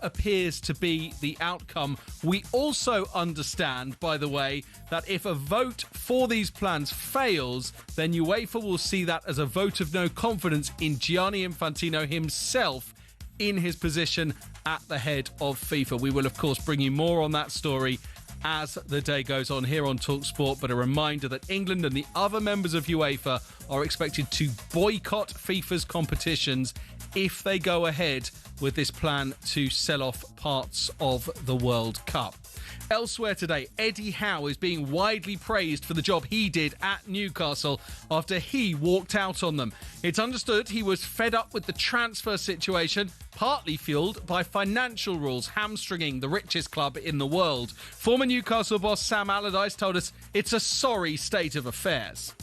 appears to be the outcome. We also understand, by the way, that if a vote for these plans fails, then UEFA will see that as a vote of no confidence in Gianni Infantino himself in his position at the head of FIFA. We will, of course, bring you more on that story as the day goes on here on talkSPORT, but a reminder that England and the other members of UEFA are expected to boycott FIFA's competitions if they go ahead with this plan to sell off parts of the World Cup. Elsewhere today, Eddie Howe is being widely praised for the job he did at Newcastle after he walked out on them. It's understood he was fed up with the transfer situation, partly fueled by financial rules hamstringing the richest club in the world. Former Newcastle boss Sam Allardyce told us it's a sorry state of affairs.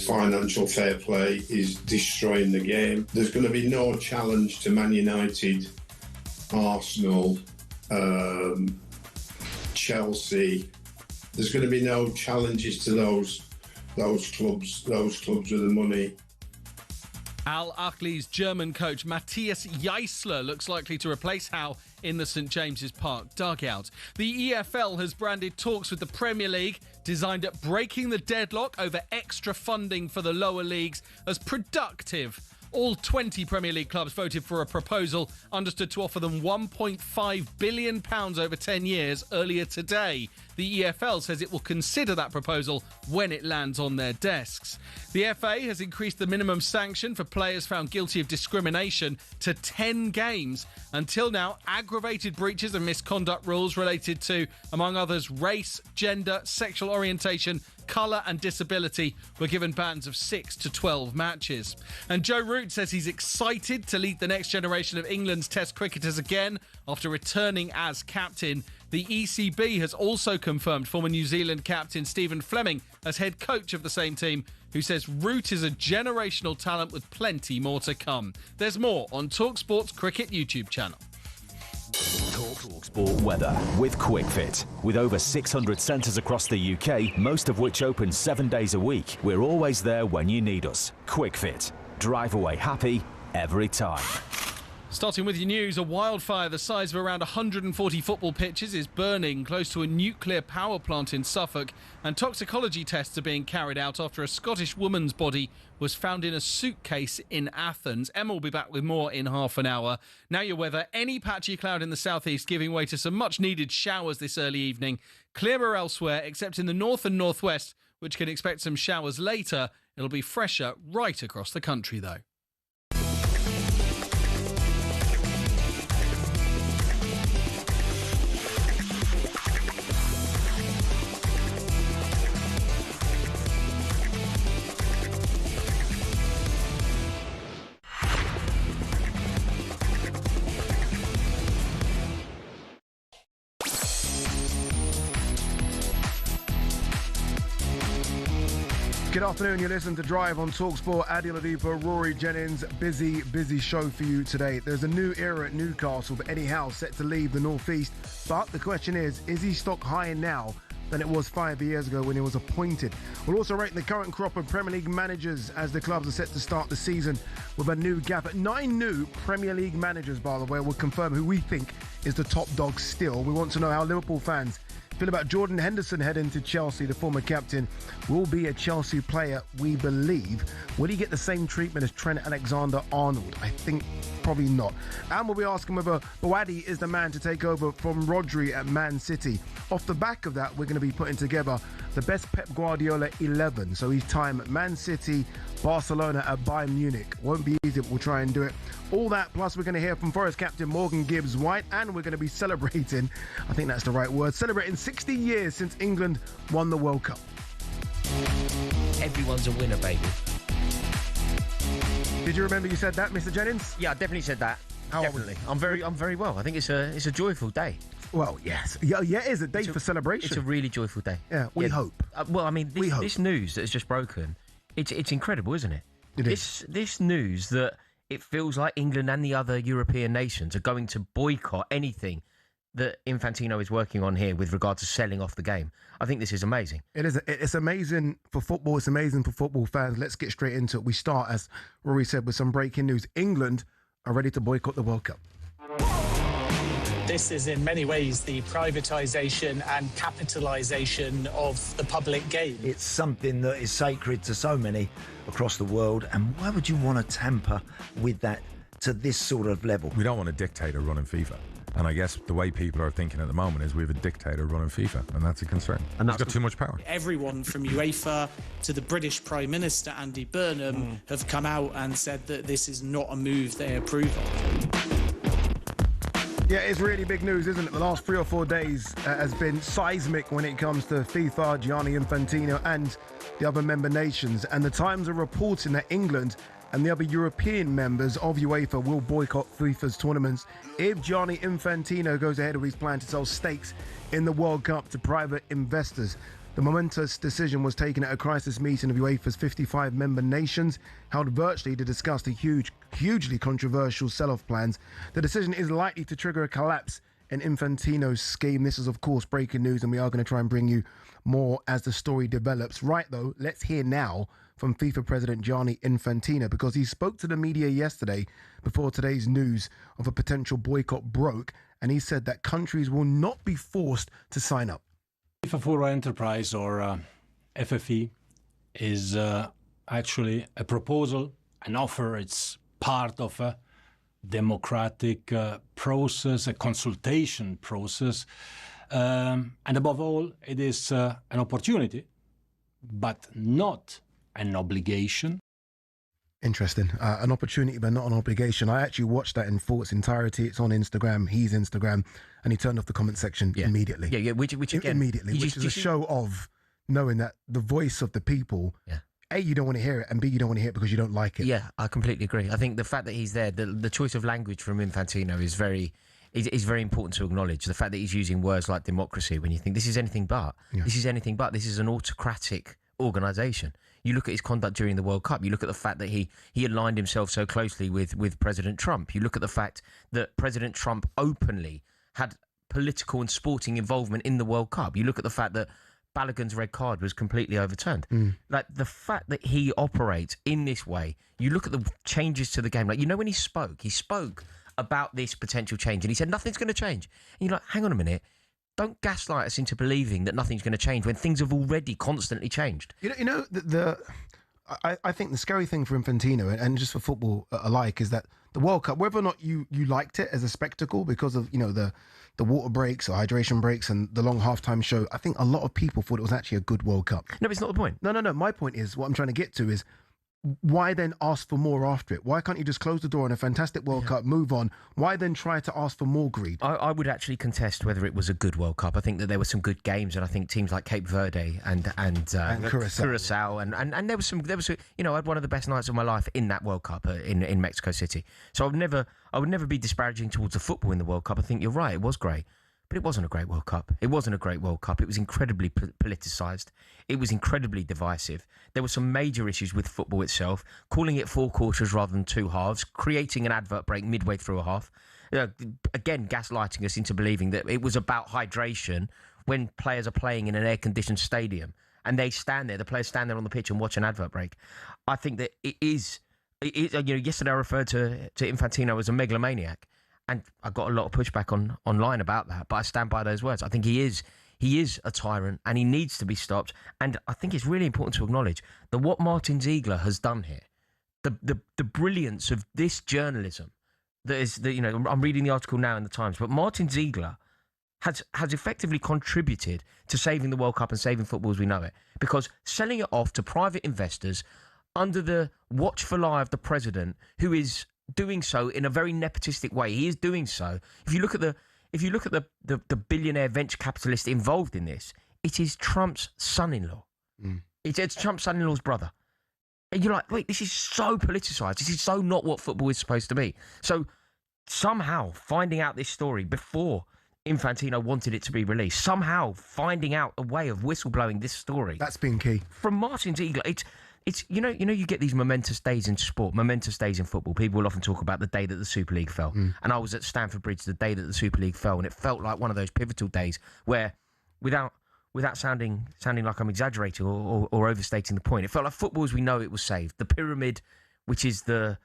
Financial fair play is destroying the game. There's going to be no challenge to Man United, Arsenal, Chelsea. There's going to be no challenges to those clubs with the money. Al Ahly's German coach Matthias Jaissler looks likely to replace Howe in the St James's Park dugout. The EFL has branded talks with the Premier League, designed at breaking the deadlock over extra funding for the lower leagues, as productive. All 20 Premier League clubs voted for a proposal understood to offer them £1.5 billion over 10 years earlier today. The EFL says it will consider that proposal when it lands on their desks. The FA has increased the minimum sanction for players found guilty of discrimination to 10 games. Until now, aggravated breaches of misconduct rules related to, among others, race, gender, sexual orientation, colour and disability were given bans of 6 to 12 matches. And Joe Root says he's excited to lead the next generation of England's Test cricketers again after returning as captain. The ECB has also confirmed former New Zealand captain Stephen Fleming as head coach of the same team, who says Root is a generational talent with plenty more to come. There's more on talkSPORT's cricket YouTube channel. talkSPORT weather with QuickFit. With over 600 centres across the UK, most of which open 7 days a week, we're always there when you need us. QuickFit. Drive away happy every time. Starting with your news, a wildfire the size of around 140 football pitches is burning close to a nuclear power plant in Suffolk, and toxicology tests are being carried out after a Scottish woman's body was found in a suitcase in Athens. Emma will be back with more in half an hour. Now your weather, any patchy cloud in the southeast giving way to some much needed showers this early evening. Clearer elsewhere, except in the north and northwest, which can expect some showers later. It'll be fresher right across the country though. Good afternoon, you listen to Drive on talkSPORT. Oladipo, Rory, Jennings, busy show for you today. There's a new era at Newcastle, but Eddie Howe set to leave the North East. But the question is he stock higher now than it was 5 years ago when he was appointed? We'll also rate the current crop of Premier League managers as the clubs are set to start the season with a new gap at 9 new Premier League managers, by the way. We'll confirm who we think is the top dog still. We want to know how Liverpool fans feel about Jordan Henderson heading to Chelsea. The former captain will be a Chelsea player, we believe. Will he get the same treatment as Trent Alexander-Arnold? I think probably not. And we'll be asking whether Boadi is the man to take over from Rodri at Man City. Off the back of that, we're going to be putting together the best Pep Guardiola 11. So his time at Man City, Barcelona, at Bayern Munich. Won't be easy, but we'll try and do it. All that, plus we're going to hear from Forest captain Morgan Gibbs-White, and we're going to be celebrating, I think that's the right word, celebrating 60 years since England won the World Cup. Everyone's a winner, baby. Did you remember you said that, Mr. Jennings? Yeah, I definitely said that. How definitely. I'm very well. I think it's a joyful day. Well, yes. Yeah, it is a day for celebration. It's a really joyful day. Yeah, we hope. Well, I mean, this news that has just broken, it's incredible, isn't it? It is. This news that it feels like England and the other European nations are going to boycott anything that Infantino is working on here with regard to selling off the game. I think this is amazing. It is. It's amazing for football. It's amazing for football fans. Let's get straight into it. We start, as Rory said, with some breaking news. England are ready to boycott the World Cup. This is in many ways the privatisation and capitalisation of the public game. It's something that is sacred to so many across the world, and why would you want to tamper with that to this sort of level? We don't want a dictator running FIFA. And I guess the way people are thinking at the moment is we have a dictator running FIFA, and that's a concern. And that's got too much power. Everyone from UEFA to the British Prime Minister, Andy Burnham, have come out and said that this is not a move they approve of. Yeah, it's really big news, isn't it? The last 3 or 4 days has been seismic when it comes to FIFA, Gianni Infantino and the other member nations. And the Times are reporting that England and the other European members of UEFA will boycott FIFA's tournaments if Gianni Infantino goes ahead with his plan to sell stakes in the World Cup to private investors. The momentous decision was taken at a crisis meeting of UEFA's 55 member nations, held virtually to discuss the hugely controversial sell-off plans. The decision is likely to trigger a collapse in Infantino's scheme. This is, of course, breaking news, and we are going to try and bring you more as the story develops. Right, though, let's hear now from FIFA President Gianni Infantino, because he spoke to the media yesterday before today's news of a potential boycott broke, and he said that countries will not be forced to sign up. FIFA for Enterprise, or FFE, is actually a proposal, an offer. It's part of a democratic process, a consultation process, and above all, it is an opportunity, but not an obligation. Interesting. An opportunity, but not an obligation. I actually watched that in full its entirety. It's on Instagram. He's Instagram, and he turned off the comment section immediately. Yeah. Which again, immediately, which is a show of knowing that the voice of the people. Yeah. A, you don't want to hear it, and B, you don't want to hear it because you don't like it. Yeah, I completely agree. I think the fact that he's there, the choice of language from Infantino is very important to acknowledge. The fact that he's using words like democracy, when you think this is anything but, this is an autocratic organisation. You look at his conduct during the World Cup. You look at the fact that he aligned himself so closely with President Trump. You look at the fact that President Trump openly had political and sporting involvement in the World Cup. You look at the fact that Balogun's red card was completely overturned. Like, the fact that he operates in this way, you look at the changes to the game. Like, when he spoke about this potential change, and he said nothing's going to change. And you're like, hang on a minute. Don't gaslight us into believing that nothing's going to change when things have already constantly changed. I think the scary thing for Infantino and just for football alike is that the World Cup, whether or not you liked it as a spectacle because of the water breaks or hydration breaks and the long halftime show, I think a lot of people thought it was actually a good World Cup. No, it's not the point. No. My point is, what I'm trying to get to is, why then ask for more after it? Why can't you just close the door on a fantastic World Cup, move on? Why then try to ask for more greed? I would actually contest whether it was a good World Cup. I think that there were some good games, and I think teams like Cape Verde and Curacao and there was some. I had one of the best nights of my life in that World Cup in Mexico City. So I would never be disparaging towards the football in the World Cup. I think you're right, it was great. But it wasn't a great World Cup. It wasn't a great World Cup. It was incredibly politicised. It was incredibly divisive. There were some major issues with football itself, calling it 4 quarters rather than 2 halves, creating an advert break midway through a half. Again, gaslighting us into believing that it was about hydration when players are playing in an air-conditioned stadium and the players stand there on the pitch and watch an advert break. I think that it is yesterday I referred to Infantino as a megalomaniac. And I got a lot of pushback online about that, but I stand by those words. I think he is a tyrant, and he needs to be stopped. And I think it's really important to acknowledge that what Martin Ziegler has done here, the brilliance of this journalism, I'm reading the article now in the Times, but Martin Ziegler has effectively contributed to saving the World Cup and saving football as we know it, because selling it off to private investors under the watchful eye of the president, who is doing so in a very nepotistic way. He is doing so. If you look at the billionaire venture capitalist involved in this, it is Trump's son-in-law. It's Trump's son-in-law's brother. And you're like, wait, this is so politicised. This is so not what football is supposed to be. So somehow finding out this story before Infantino wanted it to be released, somehow finding out a way of whistleblowing this story. That's been key. From Martin Ziegler, it's you get these momentous days in sport, momentous days in football. People will often talk about the day that the Super League fell. And I was at Stamford Bridge the day that the Super League fell, and it felt like one of those pivotal days where, without sounding like I'm exaggerating or overstating the point, it felt like football as we know it was saved. The pyramid, which is the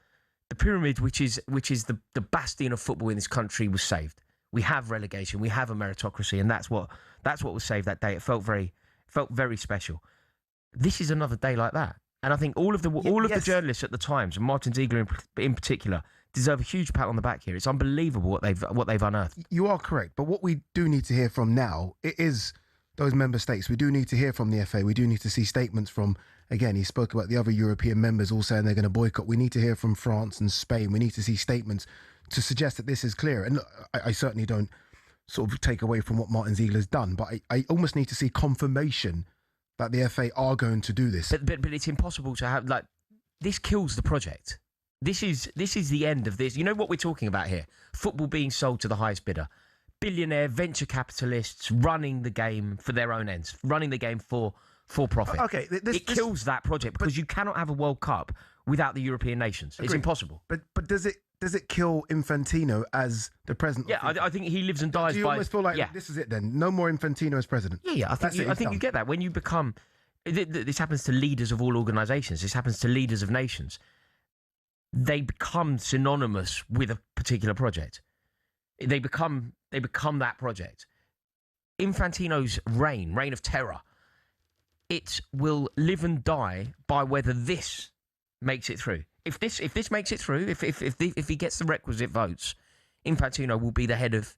bastion of football in this country, was saved. We have relegation. We have a meritocracy, and that's what was saved that day. It felt very special. This is another day like that, and I think all of the journalists at the Times, and Martin Ziegler in particular, deserve a huge pat on the back here. It's unbelievable what they've unearthed. You are correct, but what we do need to hear from now is those member states. We do need to hear from the FA. We do need to see statements from. Again, he spoke about the other European members all saying they're going to boycott. We need to hear from France and Spain. We need to see statements to suggest that this is clear. And look, I certainly don't sort of take away from what Martin Ziegler's done, but I almost need to see confirmation that the FA are going to do this. But it's impossible to have, like, this kills the project. This is the end of this. You know what we're talking about here? Football being sold to the highest bidder. Billionaire venture capitalists running the game for their own ends, running the game for profit. Okay, it kills that project because you cannot have a World Cup without the European nations. Agreed. It's impossible. But does it kill Infantino as the president? Yeah, I think he lives and dies by... Do you almost feel like this is it then? No more Infantino as president? Yeah. I think you get that. When you become... This happens to leaders of all organisations. This happens to leaders of nations. They become synonymous with a particular project. They become that project. Infantino's reign of terror, it will live and die by whether this makes it through. If this makes it through, if he gets the requisite votes, Infantino will be the head of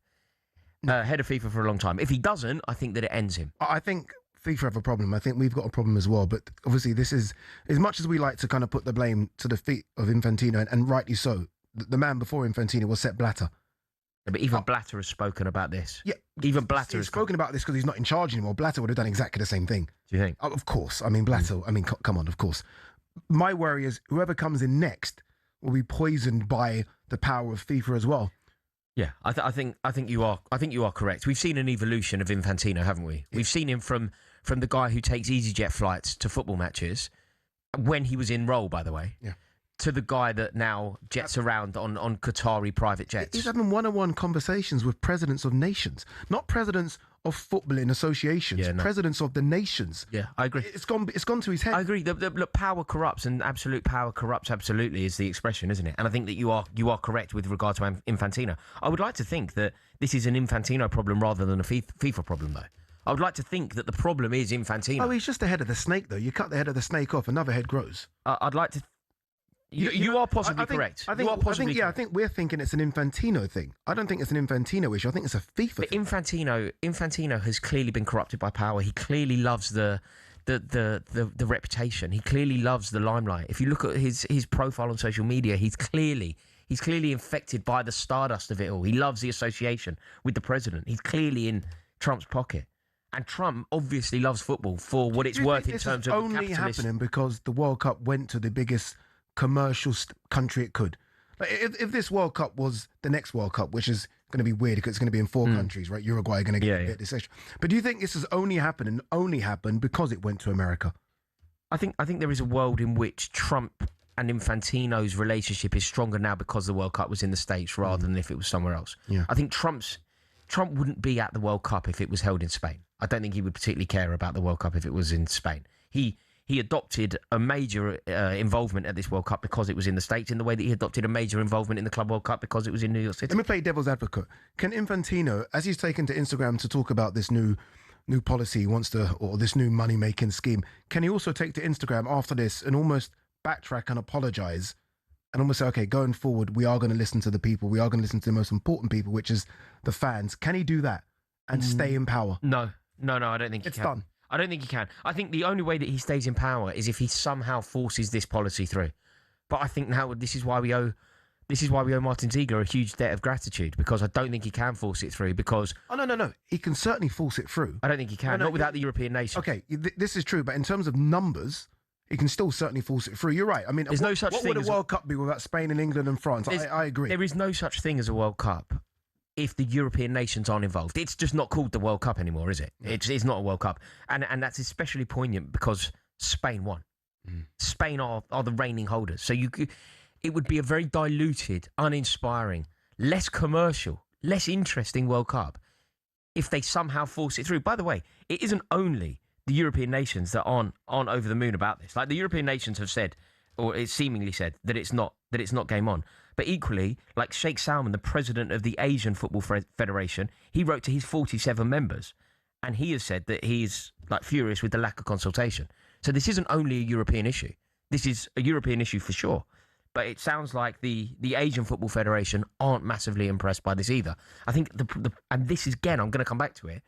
FIFA for a long time. If he doesn't, I think that it ends him. I think FIFA have a problem. I think we've got a problem as well. But obviously, this is, as much as we like to kind of put the blame to the feet of Infantino, and rightly so, the man before Infantino was Sepp Blatter. Yeah, but even Blatter has spoken about this. Yeah, even Blatter has spoken about this because he's not in charge anymore. Blatter would have done exactly the same thing. Do you think? Of course. I mean, Blatter. I mean, come on. Of course. My worry is whoever comes in next will be poisoned by the power of FIFA as well. Yeah, I think you are correct. We've seen an evolution of Infantino, haven't we? Yeah. We've seen him from the guy who takes EasyJet flights to football matches, when he was in role, by the way. Yeah. To the guy that now jets around on Qatari private jets. He's having one-on-one conversations with presidents of nations, not presidents of footballing associations, presidents of the nations. Yeah, I agree. It's gone to his head. I agree. Look, power corrupts, and absolute power corrupts absolutely is the expression, isn't it? And I think that you are correct with regard to Infantino. I would like to think that this is an Infantino problem rather than a FIFA problem, though. I would like to think that the problem is Infantino. Oh, he's just the head of the snake, though. You cut the head of the snake off, another head grows. I'd like to... You are possibly correct. I think we're thinking it's an Infantino thing. I don't think it's an Infantino issue. I think it's a FIFA but thing. Infantino has clearly been corrupted by power. He clearly loves the reputation. He clearly loves the limelight. If you look at his profile on social media, he's clearly infected by the stardust of it all. He loves the association with the president. He's clearly in Trump's pocket. And Trump obviously loves football for what it's worth in terms of only capitalist... happening because the World Cup went to the biggest commercial country it could. Like, if this World Cup was the next World Cup, which is going to be weird because it's going to be in 4 countries, right? Uruguay are going to get this extra. But do you think this has only happened because it went to America? I think there is a world in which Trump and Infantino's relationship is stronger now because the World Cup was in the States rather than if it was somewhere else. Yeah. I think Trump wouldn't be at the World Cup if it was held in Spain. I don't think he would particularly care about the World Cup if it was in Spain. He adopted a major involvement at this World Cup because it was in the States, in the way that he adopted a major involvement in the Club World Cup because it was in New York City. Let me play devil's advocate. Can Infantino, as he's taken to Instagram to talk about this new policy he wants to, or this new money-making scheme, can he also take to Instagram after this and almost backtrack and apologise and almost say, okay, going forward, we are going to listen to the people, we are going to listen to the most important people, which is the fans. Can he do that and stay in power? No, I don't think he can. It's done. I don't think he can. I think the only way that he stays in power is if he somehow forces this policy through. But I think now this is why we owe Martin Ziegler a huge debt of gratitude, because I don't think he can force it through because... Oh, no. He can certainly force it through. I don't think he can, not without the European nations. Okay, this is true, but in terms of numbers, he can still certainly force it through. You're right. I mean, there's no such thing what would a World Cup be without Spain and England and France? I agree. There is no such thing as a World Cup if the European nations aren't involved. It's just not called the World Cup anymore, is it? It's not a World Cup. And that's especially poignant because Spain won. Spain are the reigning holders. So it would be a very diluted, uninspiring, less commercial, less interesting World Cup if they somehow force it through. By the way, it isn't only the European nations that aren't over the moon about this. Like, the European nations have said, or it's seemingly said, that it's not game on. But equally, like Sheikh Salman, the president of the Asian Football Federation, he wrote to his 47 members, and he has said that he's like furious with the lack of consultation. So this isn't only a European issue. This is a European issue for sure. But it sounds like the Asian Football Federation aren't massively impressed by this either. I think and this is, again, I'm going to come back to it.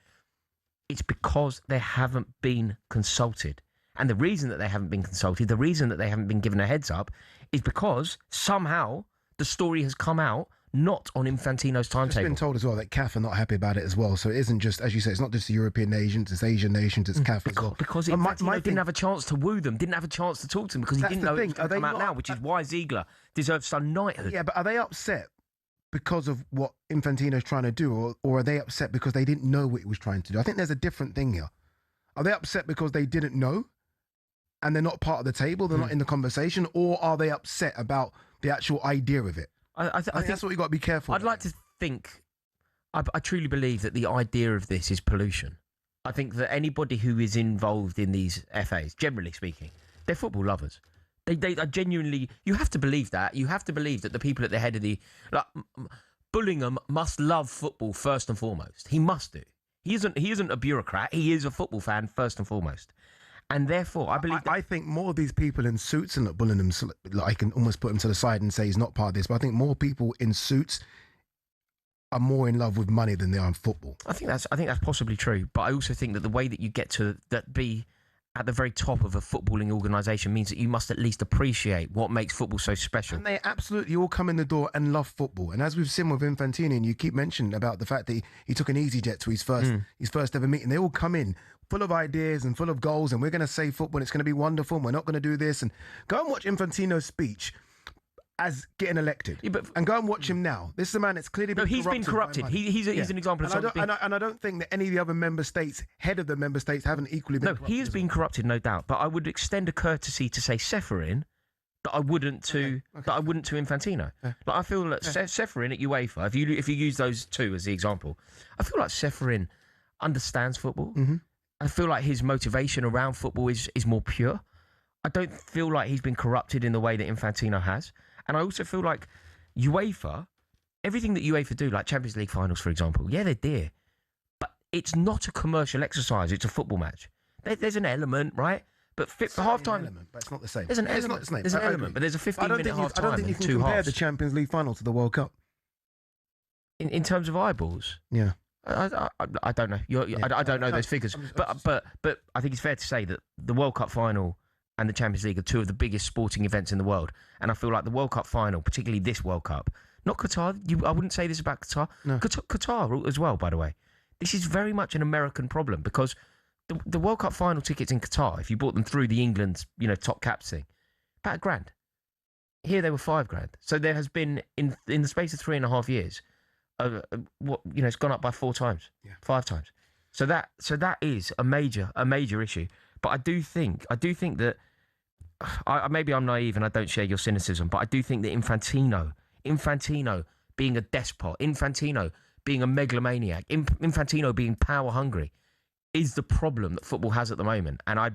It's because they haven't been consulted. And the reason that they haven't been consulted, the reason that they haven't been given a heads up, is because somehow the story has come out not on Infantino's timetable. It's been told as well that CAF are not happy about it as well. So it isn't just, as you say, it's not just the European nations, it's Asian nations, it's CAF as well. Because Infantino didn't have a chance to woo them, didn't have a chance to talk to them, because he didn't know it was going to come out now, which is why Ziegler deserves some knighthood. Yeah, but are they upset because of what Infantino's trying to do, or are they upset because they didn't know what he was trying to do? I think there's a different thing here. Are they upset because they didn't know and they're not part of the table, they're not in the conversation, or are they upset about the actual idea of it? I think that's what you've got to be careful I'd like to think, I truly believe that the idea of this is pollution. I think that anybody who is involved in these FAs, generally speaking, they're football lovers. They are genuinely, you have to believe that. You have to believe that the people at the head of the, like, Bullingham must love football first and foremost. He must do. He isn't a bureaucrat. He is a football fan first and foremost. And therefore, I believe I think more of these people in suits, and Bullingham, like, I can almost put him to the side and say he's not part of this, but I think more people in suits are more in love with money than they are in football. I think that's possibly true, but I also think that the way that you get to that be at the very top of a footballing organisation means that you must at least appreciate what makes football so special. And they absolutely all come in the door and love football. And as we've seen with Infantino, and you keep mentioning about the fact that he took an EasyJet to his first ever meeting, they all come in full of ideas and full of goals, and we're going to save football, and it's going to be wonderful, and we're not going to do this. And go and watch Infantino's speech as getting elected, and go and watch him now. This is a man that's clearly been corrupted. No, he's been corrupted. He's an example of something. And I don't think that any of the other member states, head of the member states, haven't equally been corrupted. No, he has been corrupted, no doubt. But I would extend a courtesy to, say, Ceferin, that I wouldn't to Infantino. Like, I feel that Ceferin at UEFA, if you use those two as the example, I feel like Ceferin understands football. Mm-hmm. I feel like his motivation around football is more pure. I don't feel like he's been corrupted in the way that Infantino has. And I also feel like UEFA, everything that UEFA do, like Champions League finals, for example, yeah, they're dear. But it's not a commercial exercise. It's a football match. There's an element, right? But for half-time... But it's not the same. There's an element, there's an element, but there's a 15-minute half-time. I don't think you can compare the Champions League final to the World Cup. In terms of eyeballs? Yeah. I don't know. I don't know those figures. But I think it's fair to say that the World Cup final and the Champions League are two of the biggest sporting events in the world. And I feel like the World Cup final, particularly this World Cup, not Qatar, I wouldn't say this about Qatar. No. Qatar as well, by the way. This is very much an American problem, because the World Cup final tickets in Qatar, if you bought them through the England's top caps thing, about $1,000. Here they were $5,000. So there has been, in the space of 3.5 years, it's gone up by 4 times, 5 times. So that is a major issue. But I do think that maybe I'm naive and I don't share your cynicism, but I do think that Infantino being a despot, Infantino being a megalomaniac, Infantino being power hungry, is the problem that football has at the moment. And I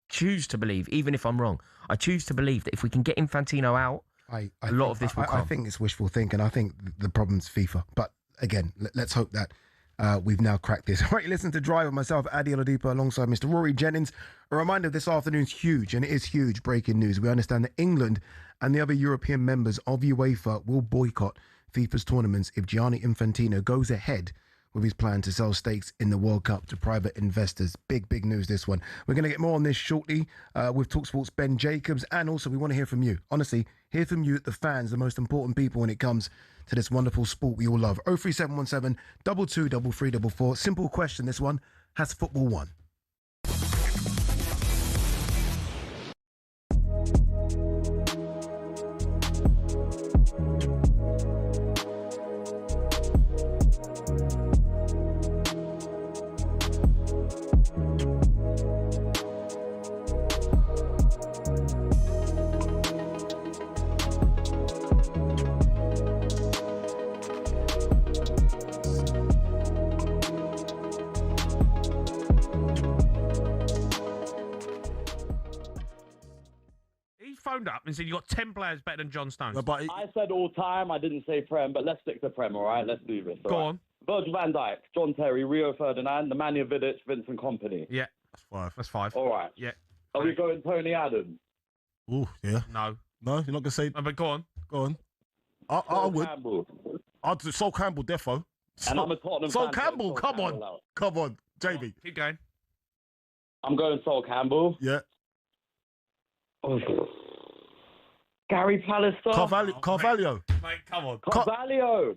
choose to believe, even if I'm wrong, I choose to believe that if we can get Infantino out, a lot of this will come. I think it's wishful thinking. I think the problem's FIFA. But again, let's hope that we've now cracked this. All right, you listen to Drive with myself, Adi Oladipo, alongside Mr. Rory Jennings. A reminder, this afternoon's huge, and it is huge breaking news. We understand that England and the other European members of UEFA will boycott FIFA's tournaments if Gianni Infantino goes ahead with his plan to sell stakes in the World Cup to private investors. Big news, this one. We're going to get more on this shortly with talkSPORT's Ben Jacobs, and also we want to hear from you. Honestly, hear from you, the fans, the most important people when it comes to this wonderful sport we all love. 03717 223344. Simple question, this one. Has football won? phoned up and said you got 10 players better than John Stones. No, I said all time. I didn't say Prem, but let's stick to Prem, all right? Let's do this. Go on. Virgil van Dijk, John Terry, Rio Ferdinand, Nemanja Vidic, Vincent Kompany. Yeah. That's 5. All right. Yeah. Are we going Tony Adams? Ooh, yeah. No. No, you're not going to say... But go on. Go on. I would. Campbell. I'd do Sol Campbell, defo. And I'm a Tottenham Sol fan. Campbell, come on. Come on, Jamie. Keep going. I'm going Sol Campbell. Yeah. Oh. Gary Pallister. Carvalho. Mate, come on. Carvalho.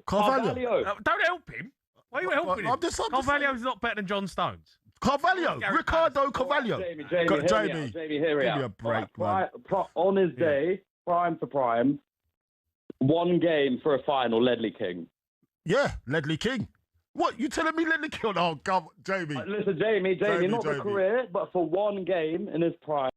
Don't help him. Why are you helping him? Carvalho's not better than John Stones. Carvalho. Ricardo Carvalho. Jamie, Give hear me me a break, man. On his day, prime for prime, one game for a final, Ledley King. Yeah, Ledley King. What, you telling me Ledley King? Oh, come on, Jamie. Listen, Jamie, not the career, but for one game in his prime.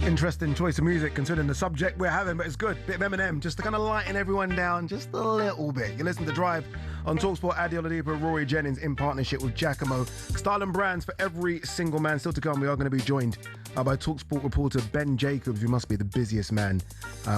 Interesting choice of music considering the subject we're having, but it's good. Bit of Eminem just to kind of lighten everyone down just a little bit. You listen to Drive on talkSPORT. Adi Oladipo, Rory Jennings in partnership with Giacomo. Style and brands for every single man. Still to come, we are going to be joined by talkSPORT reporter Ben Jacobs, who must be the busiest man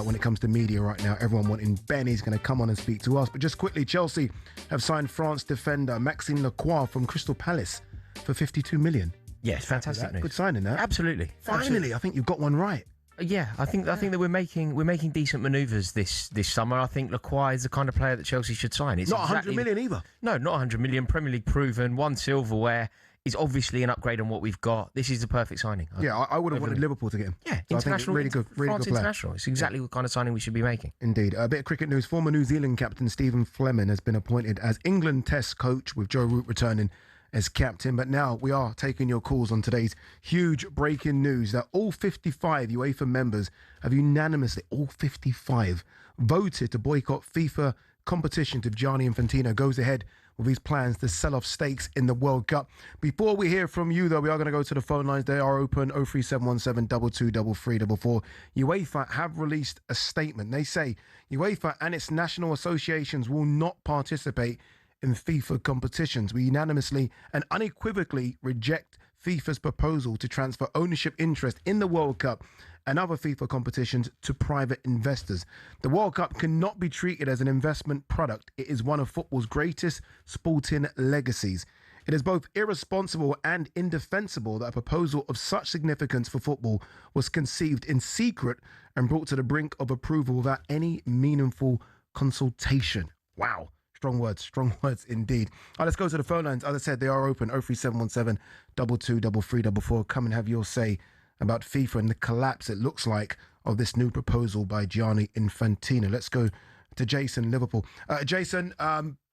when it comes to media right now. Everyone wanting Ben. He's going to come on and speak to us. But just quickly, Chelsea have signed France defender Maxime Lacroix from Crystal Palace for 52 million. Yes, fantastic news. Good signing, that. Absolutely. Finally, I think you've got one right. Yeah, I think that we're making decent manoeuvres this summer. I think Lacroix is the kind of player that Chelsea should sign. It's not 100 million either. No, not 100 million. Premier League proven, won silverware. Is obviously an upgrade on what we've got. This is the perfect signing. Yeah, I would have wanted Liverpool to get him. Yeah, so international, really good player. international. It's exactly what kind of signing we should be making. Indeed. A bit of cricket news. Former New Zealand captain Stephen Fleming has been appointed as England Test coach, with Joe Root returning as captain. But now we are taking your calls on today's huge breaking news that all 55 UEFA members have unanimously, all 55, voted to boycott FIFA competitions if Gianni Infantino goes ahead with his plans to sell off stakes in the World Cup. Before we hear from you, though, we are going to go to the phone lines. They are open, 03717 223344. UEFA have released a statement. They say UEFA and its national associations will not participate in FIFA competitions. We unanimously and unequivocally reject FIFA's proposal to transfer ownership interest in the World Cup and other FIFA competitions to private investors. The World Cup cannot be treated as an investment product. It is one of football's greatest sporting legacies. It is both irresponsible and indefensible that a proposal of such significance for football was conceived in secret and brought to the brink of approval without any meaningful consultation. Wow. Strong words indeed. All right, let's go to the phone lines. As I said, they are open, 03717 223344. Come and have your say about FIFA and the collapse, it looks like, of this new proposal by Gianni Infantino. Let's go to Jason, Liverpool. Jason,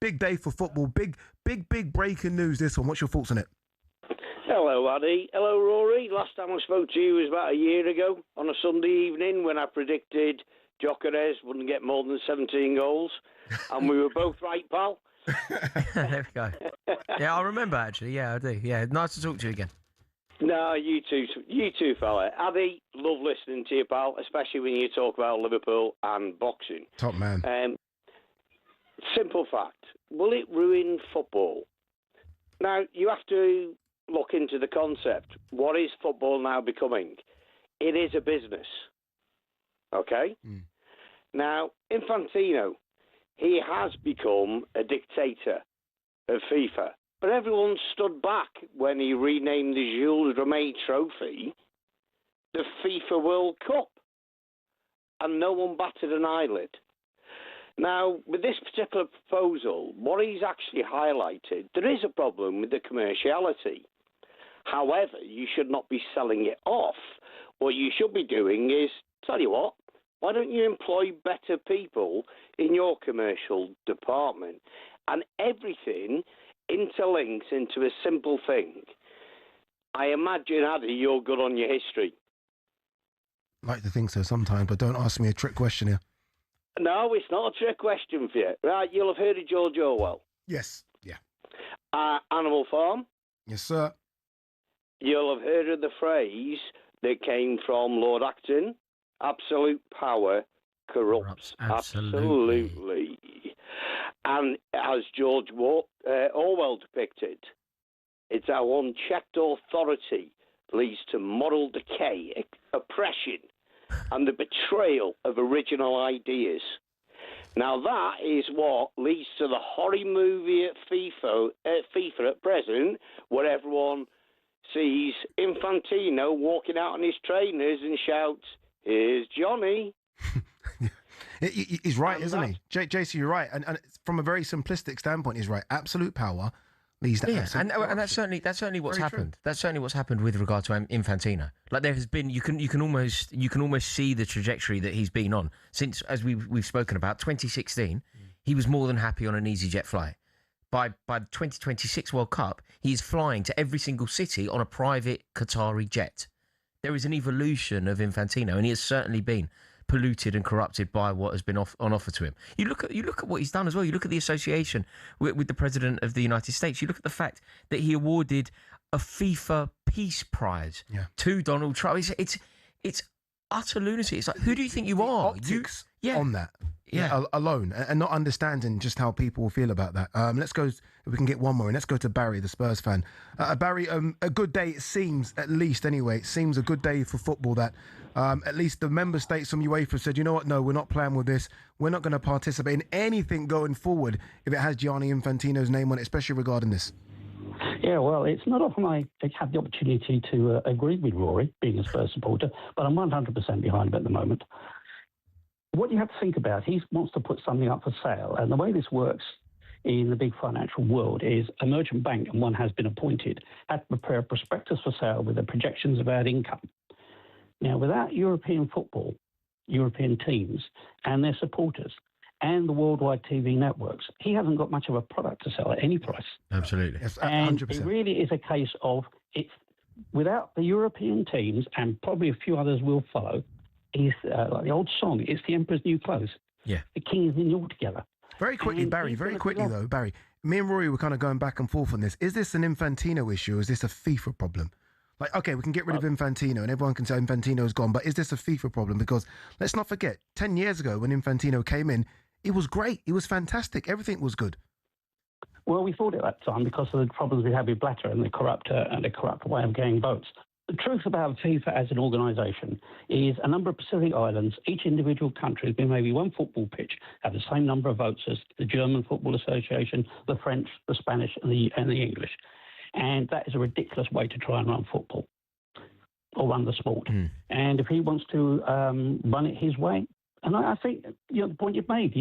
big day for football. Big breaking news, this one. What's your thoughts on it? Hello, Addy. Hello, Rory. Last time I spoke to you was about a year ago on a Sunday evening when I predicted Gyökeres wouldn't get more than 17 goals. And we were both right, pal. There we go. Yeah, I remember, actually. Yeah, I do. Yeah, nice to talk to you again. No, you too, fella. Addy, love listening to you, pal, especially when you talk about Liverpool and boxing. Top man. Simple fact, will it ruin football? Now, you have to look into the concept. What is football now becoming? It is a business. Okay? Now, Infantino, he has become a dictator of FIFA. But everyone stood back when he renamed the Jules Rimet Trophy the FIFA World Cup. And no one batted an eyelid. Now, with this particular proposal, what he's actually highlighted, there is a problem with the commerciality. However, you should not be selling it off. What you should be doing is, tell you what, why don't you employ better people in your commercial department? And everything interlinks into a simple thing. I imagine, Addy, you're good on your history. I like to think so sometimes, but don't ask me a trick question here. No, it's not a trick question for you. Right, you'll have heard of George Orwell. Yes, yeah. Animal Farm. Yes, sir. You'll have heard of the phrase that came from Lord Acton, absolute power corrupts. Absolutely. And as George Orwell depicted, it's how unchecked authority leads to moral decay, oppression, and the betrayal of original ideas. Now that is what leads to the horrid movie at FIFA at present, where everyone sees Infantino walking out on his trainers and shouts, "Here's Johnny." He's right, isn't he? JC, you're right. And from a very simplistic standpoint, he's right. Absolute power leads to absolute and that's certainly what's happened. True. That's certainly what's happened with regard to Infantino. Like there has been, you can almost see the trajectory that he's been on since, as we've spoken about, 2016. He was more than happy on an EasyJet flight. By the 2026 World Cup, he's flying to every single city on a private Qatari jet. There is an evolution of Infantino, and he has certainly been polluted and corrupted by what has been on offer to him. You look at what he's done as well. You look at the association with the President of the United States. You look at the fact that he awarded a FIFA Peace Prize to Donald Trump. It's utter lunacy. It's like, who do you think you are? Optics on that. Alone, and not understanding just how people feel about that. Let's go, if we can get one more, and let's go to Barry, the Spurs fan. Barry, a good day, it seems, at least anyway, it seems a good day for football that at least the member states from UEFA said, you know what, no, we're not playing with this. We're not going to participate in anything going forward if it has Gianni Infantino's name on it, especially regarding this. Yeah, well, it's not often I have the opportunity to agree with Rory, being a Spurs supporter, but I'm 100% behind him at the moment. What you have to think about, he wants to put something up for sale, and the way this works in the big financial world is a merchant bank, and one has been appointed, had to prepare a prospectus for sale with the projections about income. Now, without European football, European teams and their supporters, and the worldwide TV networks, he hasn't got much of a product to sell at any price. Absolutely. Yes, 100%. And it really is a case of, it's without the European teams, and probably a few others will follow, is like the old song, it's the Emperor's New Clothes. Yeah. The king is in all together. Very quickly, Barry, Barry, me and Rory were kind of going back and forth on this. Is this an Infantino issue or is this a FIFA problem? Like, okay, we can get rid of Infantino and everyone can say Infantino's gone, but is this a FIFA problem? Because let's not forget, 10 years ago when Infantino came in, it was great. It was fantastic. Everything was good. Well, we thought at that time because of the problems we had with Blatter and the corrupt way of getting votes. The truth about FIFA as an organisation is a number of Pacific islands, each individual country has been maybe one football pitch, have the same number of votes as the German Football Association, the French, the Spanish and the English. And that is a ridiculous way to try and run football or run the sport. And if he wants to run it his way, and I think the point you've made,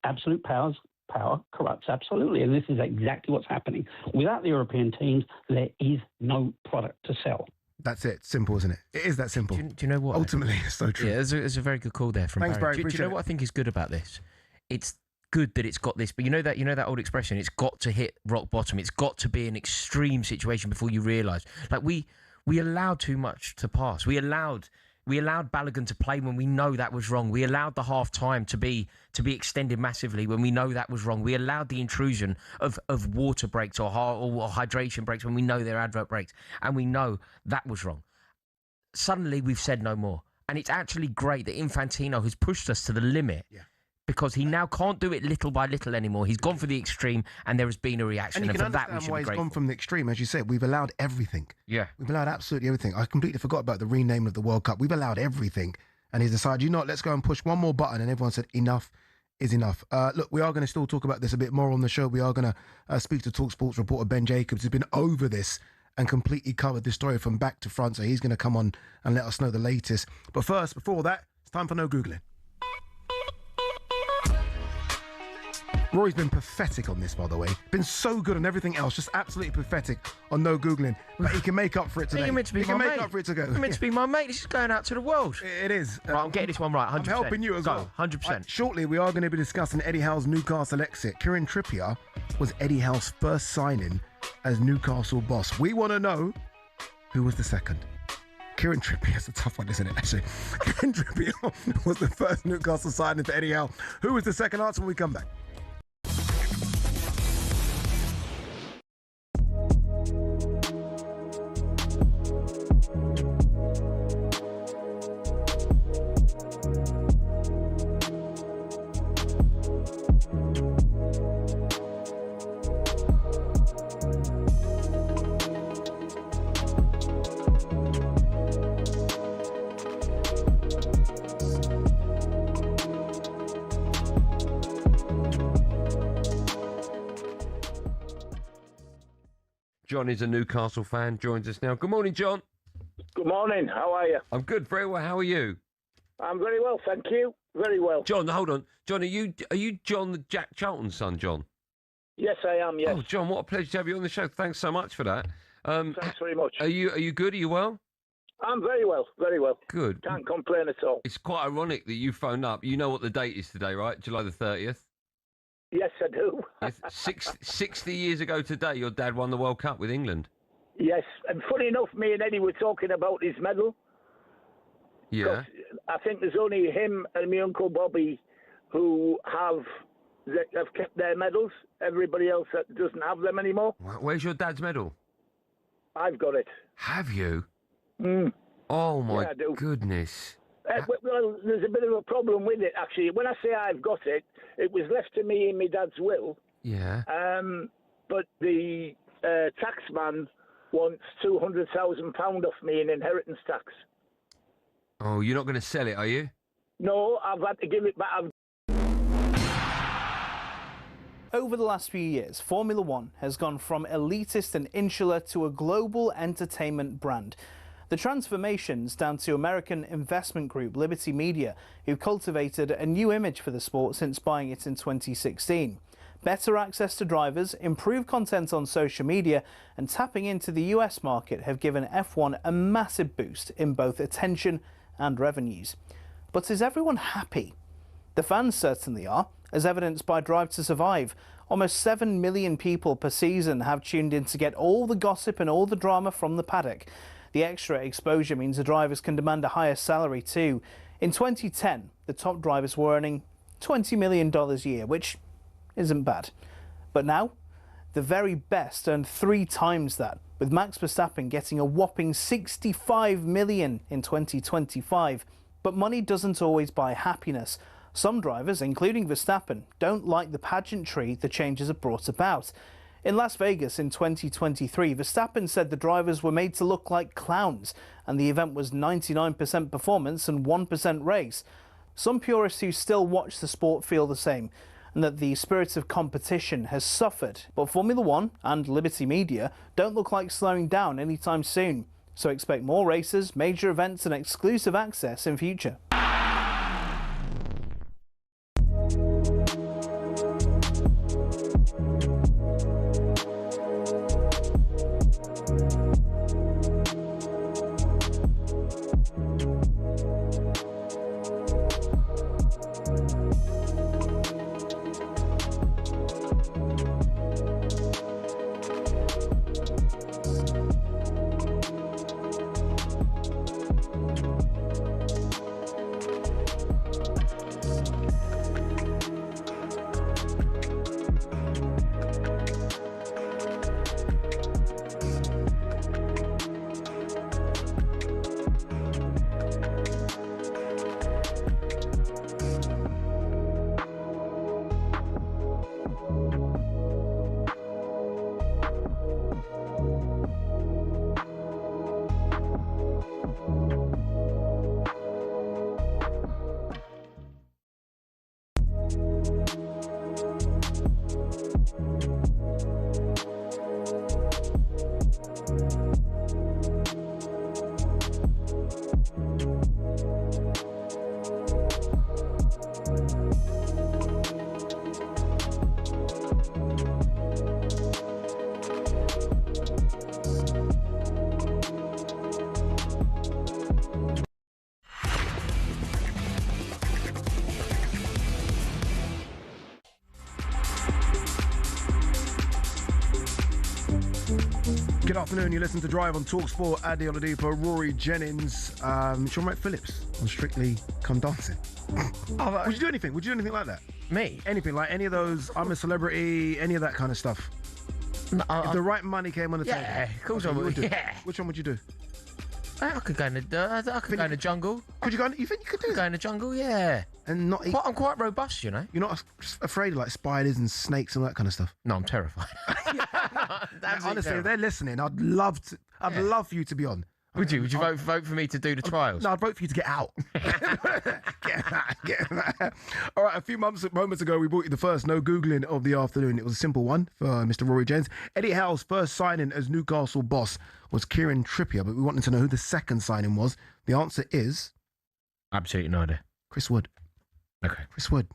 absolute power corrupts absolutely. And this is exactly what's happening. Without the European teams, there is no product to sell. That's it. Simple, isn't it? It is that simple. Do you know what? Ultimately, it's so true. Yeah, it's a very good call there from Thanks, Barry. Do you know what I think is good about this? It's good that it's got this, but you know that old expression, it's got to hit rock bottom. It's got to be an extreme situation before you realise. Like we allowed too much to pass. We allowed We allowed Balogun to play when we know that was wrong. We allowed the half time to be extended massively when we know that was wrong. We allowed the intrusion of water breaks or hydration breaks when we know they're advert breaks, and we know that was wrong. Suddenly we've said no more. And it's actually great that Infantino has pushed us to the limit. Yeah. Because he now can't do it little by little anymore. He's gone for the extreme, and there has been a reaction. And you can for that, we understand should why be he's grateful. gone from the extreme. As you said, we've allowed everything. Yeah. We've allowed absolutely everything. I completely forgot about the renaming of the World Cup. We've allowed everything. And he's decided, you know what, let's go and push one more button. And everyone said, enough is enough. Look, we are going to still talk about this a bit more on the show. We are going to speak to talkSPORT's reporter Ben Jacobs, who's been over this and completely covered this story from back to front. So he's going to come on and let us know the latest. But first, before that, it's time for No Googling. Rory's been pathetic on this, by the way. Been so good on everything else, just absolutely pathetic on No Googling. But he can make up for it today. You're meant to be he my can mate. make up for it to go. You're meant to be my mate. This is going out to the world. It is. Right, I'm getting this one right, 100%. I'm helping you as well. 100%. Shortly, we are going to be discussing Eddie Howe's Newcastle exit. Kieran Trippier was Eddie Howe's first signing as Newcastle boss. We want to know who was the second. Kieran Trippier, it's a tough one, isn't it, actually? Kieran Trippier was the first Newcastle signing for Eddie Howe. Who was the second? Answer when we come back. John is a Newcastle fan, joins us now. Good morning, John. Good morning. How are you? I'm good, very well. How are you? I'm very well, thank you. Very well. John, hold on. John, are you John, the Jack Charlton's son, John? Yes, I am, yes. Oh, John, what a pleasure to have you on the show. Thanks so much for that. Thanks very much. Are you good? Are you well? I'm very well, very well. Good. Can't complain at all. It's quite ironic that you phoned up. You know what the date is today, right? July the 30th? Yes, I do. 60 years ago today, your dad won the World Cup with England. Yes, and funny enough, me and Eddie were talking about his medal. Yeah. I think there's only him and my Uncle Bobby who have kept their medals. Everybody else doesn't have them anymore. Where's your dad's medal? I've got it. Have you? Mm. Oh, my Yeah, I do. goodness. Well, there's a bit of a problem with it, actually. When I say I've got it, it was left to me in my dad's will. Yeah. But the taxman wants £200,000 off me in inheritance tax. Oh, you're not going to sell it, are you? No, I've had to give it back. Over the last few years, Formula One has gone from elitist and insular to a global entertainment brand. The transformation's down to American investment group Liberty Media, who cultivated a new image for the sport since buying it in 2016. Better access to drivers, improved content on social media, and tapping into the US market have given F1 a massive boost in both attention and revenues. But is everyone happy? The fans certainly are, as evidenced by Drive to Survive. Almost 7 million people per season have tuned in to get all the gossip and all the drama from the paddock. The extra exposure means the drivers can demand a higher salary too. In 2010, the top drivers were earning $20 million a year, which isn't bad. But now, the very best earned 3 times that, with Max Verstappen getting a whopping $65 million in 2025. But money doesn't always buy happiness. Some drivers, including Verstappen, don't like the pageantry the changes have brought about. In Las Vegas in 2023, Verstappen said the drivers were made to look like clowns, and the event was 99% performance and 1% race. Some purists who still watch the sport feel the same, and that the spirit of competition has suffered. But Formula One and Liberty Media don't look like slowing down anytime soon. So expect more races, major events and exclusive access in future. Good afternoon, you listen to Drive on talkSPORT. Adi Oladipo, Rory Jennings, Sean Wright Phillips on Strictly Come Dancing. Would you do anything? Would you do anything like that? Me? Anything, like any of those, I'm a Celebrity, any of that kind of stuff? No, if the right money came on the table. Yeah, of course I would. Yeah. Which one would you do? I could go in the jungle. Could you go in, you think you could do that? Go in the jungle, yeah. And not eat? I'm quite robust, you know. You're not afraid of like spiders and snakes and that kind of stuff? No, I'm terrified. Honestly, if they're listening, I'd love for you to be on. Would you? Would you vote for me to do the trials? No, I'd vote for you to get out. Get out. All right, a few moments ago, we brought you the first no Googling of the afternoon. It was a simple one for Mr. Rory Jennings. Eddie Howe's first signing as Newcastle boss was Kieran Trippier, but we wanted to know who the second signing was. The answer is... Absolutely no idea. Chris Wood. Okay. Chris Wood.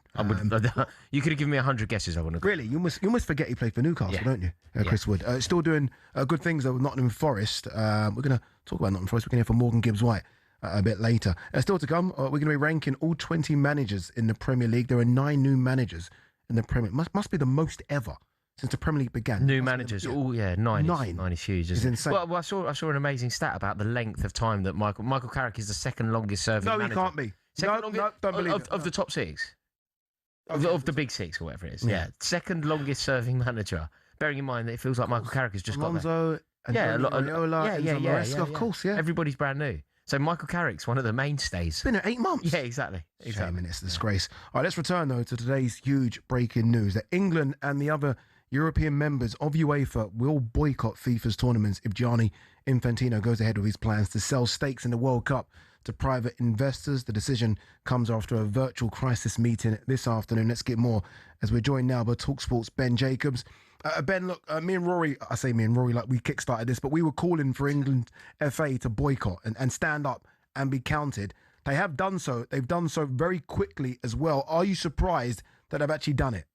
You could have given me 100 guesses, I wouldn't have. Really? You must forget he played for Newcastle, don't you? Chris Wood. Still doing good things, though, with Nottingham Forest. We're going to talk about Nottingham Forest. We're going to hear from Morgan Gibbs-White a bit later. Still to come, we're going to be ranking all 20 managers in the Premier League. There are 9 new managers in the Premier League. Must be the most ever since the Premier League began. New managers. Oh, yeah, 9. 9 is huge, isn't it? Insane. Well, I saw an amazing stat about the length of time that Michael Carrick is the second longest serving manager. No, he can't be. No, don't believe it. Of the top 6. Of the big 6 or whatever it is. Yeah. Second longest serving manager. Bearing in mind that it feels like Michael Carrick has just got there. Yeah, of course, yeah. Everybody's brand new. So Michael Carrick's one of the mainstays. Been there 8 months. Yeah, exactly. Shame, and it's a disgrace. All right, let's return, though, to today's huge breaking news that England and the other European members of UEFA will boycott FIFA's tournaments if Gianni Infantino goes ahead with his plans to sell stakes in the World Cup to private investors. The decision comes after a virtual crisis meeting this afternoon. Let's get more as we're joined now by talkSPORT's Ben Jacobs. Ben, look, me and Rory, I say me and Rory like we kickstarted this, but we were calling for England FA to boycott and stand up and be counted. They have done so. They've done so very quickly as well. Are you surprised that they've actually done it?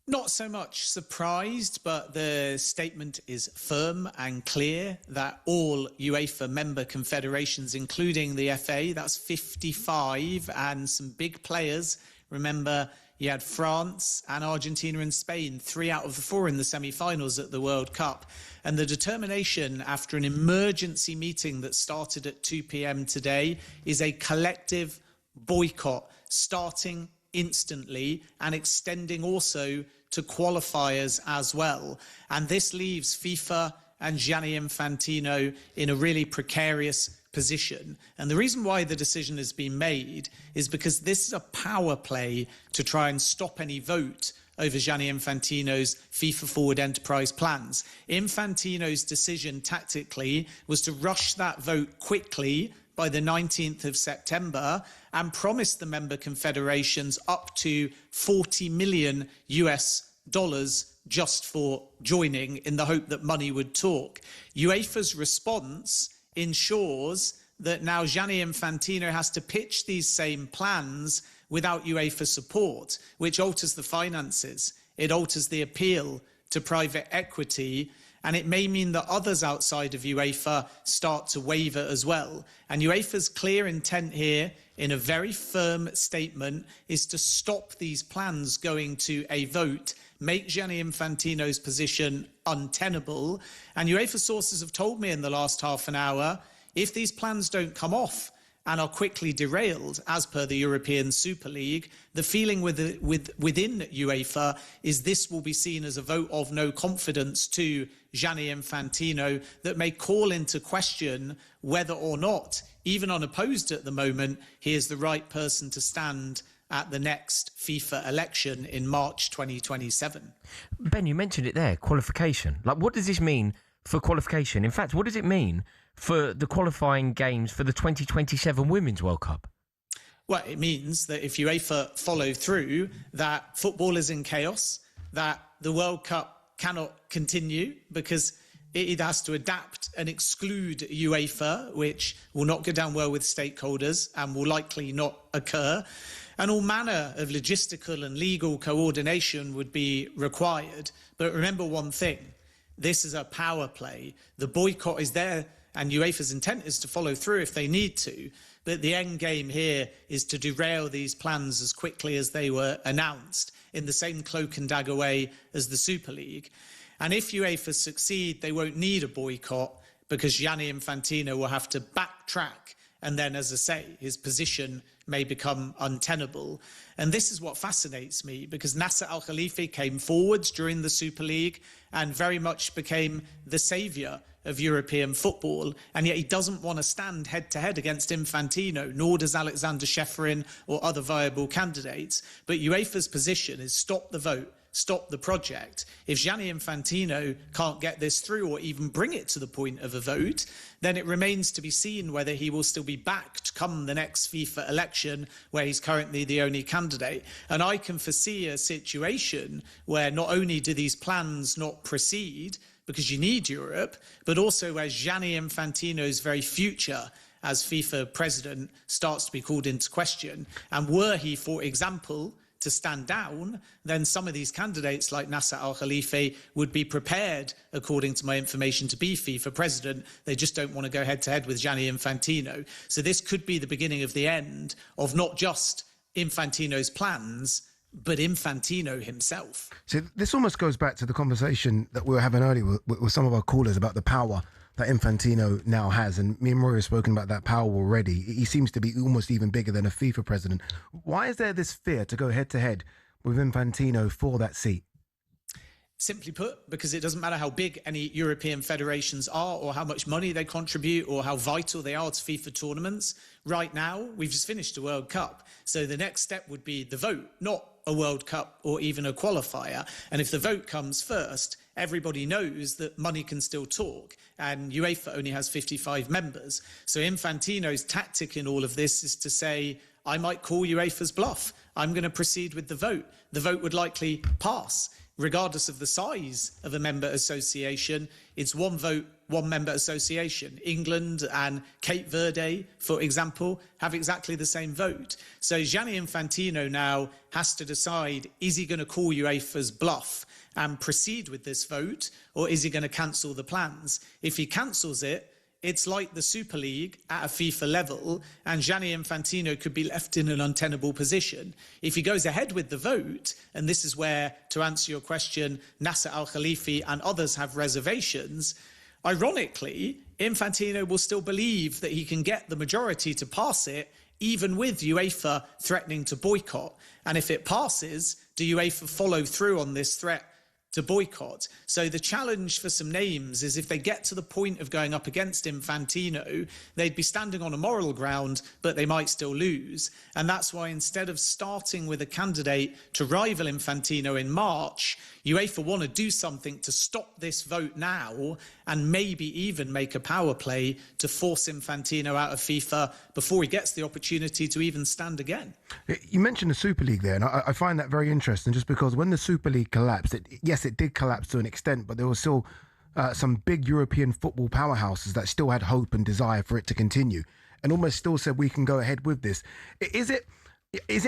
Not so much surprised, but the statement is firm and clear that all UEFA member confederations, including the FA, that's 55, and some big players. Remember, you had France and Argentina and Spain, 3 out of the 4 in the semi-finals at the World Cup. And the determination after an emergency meeting that started at 2 p.m. today is a collective boycott starting instantly and extending also to qualifiers as well. And this leaves FIFA and Gianni Infantino in a really precarious position. And the reason why the decision has been made is because this is a power play to try and stop any vote over Gianni Infantino's FIFA Forward Enterprise plans. Infantino's decision tactically was to rush that vote quickly by the 19th of September and promise the member confederations up to $40 million just for joining in the hope that money would talk. UEFA's response ensures that now Gianni Infantino has to pitch these same plans without UEFA support, which alters the finances. It alters the appeal to private equity, and it may mean that others outside of UEFA start to waver as well. And UEFA's clear intent here, in a very firm statement, is to stop these plans going to a vote, make Gianni Infantino's position untenable. And UEFA sources have told me in the last half an hour, if these plans don't come off and are quickly derailed, as per the European Super League, the feeling within UEFA is this will be seen as a vote of no confidence to Gianni Infantino that may call into question whether or not, even unopposed at the moment, he is the right person to stand at the next FIFA election in March 2027. Ben, you mentioned it there, qualification. Like, what does this mean for qualification? In fact, what does it mean for the qualifying games for the 2027 Women's World Cup? Well, it means that if UEFA follow through, that football is in chaos, that the World Cup cannot continue because it has to adapt and exclude UEFA, which will not go down well with stakeholders and will likely not occur. And all manner of logistical and legal coordination would be required. But remember one thing, this is a power play. The boycott is there, and UEFA's intent is to follow through if they need to. But the end game here is to derail these plans as quickly as they were announced, in the same cloak and dagger way as the Super League. And if UEFA succeed, they won't need a boycott because Gianni Infantino will have to backtrack. And then, as I say, his position may become untenable. And this is what fascinates me, because Nasser Al-Khelaifi came forwards during the Super League and very much became the saviour of European football. And yet he doesn't want to stand head-to-head against Infantino, nor does Alexander Shefrin or other viable candidates. But UEFA's position is stop the vote, stop the project. If Gianni Infantino can't get this through or even bring it to the point of a vote, then it remains to be seen whether he will still be backed come the next FIFA election, where he's currently the only candidate. And I can foresee a situation where not only do these plans not proceed, because you need Europe, but also where Gianni Infantino's very future as FIFA president starts to be called into question. And were he, for example, to stand down, then some of these candidates like Nasser Al-Khelaifi would be prepared, according to my information, to be FIFA president. They just don't want to go head-to-head with Gianni Infantino. So this could be the beginning of the end of not just Infantino's plans, but Infantino himself. So this almost goes back to the conversation that we were having earlier with some of our callers about the power that Infantino now has. And me and Rory have spoken about that power already. He seems to be almost even bigger than a FIFA president. Why is there this fear to go head-to-head with Infantino for that seat? Simply put, because it doesn't matter how big any European federations are or how much money they contribute or how vital they are to FIFA tournaments. Right now, we've just finished a World Cup. So the next step would be the vote, not a World Cup or even a qualifier. And if the vote comes first, everybody knows that money can still talk. And UEFA only has 55 members. So Infantino's tactic in all of this is to say, I might call UEFA's bluff. I'm going to proceed with the vote. The vote would likely pass. Regardless of the size of a member association, it's one vote, one member association. England and Cape Verde, for example, have exactly the same vote. So Gianni Infantino now has to decide, is he going to call UEFA's bluff and proceed with this vote, or is he going to cancel the plans? If he cancels it, it's like the Super League at a FIFA level, and Gianni Infantino could be left in an untenable position. If he goes ahead with the vote, and this is where, to answer your question, Nasser Al-Khelaifi and others have reservations, ironically, Infantino will still believe that he can get the majority to pass it, even with UEFA threatening to boycott. And if it passes, do UEFA follow through on this threat to boycott? So the challenge for some names is if they get to the point of going up against Infantino, they'd be standing on a moral ground, but they might still lose. And that's why instead of starting with a candidate to rival Infantino in March, UEFA want to do something to stop this vote now and maybe even make a power play to force Infantino out of FIFA before he gets the opportunity to even stand again. You mentioned the Super League there, and I find that very interesting, just because when the Super League collapsed, yes, it did collapse to an extent, but there was still some big European football powerhouses that still had hope and desire for it to continue, and almost still said, we can go ahead with this. Is it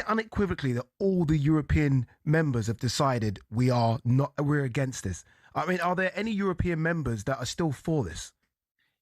unequivocally that all the European members have decided we're against this? I mean, are there any European members that are still for this?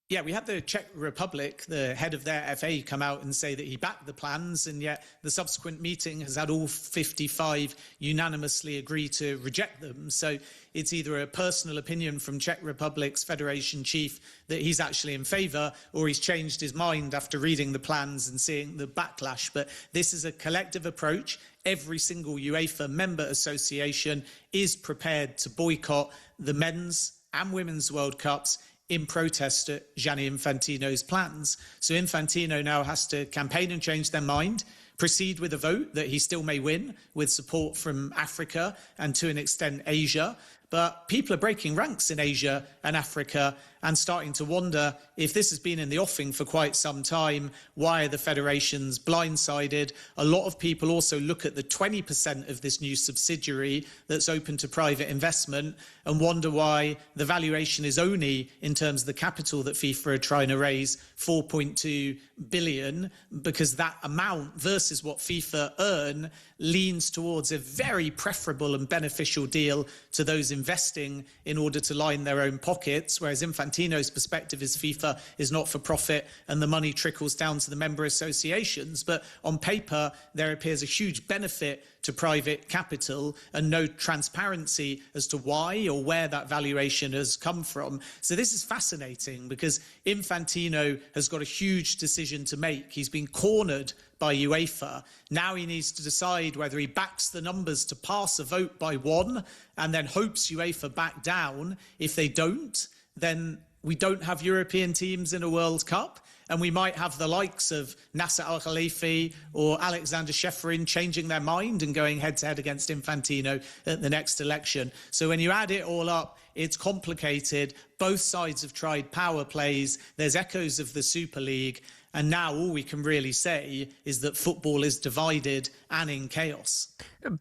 Yeah, we had the Czech Republic, the head of their FA, come out and say that he backed the plans, and yet the subsequent meeting has had all 55 unanimously agree to reject them. So it's either a personal opinion from Czech Republic's federation chief that he's actually in favour, or he's changed his mind after reading the plans and seeing the backlash. But this is a collective approach. Every single UEFA member association is prepared to boycott the men's and women's World Cups in protest at Gianni Infantino's plans. So Infantino now has to campaign and change their mind, proceed with a vote that he still may win with support from Africa and to an extent Asia. But people are breaking ranks in Asia and Africa and starting to wonder, if this has been in the offing for quite some time, why are the federations blindsided? A lot of people also look at the 20% of this new subsidiary that's open to private investment and wonder why the valuation is only, in terms of the capital that FIFA are trying to raise, 4.2 billion, because that amount versus what FIFA earn leans towards a very preferable and beneficial deal to those investing in order to line their own pockets, whereas Infantino's perspective is FIFA is not for profit and the money trickles down to the member associations. But on paper, there appears a huge benefit to private capital and no transparency as to why or where that valuation has come from. So this is fascinating because Infantino has got a huge decision to make. He's been cornered by UEFA. Now he needs to decide whether he backs the numbers to pass a vote by one and then hopes UEFA back down. If they don't, then we don't have European teams in a World Cup. And we might have the likes of Nasser Al-Khelaifi or Alexander Shefrin changing their mind and going head-to-head against Infantino at the next election. So when you add it all up, it's complicated. Both sides have tried power plays. There's echoes of the Super League. And now all we can really say is that football is divided and in chaos.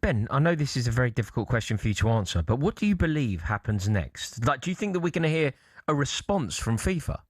Ben, I know this is a very difficult question for you to answer, but what do you believe happens next? Like, do you think that we're going to hear a response from FIFA?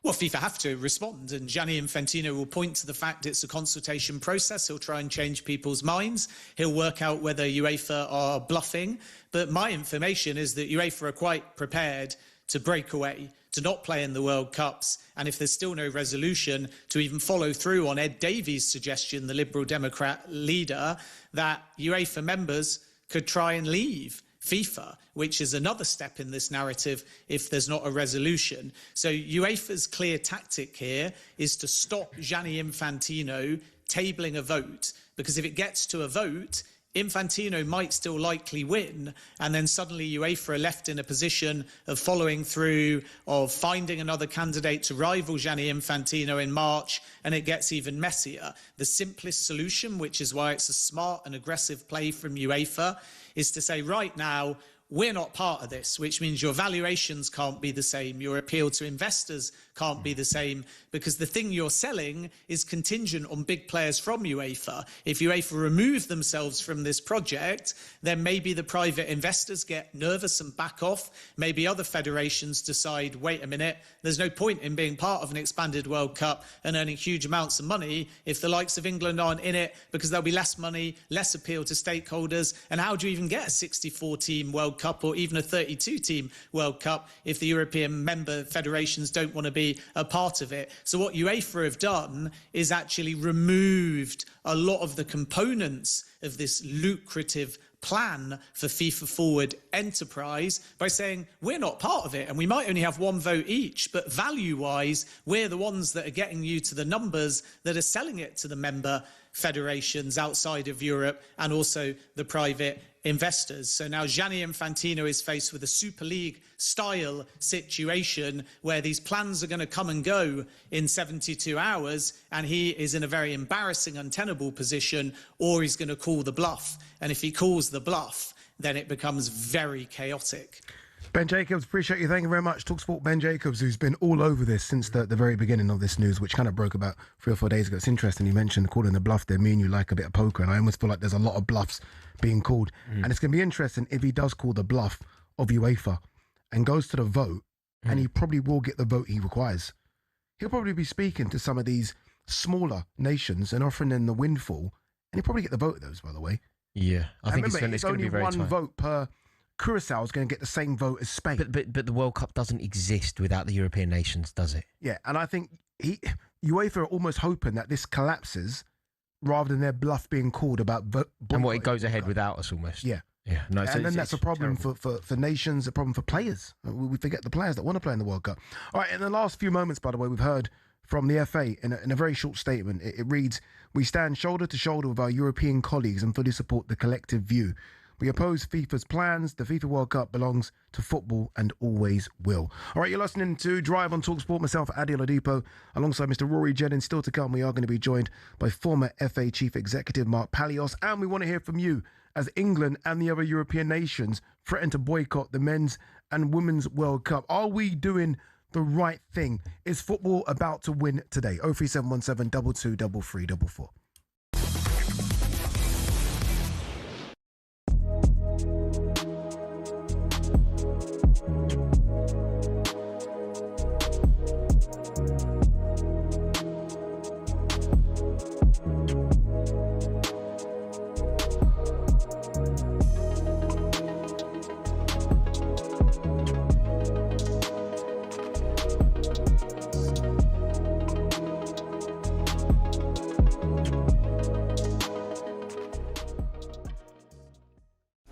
Well, FIFA have to respond, and Gianni Infantino will point to the fact it's a consultation process. He'll try and change people's minds. He'll work out whether UEFA are bluffing. But my information is that UEFA are quite prepared to break away, to not play in the World Cups, and if there's still no resolution, to even follow through on Ed Davies' suggestion, the Liberal Democrat leader, that UEFA members could try and leave FIFA, which is another step in this narrative if there's not a resolution. So UEFA's clear tactic here is to stop Gianni Infantino tabling a vote, because if it gets to a vote, Infantino might still likely win, and then suddenly UEFA are left in a position of following through, of finding another candidate to rival Gianni Infantino in March, and it gets even messier. The simplest solution, which is why it's a smart and aggressive play from UEFA, is to say right now, we're not part of this, which means your valuations can't be the same, your appeal to investors can't be the same, because the thing you're selling is contingent on big players from UEFA. If UEFA remove themselves from this project, then maybe the private investors get nervous and back off. Maybe other federations decide, wait a minute, there's no point in being part of an expanded World Cup and earning huge amounts of money if the likes of England aren't in it, because there'll be less money, less appeal to stakeholders. And how do you even get a 64-team World Cup or even a 32-team World Cup if the European member federations don't want to be a part of it? So what UEFA have done is actually removed a lot of the components of this lucrative plan for FIFA Forward enterprise by saying we're not part of it and we might only have one vote each, but value-wise, we're the ones that are getting you to the numbers that are selling it to the member federations outside of Europe and also the private investors. So now Gianni Infantino is faced with a Super League style situation where these plans are going to come and go in 72 hours, and he is in a very embarrassing, untenable position, or he's going to call the bluff. And if he calls the bluff, then it becomes very chaotic. Ben Jacobs, appreciate you. Thank you very much. talkSPORT Ben Jacobs, who's been all over this since the very beginning of this news, which kind of broke about 3 or 4 days ago. It's interesting. You mentioned calling the bluff there. Me and you like a bit of poker, and I almost feel like there's a lot of bluffs being called. And it's going to be interesting if he does call the bluff of UEFA and goes to the vote, and he probably will get the vote he requires. He'll probably be speaking to some of these smaller nations and offering them the windfall, and he'll probably get the vote of those, by the way. Yeah, I think remember, it's going to be very only one vote per. Curacao is going to get the same vote as Spain. But the World Cup doesn't exist without the European nations, does it? Yeah, and I think UEFA are almost hoping that this collapses rather than their bluff being called about and what, it goes ahead without us almost. Yeah. Yeah, no, and then that's a problem for nations, a problem for players. We forget the players that want to play in the World Cup. All right, in the last few moments, by the way, we've heard from the FA in a very short statement. It reads, "We stand shoulder to shoulder with our European colleagues and fully support the collective view. We oppose FIFA's plans. The FIFA World Cup belongs to football and always will." All right, you're listening to Drive on talkSPORT. Myself, Adi Oladipo, alongside Mr. Rory Jennings. Still to come, we are going to be joined by former FA Chief Executive Mark Palios. And we want to hear from you as England and the other European nations threaten to boycott the Men's and Women's World Cup. Are we doing the right thing? Is football about to win today? 03717 223344.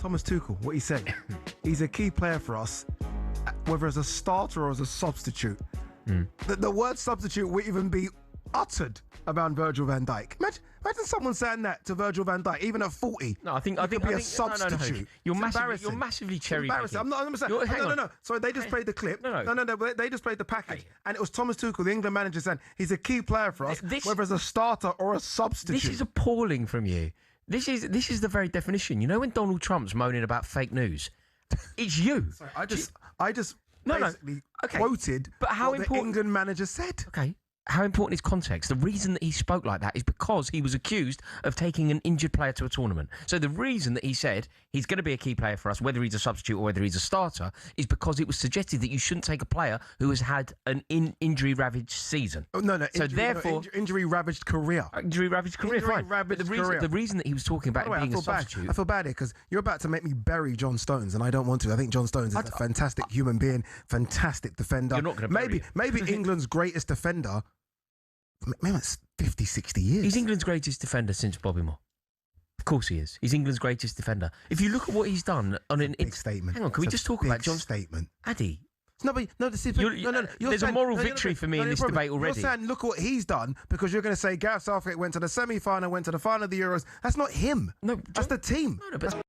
Thomas Tuchel, what he said. He's a key player for us, whether as a starter or as a substitute. The word substitute would even be uttered about Virgil van Dijk. Imagine someone saying that to Virgil van Dijk, even at 40. No, I think be a substitute. No. You're massively cherry picking. I'm not saying. No. Sorry, they just played the clip. No. They just played the package, and it was Thomas Tuchel, the England manager, saying he's a key player for us, whether as a starter or a substitute. This is appalling from you. This is the very definition. You know when Donald Trump's moaning about fake news, it's you. Sorry, I just basically quoted what the England manager said. Okay. How important is context? The reason that he spoke like that is because he was accused of taking an injured player to a tournament. So the reason that he said he's going to be a key player for us, whether he's a substitute or whether he's a starter, is because it was suggested that you shouldn't take a player who has had an injury-ravaged season. Oh, no. So therefore, injury-ravaged career. Injury-ravaged career, fine. But the reason that he was talking about being a substitute... I feel bad here because you're about to make me bury John Stones, and I don't want to. I think John Stones is a fantastic human being, fantastic defender. You're not going to bury him. Maybe England's greatest defender... Maybe it's 50, 60 years. He's England's greatest defender since Bobby Moore. Of course he is. He's England's greatest defender. If you look at what he's done on an... big statement. Hang on, can we just talk about John's statement? Addy. This is... There's a moral victory for me in this debate already. You're saying, look what he's done, because you're going to say Gareth Southgate went to the semi-final, went to the final of the Euros. That's not him. No, that's the team. No, but...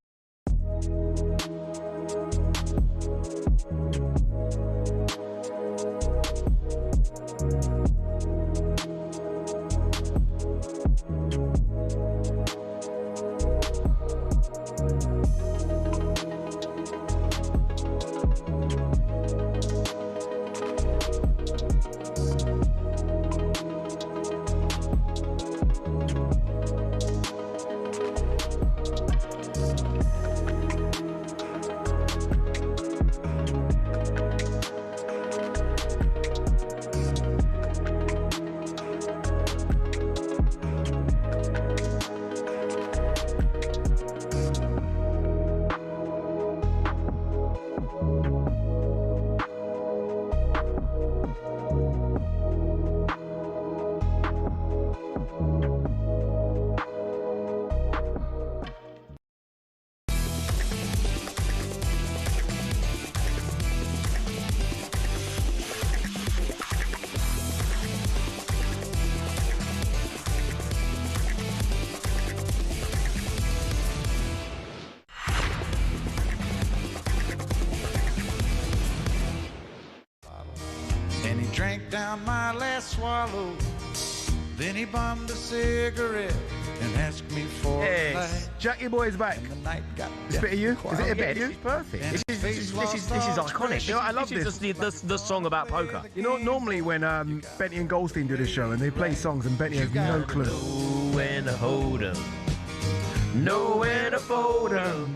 Drank down my last swallow, then he bummed a cigarette and asked me for a light. Jackie Boy's back. It's a bit of you? Is it a bit of you? It's perfect. This is iconic. You know, I love this. This is the song about poker. You know, normally when Benty and Goldstein do this show and they play songs and Benty has no clue. Know when to hold 'em. Know when to fold 'em.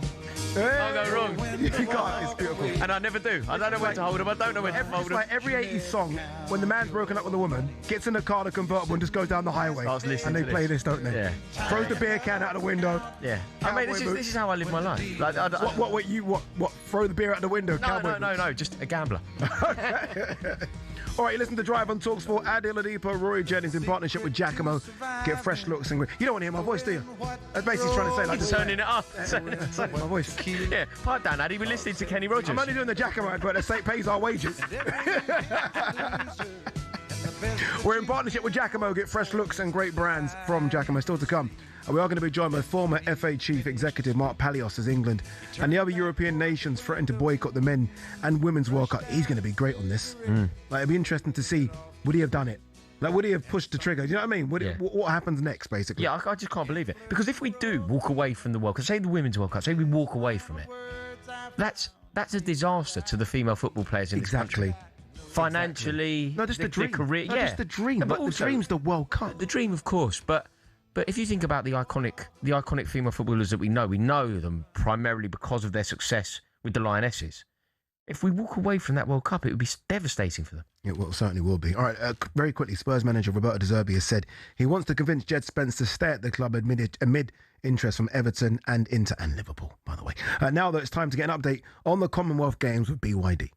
Can't go wrong. You can't, it's beautiful. And I never do. I don't know when to hold him. I don't know when to fold him. It's like every 80s song, when the man's broken up with a woman, gets in the car, the convertible, and just goes down the highway. And they play this, don't they? Yeah. Throws the beer can out the window. Yeah. I mean, this is how I live my life. Like, what? Throw the beer out the window? No. Just a gambler. All right, you listen to Drive on talkSPORT. Adi Oladipo, Rory Jennings in partnership with Giacomo. Get fresh looks and... You don't want to hear my voice, do you? That's basically trying to say like... He's turning it up. My voice. Yeah, pipe down, Addy. We're listening to Kenny Rogers. I'm only doing the Giacomo advert that pays our wages. We're in partnership with Giacomo. Get fresh looks and great brands from Giacomo. Still to come. And we are going to be joined by former FA Chief Executive Mark Palios as England and the other European nations threaten to boycott the men and women's World Cup. He's going to be great on this. Like, it'd be interesting to see, would he have done it? Like, would he have pushed the trigger? You know what I mean? What happens next, basically? Yeah, I just can't believe it. Because if we do walk away from the World Cup, say the Women's World Cup, say we walk away from it, that's a disaster to the female football players in this country. Financially, no, just the dream. Career, just the dream. But also, the dream's the World Cup. The dream, of course, but if you think about the iconic female footballers that we know them primarily because of their success with the Lionesses. If we walk away from that World Cup, it would be devastating for them. It certainly will be. All right, very quickly, Spurs manager Roberto De Zerbi has said he wants to convince Jed Spence to stay at the club amid interest from Everton and Inter and Liverpool, by the way. Now that it's time to get an update on the Commonwealth Games with BYD.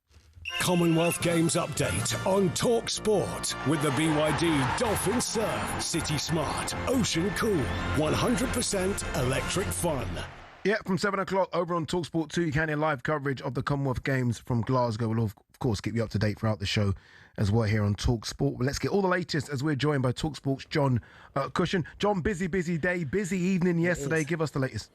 Commonwealth Games update on talkSPORT with the BYD Dolphin Surf City Smart Ocean Cool 100% electric fun. Yeah, from 7 o'clock over on talkSPORT 2, you can hear live coverage of the Commonwealth Games from Glasgow. We'll, of course, keep you up to date throughout the show as well here on talkSPORT. But let's get all the latest as we're joined by talkSPORT's John Cushion. John, busy day, busy evening yesterday. Give us the latest.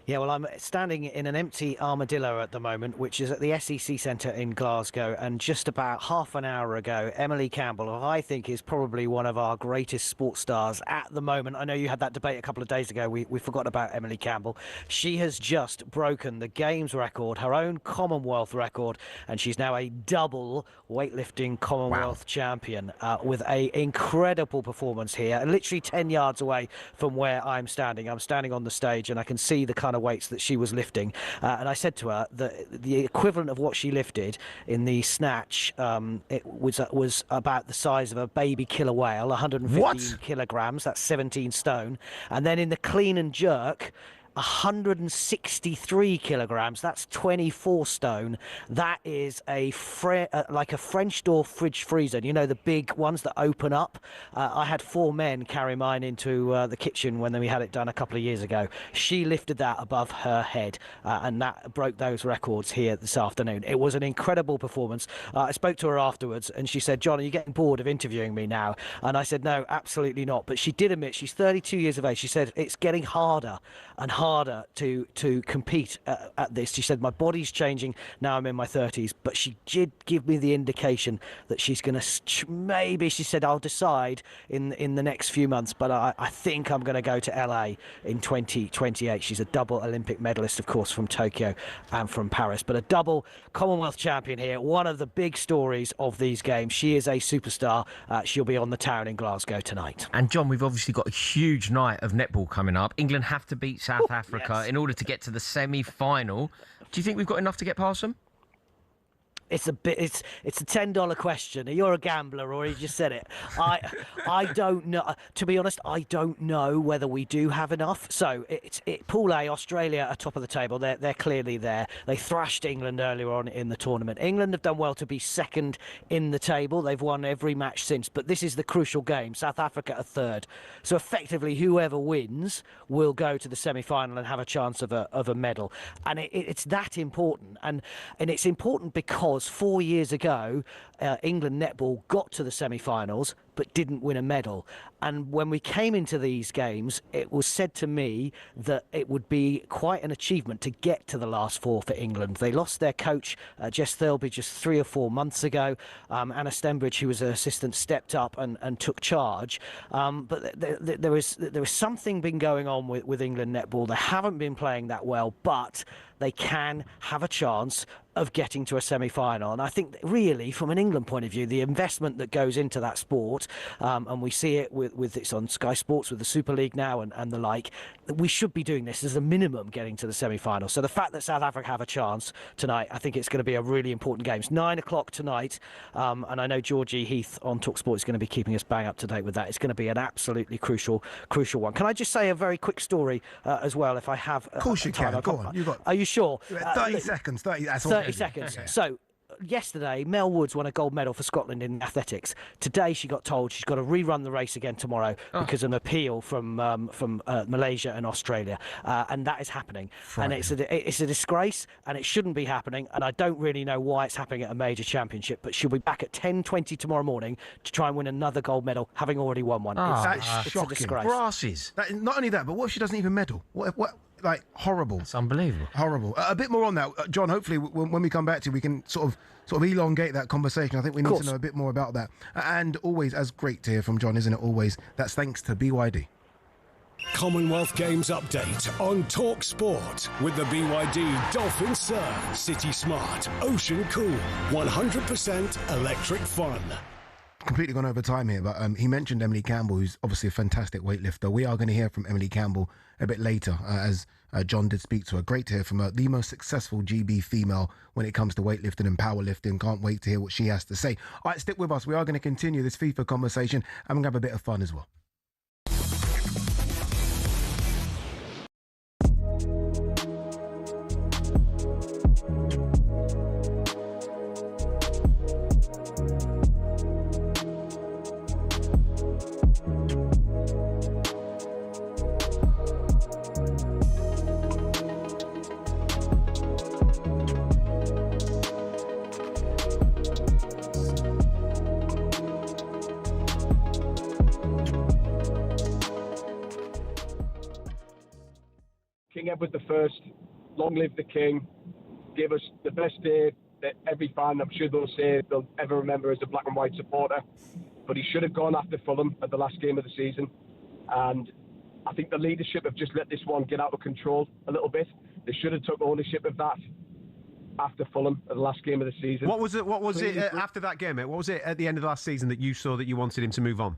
Yeah, well, I'm standing in an empty armadillo at the moment, which is at the SEC Centre in Glasgow. And just about half an hour ago, Emily Campbell, who I think is probably one of our greatest sports stars at the moment. I know you had that debate a couple of days ago. We forgot about Emily Campbell. She has just broken the Games record, her own Commonwealth record, and she's now a double weightlifting Commonwealth champion with an incredible performance here, literally 10 yards away from where I'm standing. I'm standing on the stage and I can see the kind of weights that she was lifting, and I said to her that the equivalent of what she lifted in the snatch it was about the size of a baby killer whale, 115 kilograms, that's 17 stone, and then in the clean and jerk 163 kilograms, that's 24 stone. That is like a French door fridge freezer, you know, the big ones that open up. I had 4 men carry mine into the kitchen when we had it done a couple of years ago. She lifted that above her head, and that broke those records here this afternoon. It was an incredible performance. I spoke to her afterwards and she said, "John, are you getting bored of interviewing me now?" And I said, "No, absolutely not." But she did admit, she's 32 years of age, she said it's getting harder and harder to compete at this. She said, "My body's changing now, I'm in my 30s, but she did give me the indication that she's going to maybe," she said, "I'll decide in the next few months, but I think I'm going to go to LA in 2028. She's a double Olympic medalist, of course, from Tokyo and from Paris, but a double Commonwealth champion here. One of the big stories of these games. She is a superstar. She'll be on the town in Glasgow tonight." And John, we've obviously got a huge night of netball coming up. England have to beat South Africa in order to get to the semi-final. Do you think we've got enough to get past them? It's a $10 question. You're a gambler, Rory. You just said it. I don't know. To be honest, I don't know whether we do have enough. So Pool A, Australia are top of the table. They're clearly there. They thrashed England earlier on in the tournament. England have done well to be second in the table. They've won every match since. But this is the crucial game. South Africa are third. So effectively, whoever wins will go to the semi-final and have a chance of a medal. And it's that important. And it's important because 4 years ago, England netball got to the semi-finals but didn't win a medal. And when we came into these games, it was said to me that it would be quite an achievement to get to the last 4 for England. They lost their coach, Jess Thirlby, just 3 or 4 months ago. Anna Stenbridge, who was an assistant, stepped up and took charge. But there is something been going on with England netball. They haven't been playing that well, but they can have a chance of getting to a semi-final. And I think really, from an England point of view, the investment that goes into that sport, and we see it with it's on Sky Sports with the Super League now and the like, we should be doing this as a minimum, getting to the semi-final. So the fact that South Africa have a chance tonight, I think it's going to be a really important game. It's 9 o'clock tonight, and I know Georgie Heath on talkSPORT is going to be keeping us bang up to date with that. It's going to be an absolutely crucial one. Can I just say a very quick story as well, if I have Of course you can. Go on. Are you sure? 30 seconds. 30 seconds. Yeah. So yesterday, Mel Woods won a gold medal for Scotland in athletics. Today, she got told she's got to rerun the race again tomorrow because of an appeal from Malaysia and Australia, and that is happening. And it's a disgrace, and it shouldn't be happening. And I don't really know why it's happening at a major championship. But she'll be back at 10:20 tomorrow morning to try and win another gold medal, having already won one. That's it's shocking. a disgrace. Grasses. Not only that, but what if she doesn't even medal? What? Like, horrible. It's unbelievable. Horrible. A bit more on that, John. Hopefully, when we come back to you, we can sort of elongate that conversation. I think we need to know a bit more about that. And always, as great to hear from John, isn't it? Always. That's thanks to BYD. Commonwealth Games update on talkSPORT with the BYD Dolphin Surf City Smart Ocean Cool 100% electric fun. Completely gone over time here, but he mentioned Emily Campbell, who's obviously a fantastic weightlifter. We are going to hear from Emily Campbell a bit later, as John did speak to her. Great to hear from her, the most successful GB female when it comes to weightlifting and powerlifting. Can't wait to hear what she has to say. All right, stick with us. We are going to continue this FIFA conversation, and we're going to have a bit of fun as well. again with the first. Long live the King. Gave us the best day that every fan, I'm sure they'll say, they'll ever remember as a black and white supporter. But he should have gone after Fulham at the last game of the season. And I think the leadership have just let this one get out of control a little bit. They should have took ownership of that after Fulham at the last game of the season. What was it after that game, mate? What was it at the end of the last season that you saw that you wanted him to move on?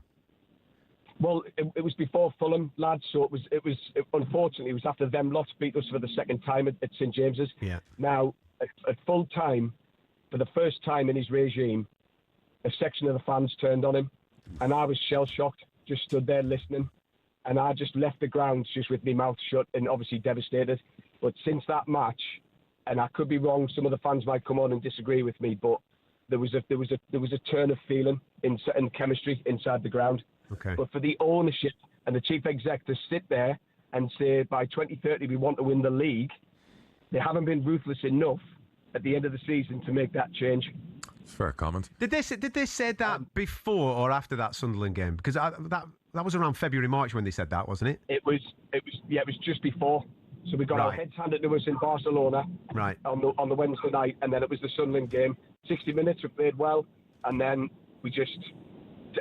Well, it was before Fulham, lads. So it was unfortunately it was after them lots beat us for the second time at St James's. Yeah. Now at full time, for the first time in his regime, a section of the fans turned on him, and I was shell shocked. Just stood there listening, and I just left the ground just with my mouth shut and obviously devastated. But since that match, and I could be wrong, some of the fans might come on and disagree with me, but there was a turn of feeling and chemistry inside the ground. Okay. But for the ownership and the chief exec to sit there and say by 2030 we want to win the league, they haven't been ruthless enough at the end of the season to make that change. It's a fair comment. Did they say that before or after that Sunderland game? Because that was around February, March when they said that, wasn't it? It was just before. So we got our heads handed to us in Barcelona on the Wednesday night, and then it was the Sunderland game. 60 minutes, we played well, and then we just...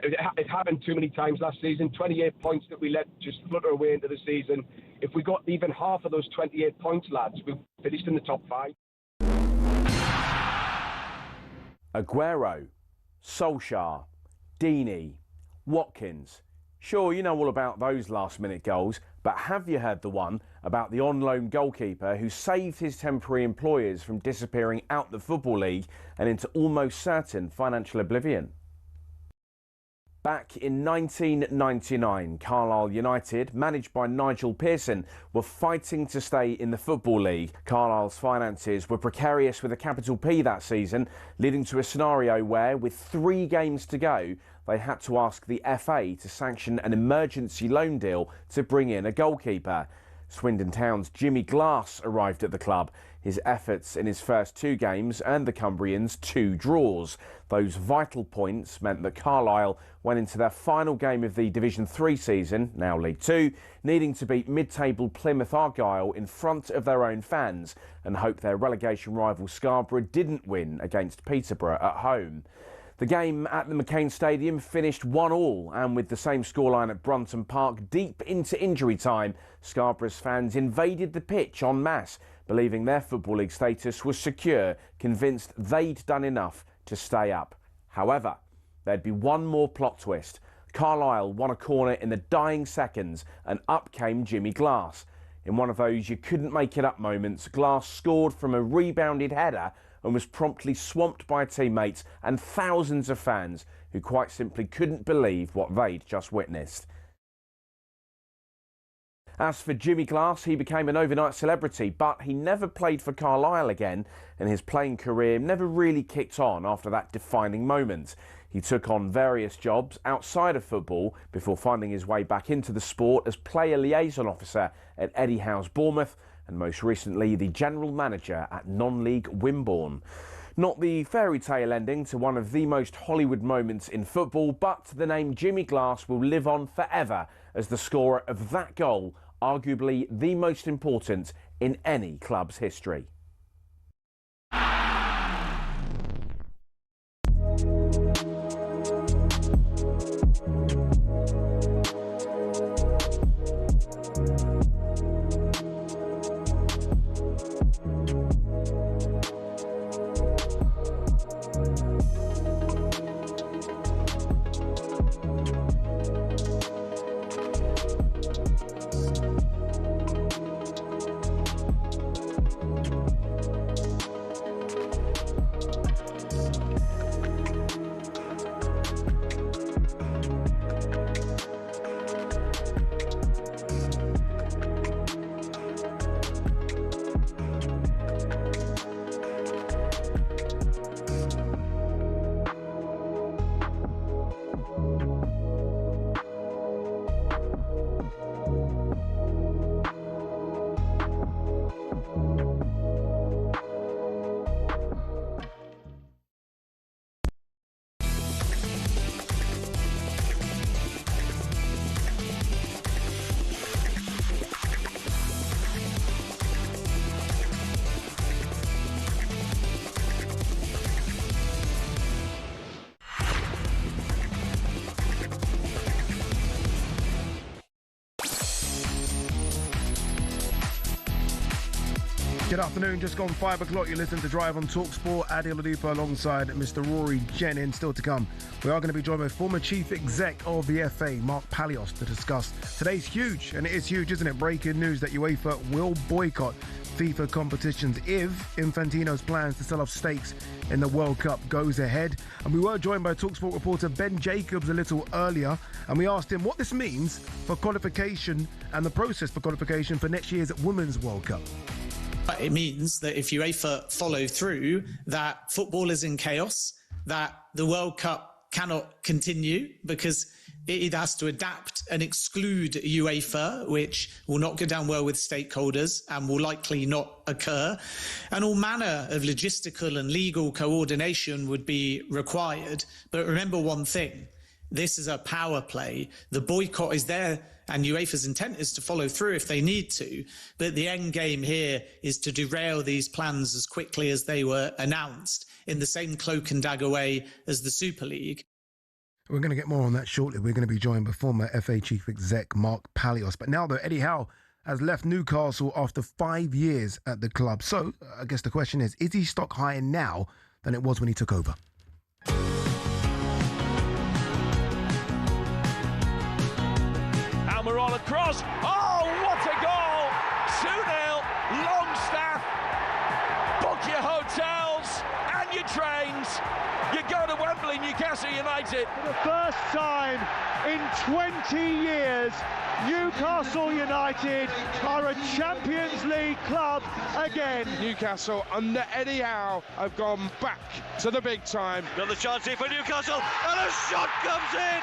It happened too many times last season. 28 points that we let just flutter away into the season. If we got even half of those 28 points, lads, we finished in the top 5. Aguero, Solskjaer, Deeney, Watkins. Sure, you know all about those last-minute goals, but have you heard the one about the on-loan goalkeeper who saved his temporary employers from disappearing out the Football League and into almost certain financial oblivion? Back in 1999, Carlisle United, managed by Nigel Pearson, were fighting to stay in the Football League. Carlisle's finances were precarious with a capital P that season, leading to a scenario where, with 3 games to go, they had to ask the FA to sanction an emergency loan deal to bring in a goalkeeper. Swindon Town's Jimmy Glass arrived at the club. His efforts in his first 2 games earned the Cumbrians 2 draws. Those vital points meant that Carlisle went into their final game of the Division 3 season, now League 2, needing to beat mid-table Plymouth Argyle in front of their own fans and hope their relegation rival Scarborough didn't win against Peterborough at home. The game at the McCain Stadium finished 1-1, and with the same scoreline at Brunton Park deep into injury time, Scarborough's fans invaded the pitch en masse, believing their Football League status was secure, convinced they'd done enough to stay up. However, there'd be one more plot twist. Carlisle won a corner in the dying seconds, and up came Jimmy Glass. In one of those you couldn't make it up moments, Glass scored from a rebounded header and was promptly swamped by teammates and thousands of fans who quite simply couldn't believe what they'd just witnessed. As for Jimmy Glass, he became an overnight celebrity, but he never played for Carlisle again, and his playing career never really kicked on after that defining moment. He took on various jobs outside of football before finding his way back into the sport as player liaison officer at Eddie Howe's Bournemouth, and most recently the general manager at non-league Wimborne. Not the fairy tale ending to one of the most Hollywood moments in football, but the name Jimmy Glass will live on forever as the scorer of that goal, arguably the most important in any club's history. Good afternoon, just gone 5 o'clock. You're listening to Drive on talkSPORT. Oladipo alongside Mr. Rory Jennings. Still to come, we are going to be joined by former chief exec of the FA, Mark Palios, to discuss today's huge, and it is huge, isn't it? Breaking news that UEFA will boycott FIFA competitions if Infantino's plans to sell off stakes in the World Cup goes ahead. And we were joined by talkSPORT reporter Ben Jacobs a little earlier, and we asked him what this means for qualification and the process for qualification for next year's Women's World Cup. It means that if UEFA follow through, that football is in chaos, that the World Cup cannot continue because it has to adapt and exclude UEFA, which will not go down well with stakeholders and will likely not occur. And all manner of logistical and legal coordination would be required. But remember one thing, this is a power play. The boycott is there, and UEFA's intent is to follow through if they need to. But the end game here is to derail these plans as quickly as they were announced in the same cloak and dagger way as the Super League. We're going to get more on that shortly. We're going to be joined by former FA chief exec Mark Palios. But now, though, Eddie Howe has left Newcastle after 5 years at the club. So I guess the question is he stock higher now than it was when he took over? Almiron across. Oh, what a goal! 2-0, Longstaff. Book your hotels and your trains. You go to Wembley, Newcastle United. For the first time in 20 years, Newcastle United are a Champions League club again. Newcastle under Eddie Howe have gone back to the big time. Another chance here for Newcastle, and a shot comes in.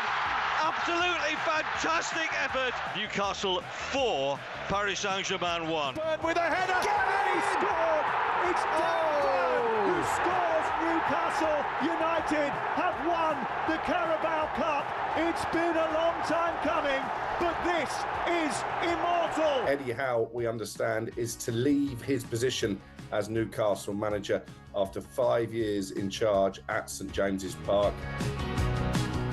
Absolutely fantastic effort. Newcastle 4, Paris Saint-Germain 1. With a header, and he scored. It's Dan who scores. Newcastle United have won the Carabao Cup. It's been a long time coming, but this is immortal. Eddie Howe, we understand, is to leave his position as Newcastle manager after 5 years in charge at St James's Park.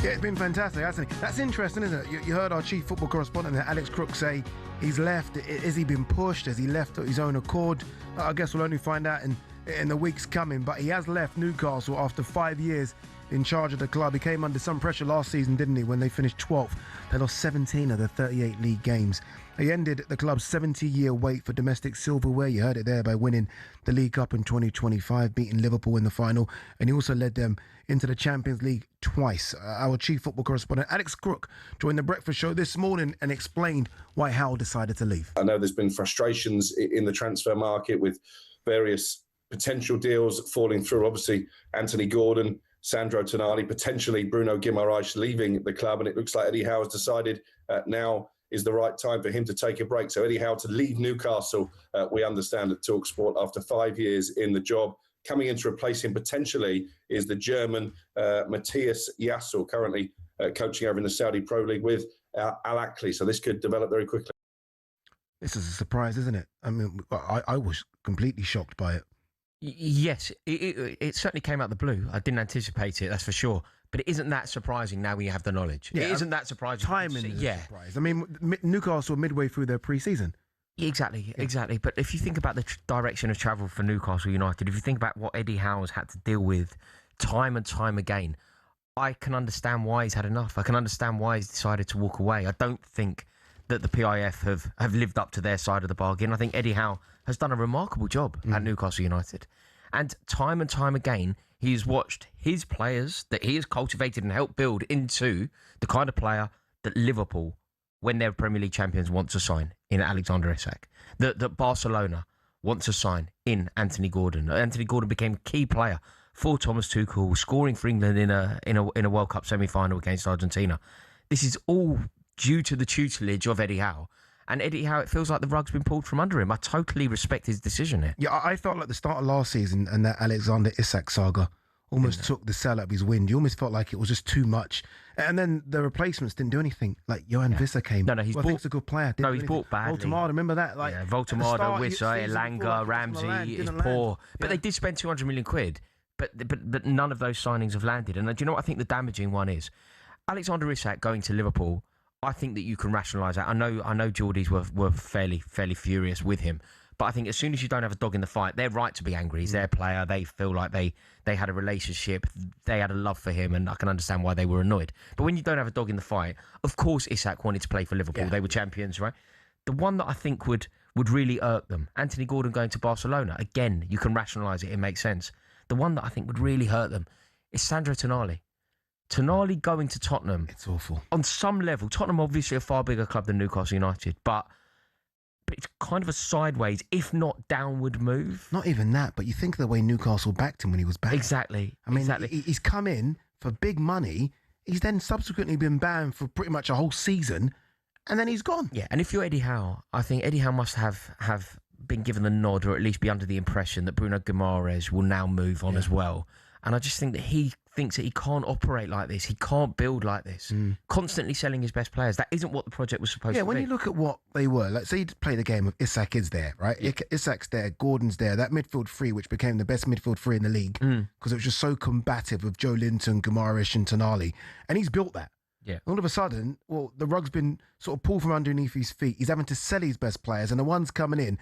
Yeah, it's been fantastic, hasn't it? That's interesting, isn't it? You heard our chief football correspondent there, Alex Crook, say he's left. Has he been pushed? Has he left at his own accord? I guess we'll only find out in the weeks coming. But he has left Newcastle after 5 years in charge of the club. He came under some pressure last season, didn't he, when they finished 12th. They lost 17 of the 38 league games. He ended the club's 70-year wait for domestic silverware. You heard it there by winning the League Cup in 2025, beating Liverpool in the final. And he also led them into the Champions League twice. Our chief football correspondent, Alex Crook, joined the breakfast show this morning and explained why Howe decided to leave. I know there's been frustrations in the transfer market with various potential deals falling through. Obviously, Anthony Gordon, Sandro Tonali, potentially Bruno Guimaraes leaving the club. And it looks like Eddie Howe has decided now is the right time for him to take a break. So Eddie Howe to leave Newcastle, we understand at talkSPORT, after 5 years in the job. Coming in to replace him potentially is the German Matthias Yassel, currently coaching over in the Saudi Pro League with Al Akli. So this could develop very quickly. This is a surprise, isn't it? I mean, I was completely shocked by it. Yes, it certainly came out of the blue. I didn't anticipate it, that's for sure. But it isn't that surprising now when you have the knowledge. Yeah, it isn't that surprising. Timing is a surprise. I mean, Newcastle were midway through their pre-season. Exactly. But if you think about the direction of travel for Newcastle United, if you think about what Eddie Howe's had to deal with time and time again, I can understand why he's had enough. I can understand why he's decided to walk away. I don't think that the PIF have lived up to their side of the bargain. I think Eddie Howe has done a remarkable job at Newcastle United. And time again, he's watched his players that he has cultivated and helped build into the kind of player that Liverpool, when they're Premier League champions, want to sign in Alexander Isak. That Barcelona want to sign in Anthony Gordon. Anthony Gordon became a key player for Thomas Tuchel, scoring for England in a World Cup semi-final against Argentina. This is all due to the tutelage of Eddie Howe. And Eddie Howe, it feels like the rug's been pulled from under him. I totally respect his decision here. Yeah, I felt like the start of last season and that Alexander Isak saga almost took the sail out of his wind. You almost felt like it was just too much. And then the replacements didn't do anything. Like Johan Visser came. No, he's bought. He's a good player. He's bought badly. Voltemade, remember that? Like Voltemade, Wisser, Elanga, Ramsey is poor. But they did spend 200 million quid. But none of those signings have landed. And do you know what I think the damaging one is? Alexander Isak going to Liverpool. I think that you can rationalise that. I know Geordies were fairly furious with him, But I think as soon as you don't have a dog in the fight, they're right to be angry. He's their player. They feel like they had a relationship. They had a love for him, and I can understand why they were annoyed. But when you don't have a dog in the fight, of course Isak wanted to play for Liverpool. Yeah. They were champions, right? The one that I think would really irk them, Anthony Gordon going to Barcelona. Again, you can rationalise it. It makes sense. The one that I think would really hurt them is Sandro Tonali. Tonali going to Tottenham. It's awful. On some level, Tottenham obviously a far bigger club than Newcastle United, but it's kind of a sideways, if not downward move. Not even that, but you think of the way Newcastle backed him when he was back. Exactly. I mean, he's come in for big money. He's then subsequently been banned for pretty much a whole season, and then he's gone. Yeah, and if you're Eddie Howe, I think Eddie Howe must have been given the nod, or at least be under the impression that Bruno Guimaraes will now move on as well. And I just think that he thinks that he can't operate like this. He can't build like this. Constantly selling his best players. That isn't what the project was supposed to be. Yeah, when you look at what they were, let's say you play the game of Isak is there, right? Yeah. Isak's there, Gordon's there. That midfield three, which became the best midfield three in the league, because it was just so combative with Joe Linton, Guimaraes and Tonali. And he's built that. Yeah. All of a sudden, the rug's been sort of pulled from underneath his feet. He's having to sell his best players, and the ones coming in,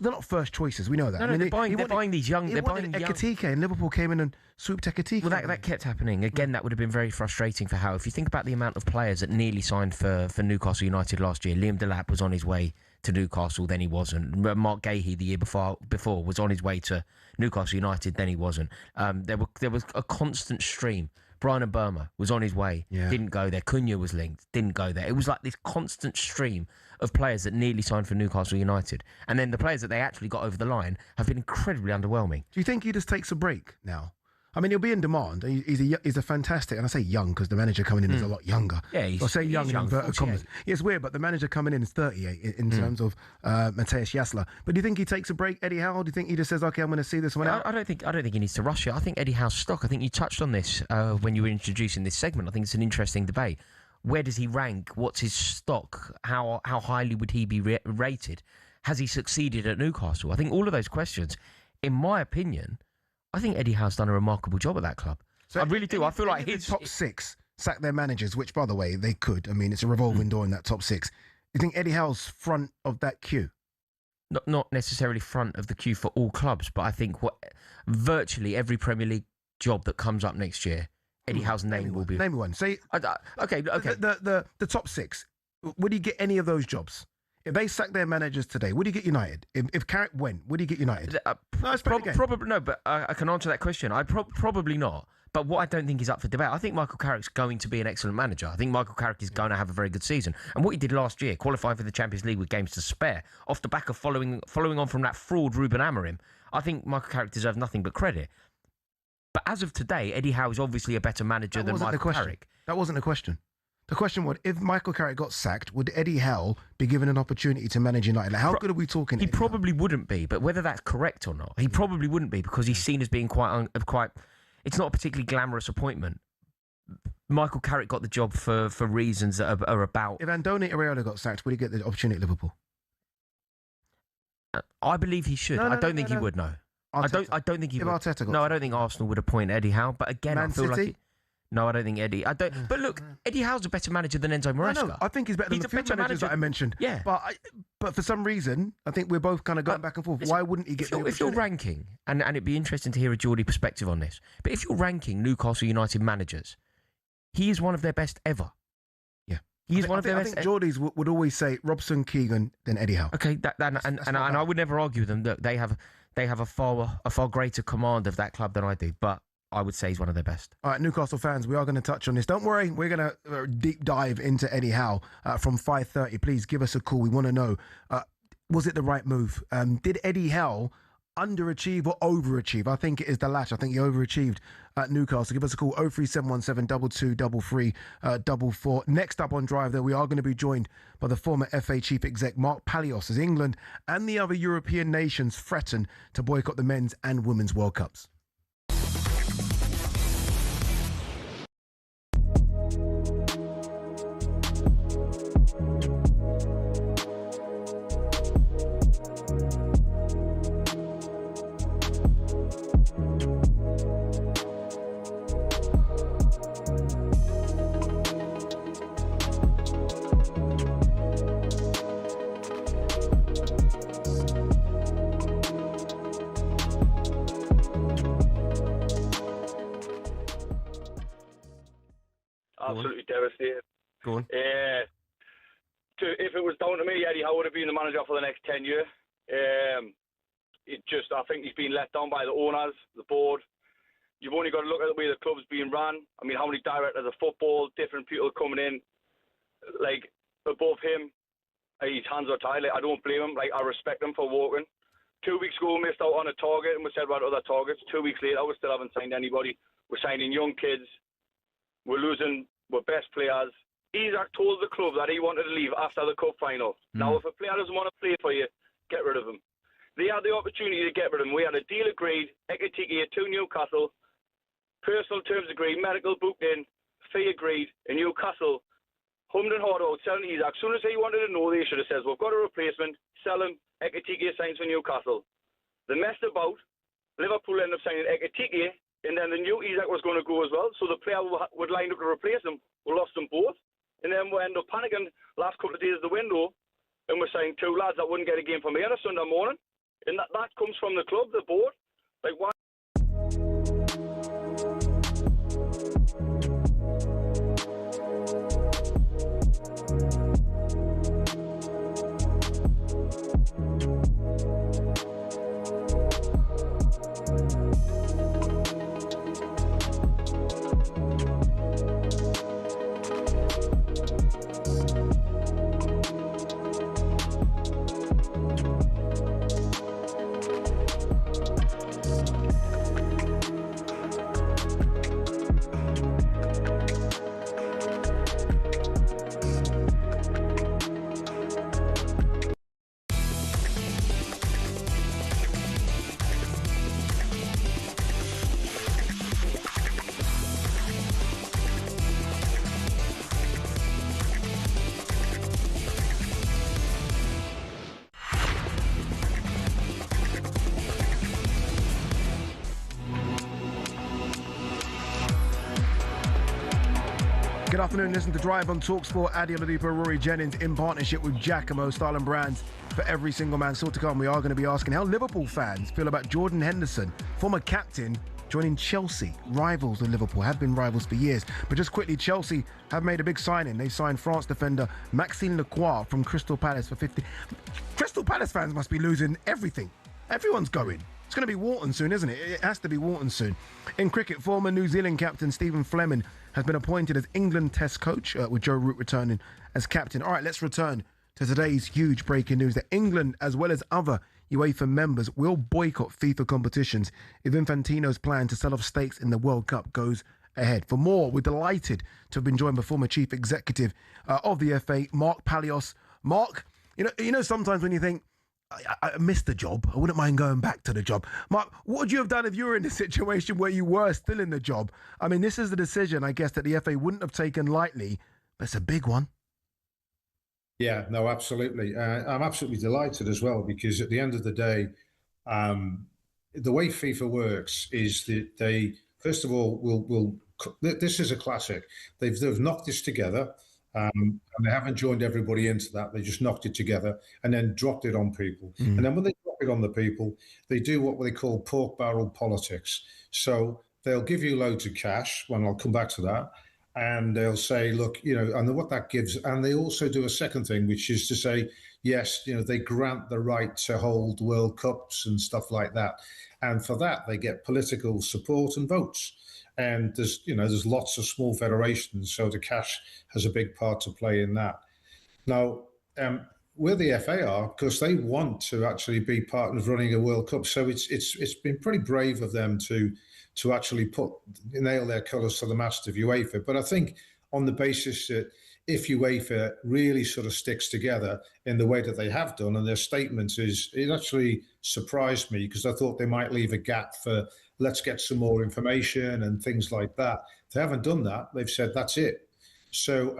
they're not first choices. We know that. No, they're buying these young. They're buying Ekitike, and Liverpool came in and swooped Ekitike. Well, that kept happening. Again, that would have been very frustrating for Howe. If you think about the amount of players that nearly signed for Newcastle United last year, Liam Delap was on his way to Newcastle, then he wasn't. Mark Gahey the year before was on his way to Newcastle United, then he wasn't. There was a constant stream. Brian Burma was on his way, didn't go there. Cunha was linked, didn't go there. It was like this constant stream of players that nearly signed for Newcastle United. And then the players that they actually got over the line have been incredibly underwhelming. Do you think he just takes a break now? I mean, he'll be in demand. He's a fantastic, and I say young because the manager coming in is a lot younger. Yeah, I'll say young in inverted commas. Yeah, it's weird, but the manager coming in is 38 in terms of Matthias Jasler. But do you think he takes a break, Eddie Howe? Do you think he just says, "Okay, I'm going to see this one out"? I don't think he needs to rush it. I think Eddie Howe's stock. I think you touched on this when you were introducing this segment. I think it's an interesting debate. Where does he rank? What's his stock? How highly would he be rated? Has he succeeded at Newcastle? I think all of those questions, in my opinion, I think Eddie Howe's done a remarkable job at that club. So I really do. I feel like his top six sack their managers, which, by the way, they could. I mean, it's a revolving door in that top six. You think Eddie Howe's front of that queue? Not necessarily front of the queue for all clubs, but I think virtually every Premier League job that comes up next year, Eddie Howe's name will be. Name me one. Say okay. The top six. Would he get any of those jobs? If they sack their managers today, would he get United? If Carrick went, would he get United? Probably no, but I can answer that question. Probably not. But what I don't think is up for debate, I think Michael Carrick's going to be an excellent manager. I think Michael Carrick is going to have a very good season. And what he did last year, qualifying for the Champions League with games to spare, off the back of following on from that fraud Ruben Amorim, I think Michael Carrick deserves nothing but credit. But as of today, Eddie Howe is obviously a better manager than Michael Carrick. That wasn't the question. The question was, if Michael Carrick got sacked, would Eddie Howe be given an opportunity to manage United? Like, how good are we talking? He probably wouldn't be, but whether that's correct or not, he probably wouldn't be because he's seen as being quite. It's not a particularly glamorous appointment. Michael Carrick got the job for reasons that are about. If Andoni Iraola got sacked, would he get the opportunity at Liverpool? I believe he should. I don't think he would. No, I don't think he would. Arteta got I don't think Arsenal would appoint Eddie Howe. But again, I feel like. No, I don't think Eddie. But look, Eddie Howe's a better manager than Enzo Maresca. No, I think he's better than the few managers that I mentioned. Yeah. But for some reason, I think we're both kind of going back and forth. Why wouldn't he get the opportunity? If you're ranking, and it'd be interesting to hear a Geordie perspective on this, but if you're ranking Newcastle United managers, he is one of their best ever. Yeah. He is one of their best. I think Geordies would always say Robson, Keegan, then Eddie Howe. Okay, and I would never argue with them that they have a far greater command of that club than I do, but I would say he's one of their best. All right, Newcastle fans, we are going to touch on this. Don't worry, we're going to deep dive into Eddie Howe from 5:30. Please give us a call. We want to know, was it the right move? Did Eddie Howe underachieve or overachieve? I think it is the latter. I think he overachieved at Newcastle. Give us a call, 03717 2233 44. Next up on Drive, there we are going to be joined by the former FA Chief Exec Mark Palios as England and the other European nations threaten to boycott the men's and women's World Cups. absolutely devastated. Go on. If it was down to me, Eddie Howe would have been the manager for the next 10 years. I think he's been let down by the owners, the board. You've only got to look at the way the club's being run. I mean, how many directors of football, different people coming in, like, above him. His hands are tied. Like, I don't blame him. Like, I respect him for walking. 2 weeks ago, we missed out on a target, and we said about other targets. 2 weeks later, we still haven't signed anybody. We're signing young kids. We're losing our best players. Isaac told the club that he wanted to leave after the cup final. Now, if a player doesn't want to play for you, get rid of him. They had the opportunity to get rid of him. We had a deal agreed, Ekitike to Newcastle, personal terms agreed, medical booked in, fee agreed, and Newcastle hummed and hawed out selling Isaac. As soon as he wanted to know, they should have said, we've got a replacement, sell him, Ekitike signs for Newcastle. They messed about, Liverpool ended up signing Ekitike, and then the new Isaac was going to go as well, so the player would line up to replace him. We lost them both, and then we ended up panicking last couple of days of the window, and we signed two lads that wouldn't get a game from me on a Sunday morning, and that comes from the club, the board. Like, why? Good afternoon, listen to Drive on talkSPORT. Adi Oladipo, Rory Jennings in partnership with Giacomo, Style and Brands for every single man. Still to come, we are going to be asking how Liverpool fans feel about Jordan Henderson, former captain, joining Chelsea. Rivals of Liverpool, have been rivals for years. But just quickly, Chelsea have made a big signing. They signed France defender Maxime Lacroix from Crystal Palace for 50. Crystal Palace fans must be losing everything. Everyone's going. It's going to be Wharton soon, isn't it? It has to be Wharton soon. In cricket, former New Zealand captain Stephen Fleming has been appointed as England Test coach, with Joe Root returning as captain. All right, let's return to today's huge breaking news that England, as well as other UEFA members, will boycott FIFA competitions if Infantino's plan to sell off stakes in the World Cup goes ahead. For more, we're delighted to have been joined by former chief executive of the FA, Mark Palios. Mark, you know, sometimes when you think, I missed the job, I wouldn't mind going back to the job. Mark, what would you have done if you were in a situation where you were still in the job? I mean, this is the decision, I guess, that the FA wouldn't have taken lightly, but it's a big one. Yeah, no, absolutely. I'm absolutely delighted as well, because at the end of the day, the way FIFA works is that they, first of all, this is a classic. They've knocked this together. And they haven't joined everybody into that. They just knocked it together and then dropped it on people. And then when they drop it on the people, they do what they call pork barrel politics. So they'll give you loads of cash, and I'll come back to that, and they'll say, look, and what that gives, and they also do a second thing, which is to say, yes, they grant the right to hold World Cups and stuff like that. And for that, they get political support and votes. And there's lots of small federations, so the cash has a big part to play in that. Now, where the FA are, because they want to actually be part of running a World Cup, so it's been pretty brave of them to actually nail their colours to the mast of UEFA. But I think on the basis that if UEFA really sort of sticks together in the way that they have done, and their statement it actually surprised me, because I thought they might leave a gap for let's get some more information and things like that. They haven't done that. They've said that's it. So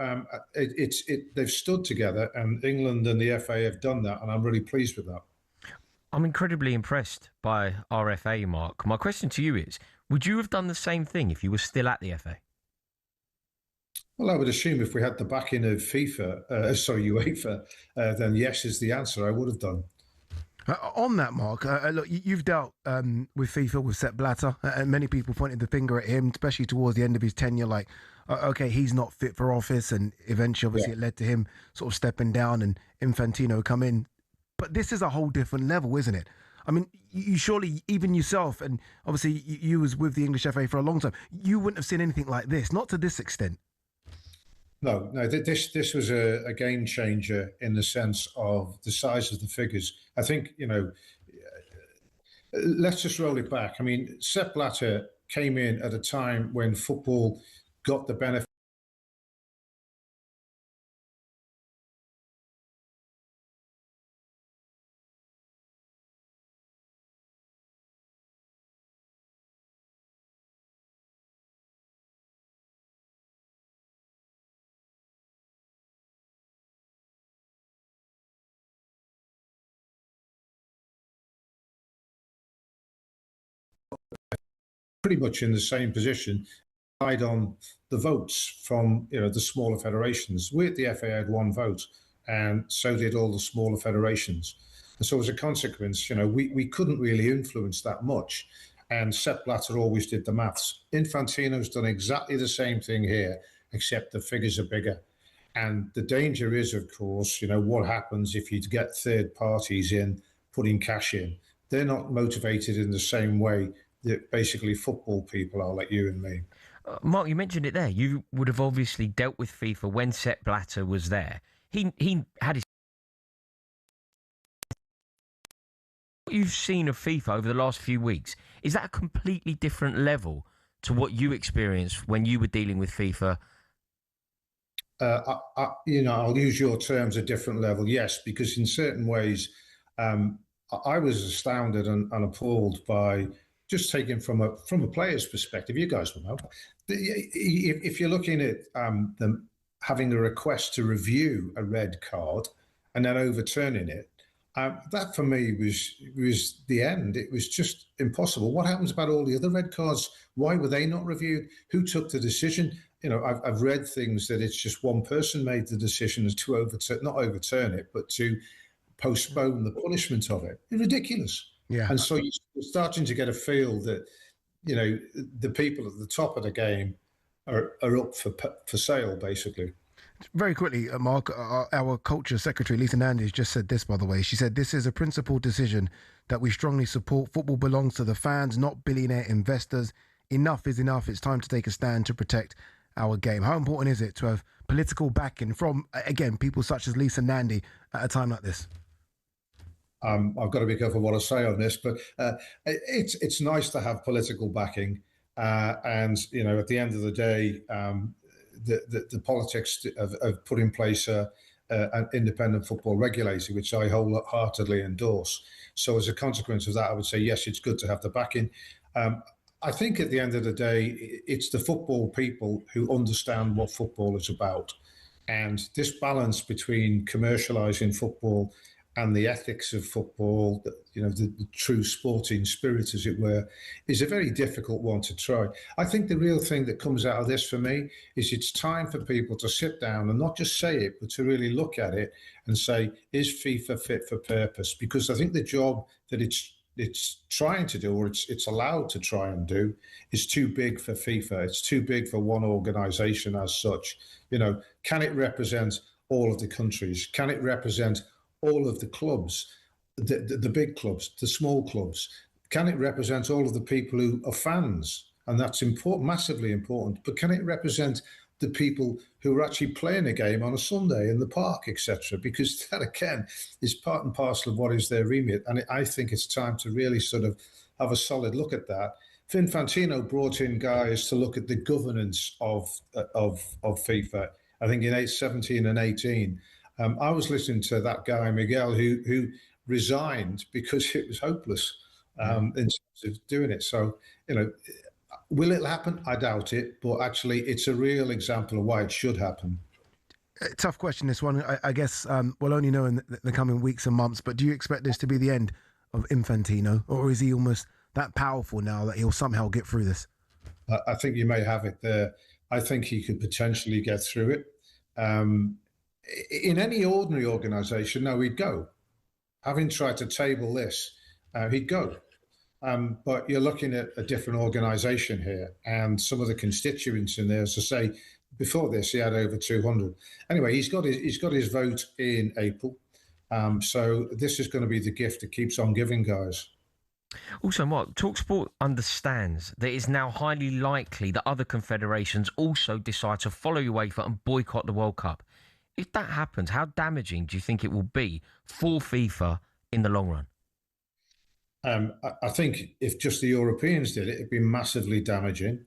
they've stood together, and England and the FA have done that, and I'm really pleased with that. I'm incredibly impressed by our FA, Mark. My question to you is, would you have done the same thing if you were still at the FA? Well, I would assume if we had the backing of UEFA, then yes is the answer. I would have done. On that, Mark, look, you've dealt with FIFA, with Sepp Blatter, and many people pointed the finger at him, especially towards the end of his tenure, like, okay, he's not fit for office, and eventually, obviously, it led to him sort of stepping down and Infantino come in. But this is a whole different level, isn't it? I mean, you surely, even yourself, and obviously you was with the English FA for a long time, you wouldn't have seen anything like this, not to this extent. No, this was a game changer in the sense of the size of the figures. I think, let's just roll it back. I mean, Sepp Blatter came in at a time when football got the benefit. Pretty much in the same position, relied on the votes from the smaller federations. We at the FA had one vote, and so did all the smaller federations. And so as a consequence, we couldn't really influence that much. And Sepp Blatter always did the maths. Infantino's done exactly the same thing here, except the figures are bigger. And the danger is, of course, what happens if you get third parties in putting cash in. They're not motivated in the same way that basically football people are, like you and me. Mark, you mentioned it there. You would have obviously dealt with FIFA when Sepp Blatter was there. He had his... What you've seen of FIFA over the last few weeks, is that a completely different level to what you experienced when you were dealing with FIFA? I'll use your terms, a different level, yes, because in certain ways, I was astounded and appalled by just taking from a player's perspective. You guys will know. If you're looking at them having a request to review a red card and then overturning it, that for me was the end. It was just impossible. What happens about all the other red cards? Why were they not reviewed? Who took the decision? I've read things that it's just one person made the decision to not overturn it, but to postpone the punishment of it. It's ridiculous. Yeah. And so you're starting to get a feel that, the people at the top of the game are up for sale, basically. Very quickly, Mark, our culture secretary, Lisa Nandes, just said this, by the way. She said, this is a principled decision that we strongly support. Football belongs to the fans, not billionaire investors. Enough is enough. It's time to take a stand to protect our game. How important is it to have political backing from, again, people such as Lisa Nandes at a time like this? I've got to be careful what I say on this, but it's nice to have political backing. And, at the end of the day, the politics have put in place an independent football regulator, which I wholeheartedly endorse. So as a consequence of that, I would say, yes, it's good to have the backing. I think at the end of the day, it's the football people who understand what football is about. And this balance between commercialising football and the ethics of football, the true sporting spirit, as it were, is a very difficult one to try. I think the real thing that comes out of this for me is it's time for people to sit down and not just say it, but to really look at it and say, is FIFA fit for purpose? Because I think the job that it's trying to do, or it's allowed to try and do, is too big for FIFA. It's too big for one organisation as such. Can it represent all of the countries? Can it represent all of the clubs, the big clubs, the small clubs? Can it represent all of the people who are fans? And that's important, massively important. But can it represent the people who are actually playing a game on a Sunday in the park, etc.? Because that, again, is part and parcel of what is their remit. And I think it's time to really sort of have a solid look at that. Infantino brought in guys to look at the governance of FIFA, I think in 17 and 18. I was listening to that guy, Miguel, who resigned because it was hopeless in terms of doing it. So, will it happen? I doubt it. But actually, it's a real example of why it should happen. Tough question, this one. I guess we'll only know in the coming weeks and months. But do you expect this to be the end of Infantino? Or is he almost that powerful now that he'll somehow get through this? I think you may have it there. I think he could potentially get through it. In any ordinary organisation, no, he'd go. Having tried to table this, he'd go. But you're looking at a different organisation here, and some of the constituents in there, as I say, Before this, he had over 200. Anyway, he's got his vote in April. So this is going to be the gift that keeps on giving, guys. Also, Mark, talkSPORT understands that it's now highly likely that other confederations also decide to follow UEFA and boycott the World Cup. If that happens, how damaging do you think it will be for FIFA in the long run? I think if just the Europeans did it, it'd be massively damaging.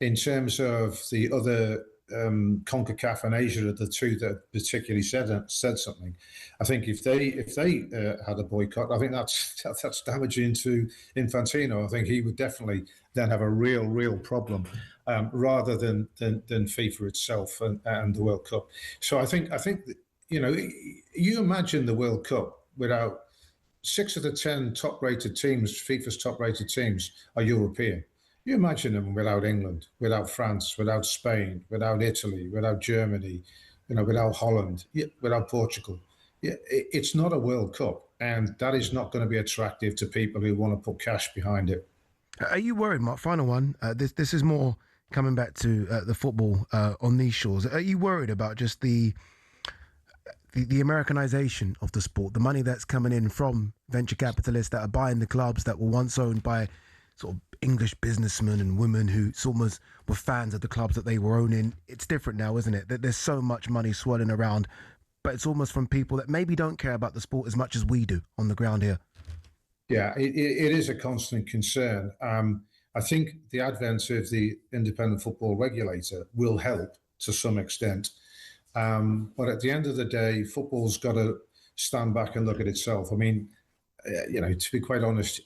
In terms of the other CONCACAF and Asia are the two that particularly said something. I think if they had a boycott, I think that's damaging to Infantino. I think he would definitely then have a real problem rather than FIFA itself and the World Cup. So I think you imagine the World Cup without 6 of the 10 top-rated teams, FIFA's top-rated teams, are European. You imagine them without England, without France, without Spain, without Italy, without Germany, without Holland, without Portugal. It's not a World Cup, and that is not going to be attractive to people who want to put cash behind it. Are you worried, Mark? Final one. This is more coming back to the football on these shores. Are you worried about just the Americanization of the sport, the money that's coming in from venture capitalists that are buying the clubs that were once owned by sort of English businessmen and women who almost were fans of the clubs that they were owning? It's different now, isn't it? That there's so much money swirling around, but it's almost from people that maybe don't care about the sport as much as we do on the ground here. Yeah, it is a constant concern. I think the advent of the independent football regulator will help to some extent. But at the end of the day, football's got to stand back and look at itself. I mean, to be quite honest,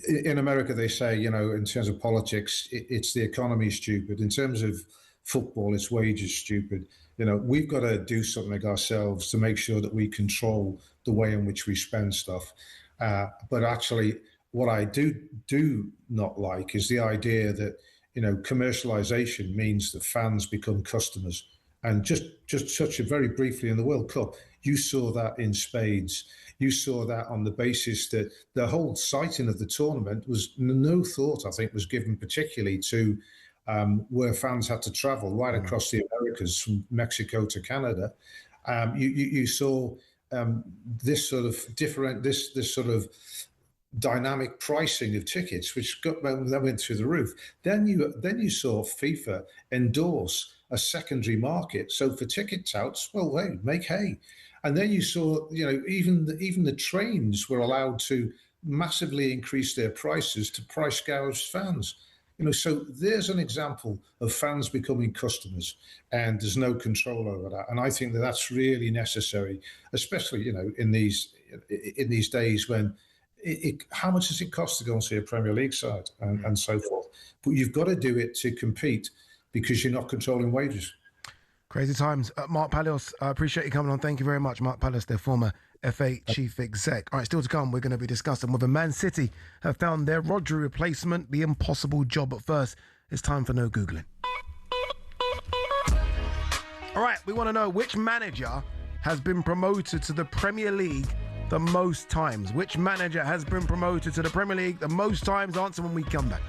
in America, they say, in terms of politics, it's the economy stupid. In terms of football, it's wages stupid. We've got to do something ourselves to make sure that we control the way in which we spend stuff. But actually, what I do not like is the idea that, commercialization means that fans become customers. And just touch it very briefly in the World Cup, you saw that in spades. You saw that on the basis that the whole siting of the tournament was no thought, I think, was given particularly to where fans had to travel right across the Americas from Mexico to Canada. You saw this sort of dynamic pricing of tickets, which went through the roof. Then you saw FIFA endorse a secondary market. So for ticket touts, well, hey, make hay. And then you saw, even the trains were allowed to massively increase their prices to price gouge fans. So there's an example of fans becoming customers, and there's no control over that. And I think that that's really necessary, especially in these days when how much does it cost to go and see a Premier League side and so forth? But you've got to do it to compete because you're not controlling wages. Crazy times. Mark Palios, I appreciate you coming on. Thank you very much. Mark Palios, their former FA chief exec. All right, still to come, we're going to be discussing whether Man City have found their Rodri replacement the impossible job. But first, it's time for no Googling. All right, we want to know which manager has been promoted to the Premier League the most times. Which manager has been promoted to the Premier League the most times? Answer when we come back.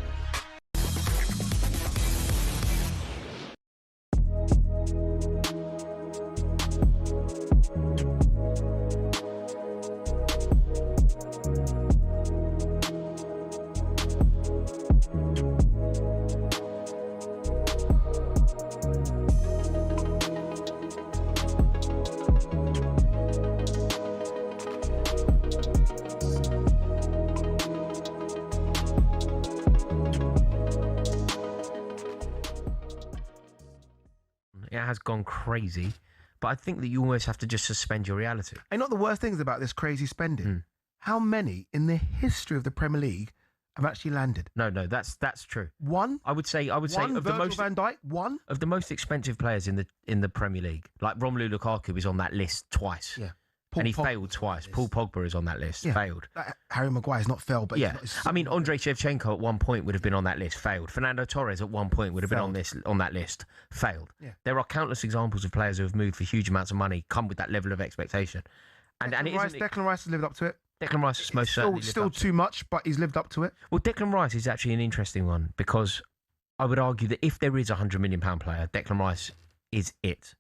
Has gone crazy, but I think that you almost have to just suspend your reality. And not the worst things about this crazy spending. How many in the history of the Premier League have actually landed? No, that's true. One? I would say of the most Van Dijk, one of the most expensive players in the Premier League. Like Romelu Lukaku is on that list twice. Yeah. He failed twice. Paul Pogba is on that list. Yeah. Failed. Harry Maguire's not failed, but I mean, Andrei Shevchenko at one point would have been on that list. Failed. Fernando Torres at one point would have been on that list. Failed. Yeah. There are countless examples of players who have moved for huge amounts of money, come with that level of expectation. Declan Rice has lived up to it. Declan Rice has most certainly lived still up to too much, but he's lived up to it. Well, Declan Rice is actually an interesting one because I would argue that if there is a £100 million player, Declan Rice is it.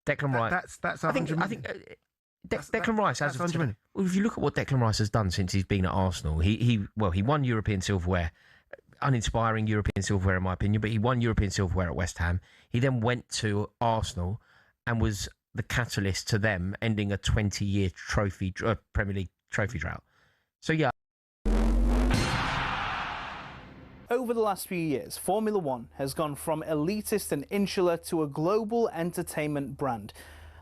Declan Rice. That's I think Declan Rice has 100 million. Well, if you look at what Declan Rice has done since he's been at Arsenal, he won European silverware, uninspiring European silverware in my opinion, but he won European silverware at West Ham. He then went to Arsenal and was the catalyst to them ending a 20-year Premier League trophy drought. So yeah. Over the last few years, Formula One has gone from elitist and insular to a global entertainment brand.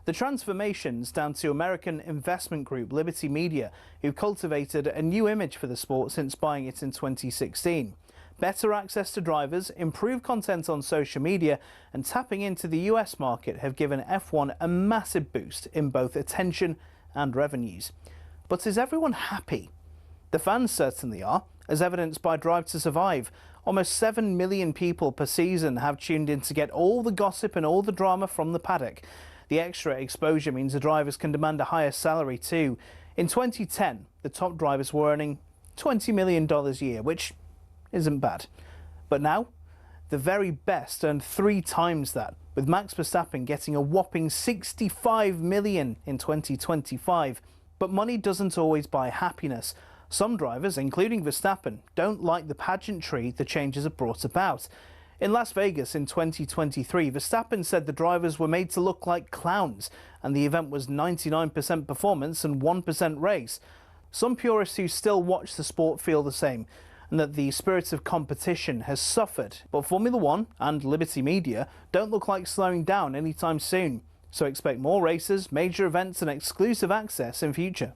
The transformation's down to American investment group Liberty Media, who cultivated a new image for the sport since buying it in 2016. Better access to drivers, improved content on social media, and tapping into the US market have given F1 a massive boost in both attention and revenues. But is everyone happy? The fans certainly are, as evidenced by Drive to Survive. Almost 7 million people per season have tuned in to get all the gossip and all the drama from the paddock. The extra exposure means the drivers can demand a higher salary too. In 2010, the top drivers were earning $20 million a year, which isn't bad. But now, the very best earned 3 times that, with Max Verstappen getting a whopping $65 million in 2025. But money doesn't always buy happiness. Some drivers, including Verstappen, don't like the pageantry the changes have brought about. In Las Vegas in 2023, Verstappen said the drivers were made to look like clowns, and the event was 99% performance and 1% race. Some purists who still watch the sport feel the same, and that the spirit of competition has suffered. But Formula One and Liberty Media don't look like slowing down anytime soon. So expect more races, major events and exclusive access in future.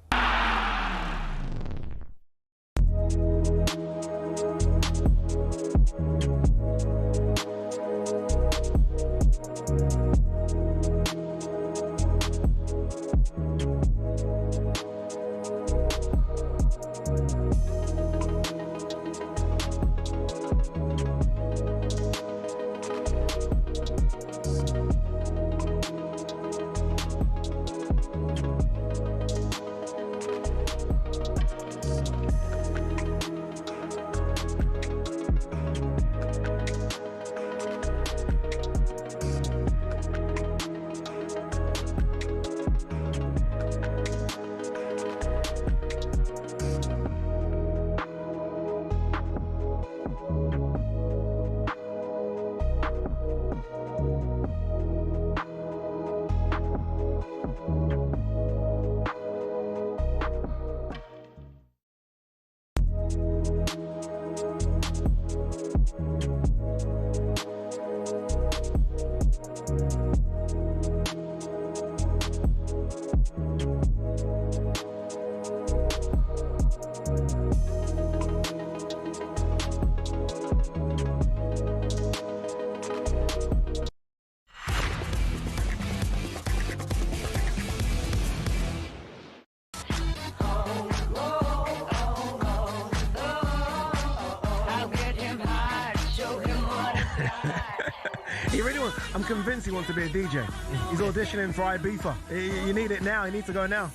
I'm convinced he wants to be a DJ. He's auditioning for Ibiza. You need it now. He needs to go now.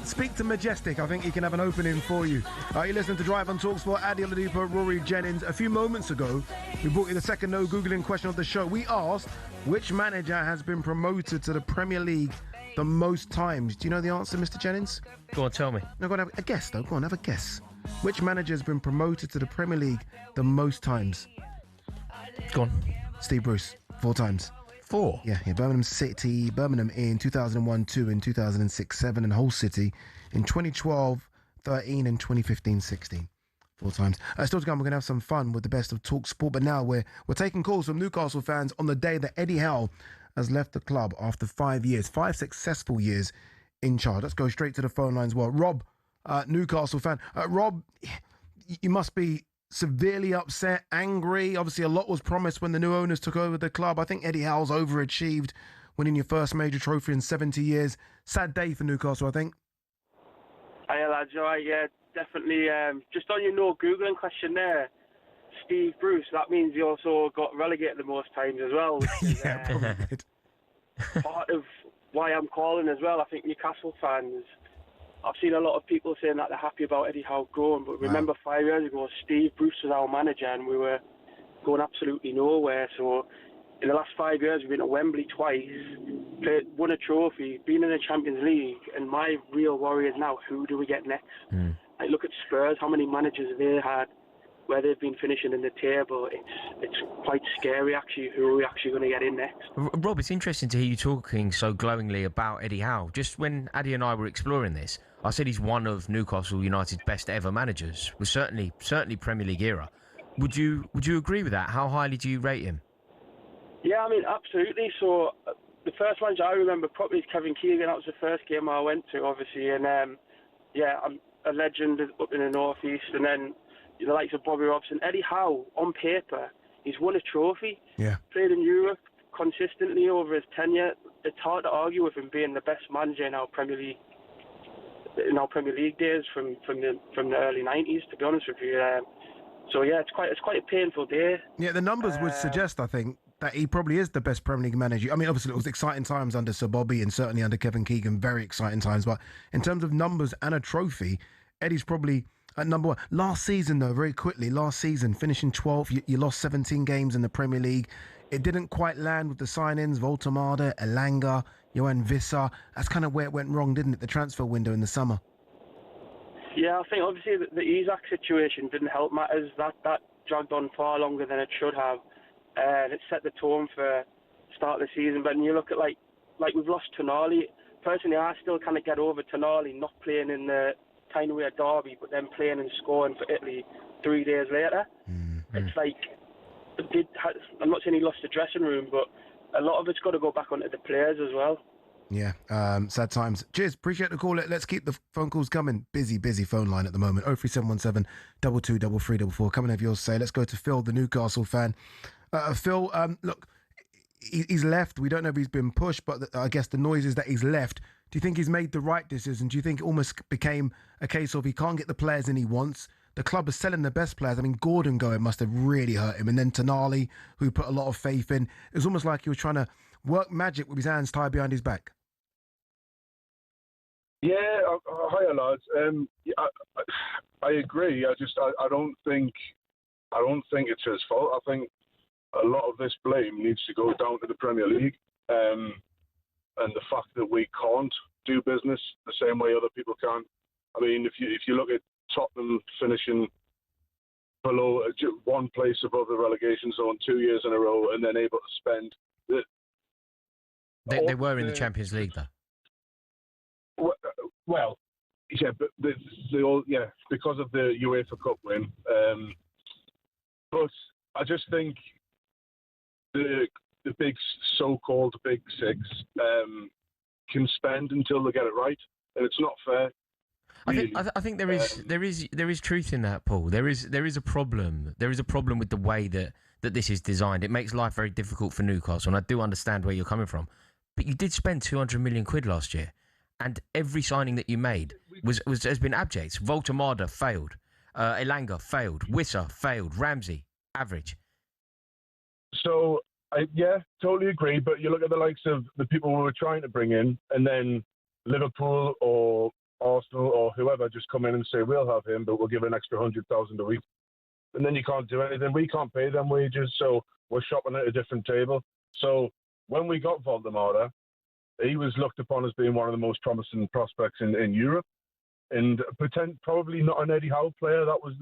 Speak to Majestic. I think he can have an opening for you. You're listening to Drive on talkSPORT. Oladipo, Rory, Jennings. A few moments ago, we brought you the second no Googling question of the show. We asked which manager has been promoted to the Premier League the most times. Do you know the answer, Mr. Jennings? Go on, tell me. No, go on, have a guess, though. Go on, have a guess. Which manager has been promoted to the Premier League the most times? Go on. Steve Bruce, 4 times. 4? Yeah, Birmingham City, Birmingham in 2001-2, in 2006-7, and Hull City in 2012-13 and 2015-16. 4 times. Still to come, we're going to have some fun with the best of talkSPORT, but now we're taking calls from Newcastle fans on the day that Eddie Howe has left the club after 5 years, 5 successful years in charge. Let's go straight to the phone lines. Well, Rob, Newcastle fan. Rob, you must be severely upset, angry. Obviously, a lot was promised when the new owners took over the club. I think Eddie Howe's overachieved, winning your first major trophy in 70 years. Sad day for Newcastle, I think. Hi, lads. All right, yeah, definitely. Just on your no Googling question there, Steve Bruce, that means he also got relegated the most times as well. Which is, yeah, probably did. Part of why I'm calling as well. I think Newcastle fans, I've seen a lot of people saying that they're happy about Eddie Howe going, but remember 5 years ago, Steve Bruce was our manager and we were going absolutely nowhere. So in the last 5 years, we've been to Wembley twice, won a trophy, been in the Champions League, and my real worry is now, who do we get next? Like, look at Spurs, how many managers have they had where they've been finishing in the table? It's quite scary, actually, who are we actually going to get in next? Rob, it's interesting to hear you talking so glowingly about Eddie Howe. Just when Addy and I were exploring this, I said he's one of Newcastle United's best ever managers, was certainly Premier League era. Would you agree with that? How highly do you rate him? Yeah, I mean, absolutely. So the first manager I remember probably is Kevin Keegan. That was the first game I went to, obviously. And I'm a legend up in the North East. And then the likes of Bobby Robson. Eddie Howe, on paper, he's won a trophy. Yeah. Played in Europe consistently over his tenure. It's hard to argue with him being the best manager in our Premier League days from the early 90s, to be honest with you. So yeah, it's quite a painful day. Yeah, the numbers would suggest, I think, that he probably is the best Premier League manager. I mean, obviously it was exciting times under Sir Bobby and certainly under Kevin Keegan, very exciting times. But in terms of numbers and a trophy, Eddie's probably at number one. Last season, though, very quickly, finishing 12th, you lost 17 games in the Premier League. It didn't quite land with the signings, Voltemade, Elanga, Johan Wissa. That's kind of where it went wrong, didn't it? The transfer window in the summer. Yeah, I think obviously the Isaac situation didn't help matters. That dragged on far longer than it should have. And it set the tone for the start of the season. But when you look at like we've lost Tonali. Personally, I still kind of get over Tonali not playing in the Tyne-Away derby, but then playing and scoring for Italy 3 days later. It's like, I'm not saying he lost the dressing room, but a lot of it's got to go back onto the players as well. Yeah, sad times. Cheers, appreciate the call. Let's keep the phone calls coming. Busy phone line at the moment. 03717 22 3344. Come and have yours say. Let's go to Phil, the Newcastle fan. Phil, look, he's left. We don't know if he's been pushed, but I guess the noise is that he's left. Do you think he's made the right decision? Do you think it almost became a case of he can't get the players in he wants? The club is selling the best players. I mean, Gordon going must have really hurt him. And then Tonali, who put a lot of faith in. It was almost like he was trying to work magic with his hands tied behind his back. Yeah, hiya lads. I agree. I don't think it's his fault. I think a lot of this blame needs to go down to the Premier League, and the fact that we can't do business the same way other people can. I mean, if you look at Tottenham finishing below one place above the relegation zone 2 years in a row, and then able to spend. They were in the Champions League, though. Well, yeah, but because of the UEFA Cup win. But I just think the big so-called Big Six can spend until they get it right, and it's not fair. Really. I think there is truth in that, Paul. There is a problem. There is a problem with the way that this is designed. It makes life very difficult for Newcastle, and I do understand where you're coming from. But you did spend 200 million quid last year. And every signing that you made has been abject. Voltemade failed. Elanga failed. Wissa failed. Ramsey, average. So, totally agree. But you look at the likes of the people we were trying to bring in, and then Liverpool or Arsenal or whoever just come in and say, we'll have him, but we'll give an extra 100,000 a week. And then you can't do anything. We can't pay them wages, so we're shopping at a different table. So when we got Voltemade, he was looked upon as being one of the most promising prospects in Europe, and probably not an Eddie Howe player. That was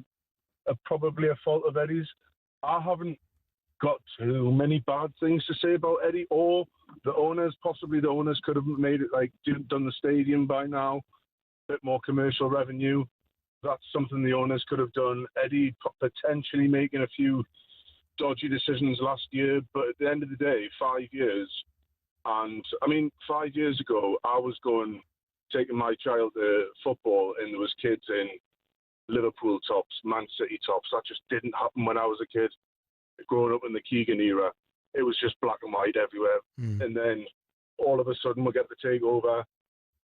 probably a fault of Eddie's. I haven't got too many bad things to say about Eddie or the owners. Possibly the owners could have made it done the stadium by now, a bit more commercial revenue. That's something the owners could have done. Eddie potentially making a few dodgy decisions last year, but at the end of the day, 5 years. And, 5 years ago, I was taking my child to football, and there was kids in Liverpool tops, Man City tops. That just didn't happen when I was a kid. Growing up in the Keegan era, it was just black and white everywhere. And then all of a sudden we get the takeover,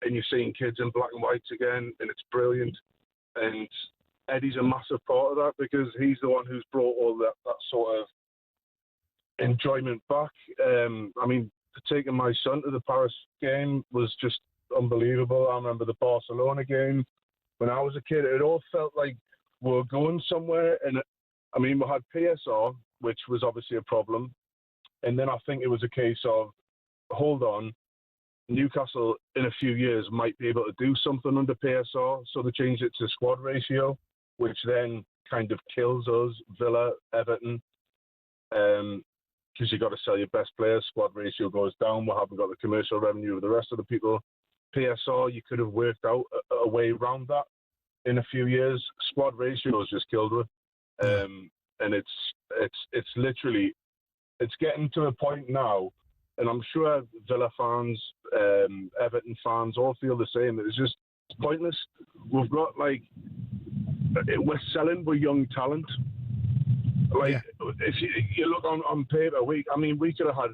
and you're seeing kids in black and whites again, and it's brilliant. And Eddie's a massive part of that because he's the one who's brought all that sort of enjoyment back. Taking my son to the Paris game was just unbelievable. I remember the Barcelona game when I was a kid. It all felt like we were going somewhere. And we had PSR, which was obviously a problem. And then I think it was a case of, hold on, Newcastle in a few years might be able to do something under PSR, so they changed it to squad ratio, which then kind of kills us, Villa, Everton, because you got to sell your best players. Squad ratio goes down. We haven't got the commercial revenue of the rest of the people. PSR, you could have worked out a way around that in a few years. Squad ratio has just killed us, and it's literally, it's getting to a point now, and I'm sure Villa fans, Everton fans all feel the same. It's just pointless. We've got we're selling with young talent. If you look on paper, we could have had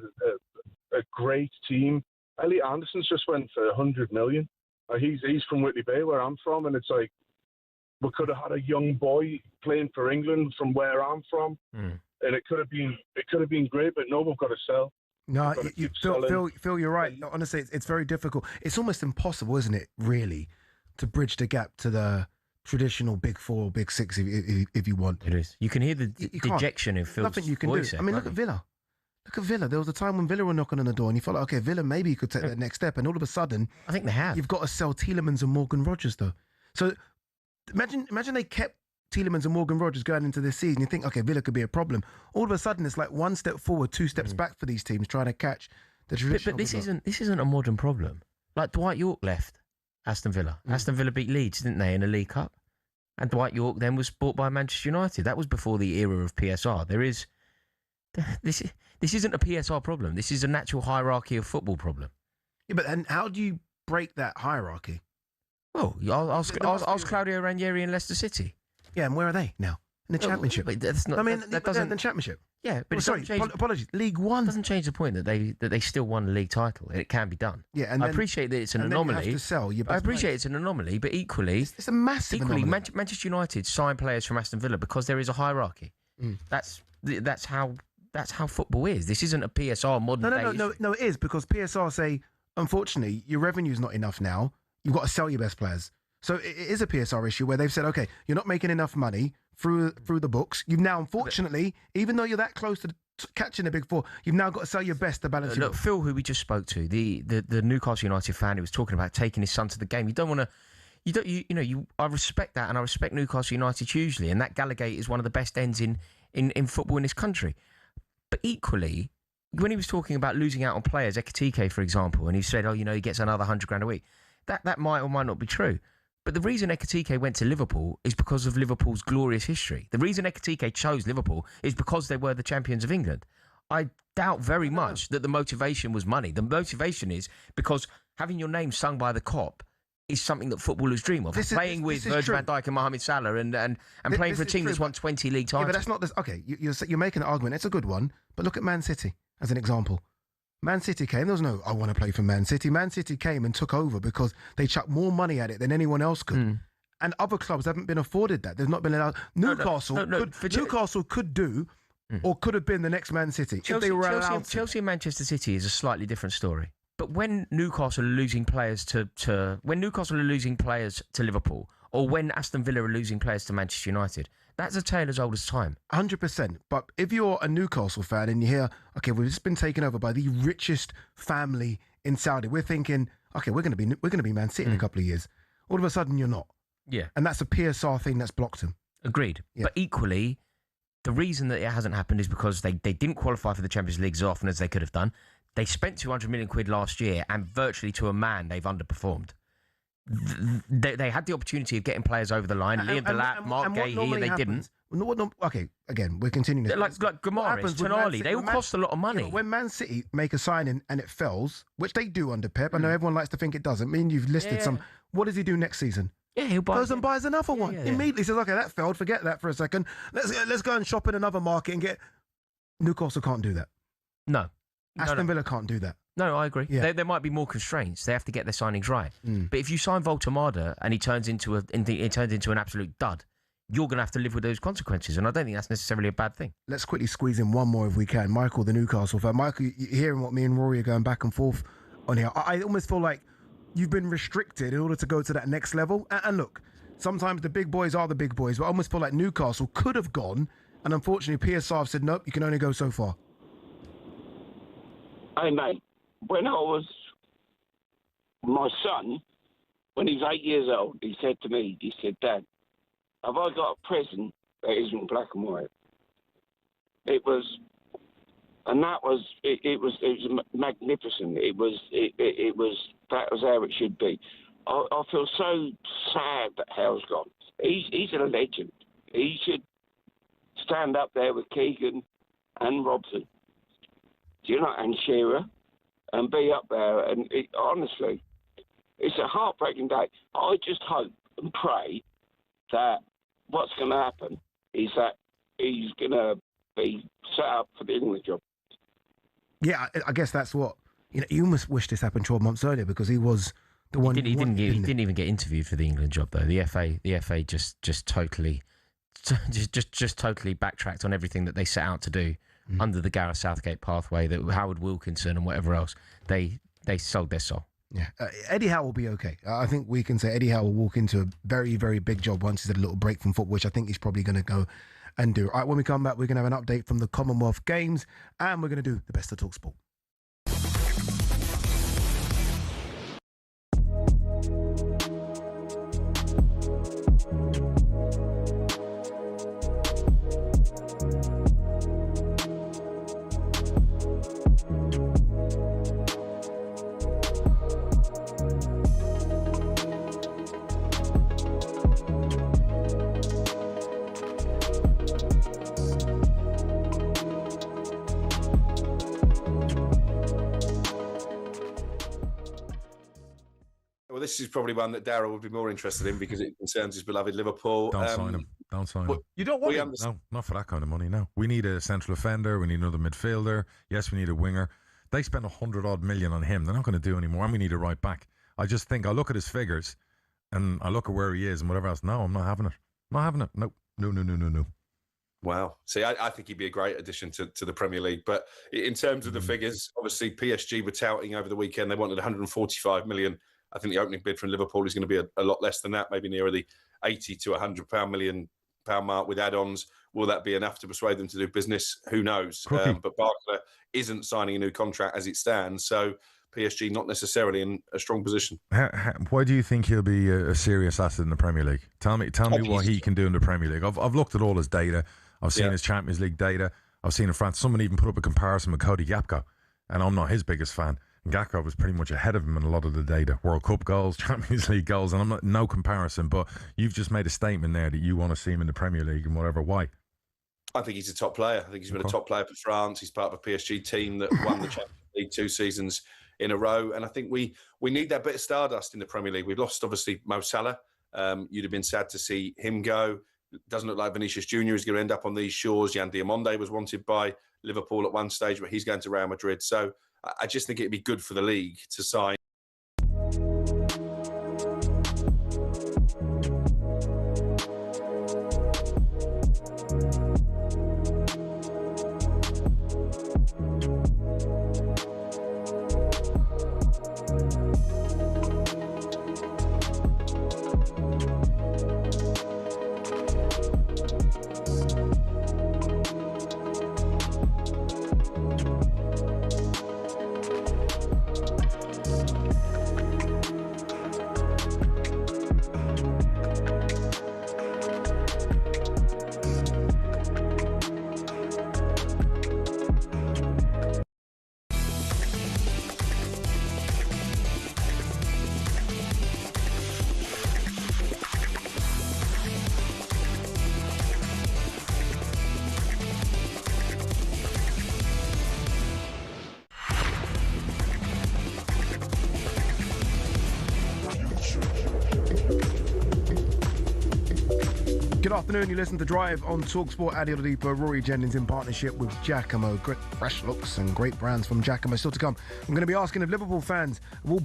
a great team. Elliot Anderson's just went for 100 million. He's from Whitley Bay, where I'm from, and it's like we could have had a young boy playing for England from where I'm from, and it could have been great. But no, we've got to sell. No, Phil, you're right. Honestly, it's very difficult. It's almost impossible, isn't it? Really, to bridge the gap to the traditional big four or big six, if you want. It is. You can hear the dejection in Phil's Nothing you can voice. do. I mean, look at Villa. Look at Villa. There was a time when Villa were knocking on the door, and you felt like, okay, Villa maybe could take that next step, and all of a sudden, I think they have. You've got to sell Tielemans and Morgan Rogers, though. So imagine they kept Tielemans and Morgan Rogers going into this season. You think, okay, Villa could be a problem. All of a sudden, it's like one step forward, two steps back for these teams trying to catch the traditional. But this isn't a modern problem. Like Dwight York left Aston Villa. Aston Villa beat Leeds, didn't they, in the League Cup? And Dwight York then was bought by Manchester United. That was before the era of PSR. This isn't a PSR problem. This is a natural hierarchy of football problem. Yeah, but and how do you break that hierarchy? Well, ask Claudio Ranieri in Leicester City. Yeah, and where are they now? In the Championship. But that's not. That doesn't. In the Championship. Yeah, but apologies. League One doesn't change the point that they still won the league title. It can be done. Yeah, and I appreciate that it's an then anomaly. You have to sell your best I appreciate players. it's an anomaly, but equally, it's a massive anomaly. Manchester United sign players from Aston Villa because there is a hierarchy. That's how football is. This isn't a PSR modern day. No, it is, because PSR say, unfortunately, your revenue's not enough now. You've got to sell your best players. So it is a PSR issue where they've said, okay, you're not making enough money through the books. You've now, unfortunately, even though you're that close to catching the big four, you've now got to sell your best to balance. Look, Phil, who we just spoke to, the Newcastle United fan who was talking about taking his son to the game. You don't want to. I respect that, and I respect Newcastle United hugely, and that Gallagher is one of the best ends in football in this country. But equally, when he was talking about losing out on players, Ekitike, for example, and he said, he gets another $100,000 a week. That might or might not be true. But the reason Ekitike went to Liverpool is because of Liverpool's glorious history. The reason Ekitike chose Liverpool is because they were the champions of England. I doubt very much that the motivation was money. The motivation is because having your name sung by the Kop is something that footballers dream of. Playing with Virgil van Dijk and Mohamed Salah and playing for a team that's won 20 league titles. Yeah, but that's not this. Okay, you're making an argument. It's a good one. But look at Man City as an example. Man City came. There was no, I want to play for Man City. Man City came and took over because they chucked more money at it than anyone else could. And other clubs haven't been afforded that. They've not been allowed. Newcastle could do or could have been the next Man City if they were allowed to. Chelsea and Manchester City is a slightly different story. But when Newcastle are losing players to Liverpool, or when Aston Villa are losing players to Manchester United, that's a tale as old as time. 100%. But if you're a Newcastle fan and you hear, okay, we've just been taken over by the richest family in Saudi, we're thinking, okay, we're going to be Man City in a couple of years. All of a sudden, you're not. Yeah. And that's a PSR thing that's blocked them. Agreed. Yeah. But equally, the reason that it hasn't happened is because they didn't qualify for the Champions League as often as they could have done. They spent 200 million quid last year, and virtually to a man, they've underperformed. They had the opportunity of getting players over the line. Liam Delap, Mark Gahey, they didn't. Okay, again, we're continuing. Like Gomaris, Tonali, they all cost a lot of money. When Man City make a signing and it fails, which they do under Pep, I know everyone likes to think it doesn't. I mean, you've listed some. What does he do next season? Yeah, he'll goes and buys another one. Immediately says, okay, that failed. Forget that for a second. Let's go and shop in another market and get. Newcastle can't do that. No. Aston Villa can't do that. No, I agree. Yeah. There might be more constraints. They have to get their signings right. But if you sign Voltemada and he turns into an absolute dud, you're going to have to live with those consequences. And I don't think that's necessarily a bad thing. Let's quickly squeeze in one more if we can. Michael, the Newcastle fan. Michael, you're hearing what me and Rory are going back and forth on here. I almost feel like you've been restricted in order to go to that next level. And look, sometimes the big boys are the big boys, but I almost feel like Newcastle could have gone, and unfortunately PSR have said, nope, you can only go so far. Hey, mate, when I was... My son, when he was 8 years old, he said to me, Dad, have I got a present that isn't black and white? It was magnificent. That was how it should be. I feel so sad that Hal's gone. He's a legend. He should stand up there with Keegan and Robson, and Shearer, and be up there. And honestly, it's a heartbreaking day. I just hope and pray that what's going to happen is that he's going to be set up for the England job. Yeah, I guess that's what you almost wish this happened 12 months earlier, because he was the one. He didn't even get interviewed for the England job though. The FA just totally backtracked on everything that they set out to do under the Gareth Southgate pathway. That Howard Wilkinson and whatever else, they sold their soul. Yeah, Eddie Howe will be okay. I think we can say Eddie Howe will walk into a very, very big job once he's had a little break from football, which I think he's probably going to go and do. All right, when we come back, we're going to have an update from the Commonwealth Games, and we're going to do the best of talkSPORT. Well, this is probably one that Darryl would be more interested in because it concerns his beloved Liverpool. Don't sign him. Don't sign him. You don't want him? No, not for that kind of money, no. We need a central defender. We need another midfielder. Yes, we need a winger. They spent 100-odd million on him. They're not going to do any more. And we need a right back. I just think, I look at his figures and I look at where he is and whatever else. No, I'm not having it. Not having it. Nope. No. Wow. See, I think he'd be a great addition to the Premier League. But in terms of the figures, obviously PSG were touting over the weekend. They wanted 145 million. I think the opening bid from Liverpool is going to be a lot less than that, maybe nearer the 80 to 100 million pound mark with add-ons. Will that be enough to persuade them to do business? Who knows? But Barker isn't signing a new contract as it stands, so PSG not necessarily in a strong position. Why do you think he'll be a serious asset in the Premier League? Tell me what he can do in the Premier League. I've looked at all his data. I've seen his Champions League data. I've seen in France. Someone even put up a comparison with Cody Gakpo, and I'm not his biggest fan. Gakpo was pretty much ahead of him in a lot of the data. World Cup goals, Champions League goals, and I'm not no comparison, but you've just made a statement there that you want to see him in the Premier League and whatever. Why? I think he's a top player. I think he's been a top player for France. He's part of a PSG team that won the Champions League 2 seasons in a row, and I think we need that bit of stardust in the Premier League. We've lost, obviously, Mo Salah. You'd have been sad to see him go. It doesn't look like Vinicius Junior is going to end up on these shores. Yan Diamonde was wanted by Liverpool at one stage, but he's going to Real Madrid. So I just think it'd be good for the league to sign. Good afternoon, you listen to Drive on talkSPORT. Oladipo, Rory, Jennings in partnership with Giacomo. Great fresh looks and great brands from Giacomo still to come. I'm going to be asking if Liverpool fans will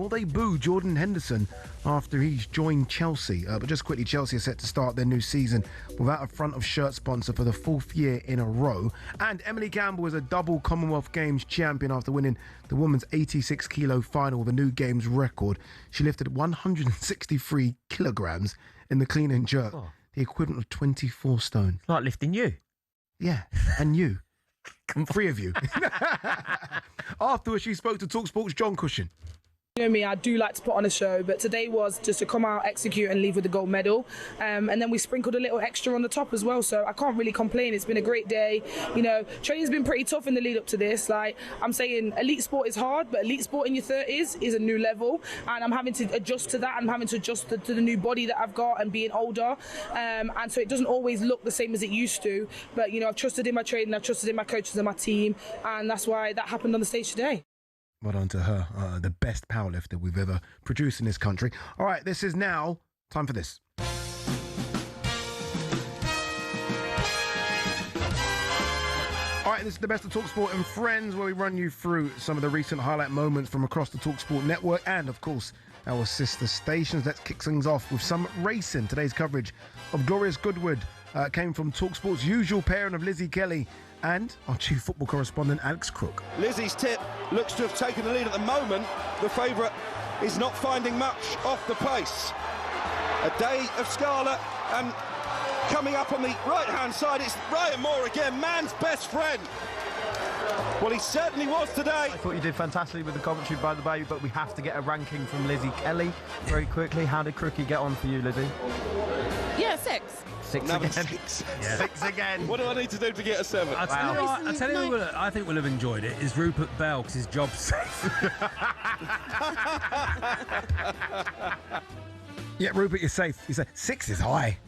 they boo Jordan Henderson after he's joined Chelsea. But just quickly, Chelsea are set to start their new season without a front of shirt sponsor for the 4th year in a row. And Emily Campbell is a double Commonwealth Games champion after winning the women's 86 kilo final with a new games record. She lifted 163 kilograms in the clean and jerk, the equivalent of 24 stone. Like lifting you. Yeah, and you. 3 of you. Afterwards, she spoke to talkSPORT's John Cushion. You know me, I do like to put on a show, but today was just to come out, execute and leave with the gold medal. And then we sprinkled a little extra on the top as well, so I can't really complain. It's been a great day. You know, training's been pretty tough in the lead up to this. Like, I'm saying elite sport is hard, but elite sport in your 30s is a new level, and I'm having to adjust to that. I'm having to adjust to the new body that I've got and being older. And so it doesn't always look the same as it used to, but, you know, I've trusted in my training, I've trusted in my coaches and my team, and that's why that happened on the stage today. Well done to her, the best powerlifter we've ever produced in this country. All right, this is now time for this. All right, this is the best of talkSPORT and Friends, where we run you through some of the recent highlight moments from across the talkSPORT network and, of course, our sister stations. Let's kick things off with some racing. Today's coverage of Glorious Goodwood came from talkSPORT's usual pairing of Lizzie Kelly and our chief football correspondent, Alex Crook. Lizzie's tip looks to have taken the lead at the moment. The favourite is not finding much off the pace. A day of Scarlet, and coming up on the right-hand side, it's Ryan Moore again, man's best friend. Well, he certainly was today. I thought you did fantastically with the commentary, by the way, but we have to get a ranking from Lizzie Kelly very quickly. How did Crookie get on for you, Lizzie? Yeah, 6. 6 Another again. 6. Yeah. 6 again. What do I need to do to get a 7? I'll tell you who I think will have enjoyed it is Rupert Bell, because his job's safe. Yeah, Rupert, you're safe. You say 6 is high.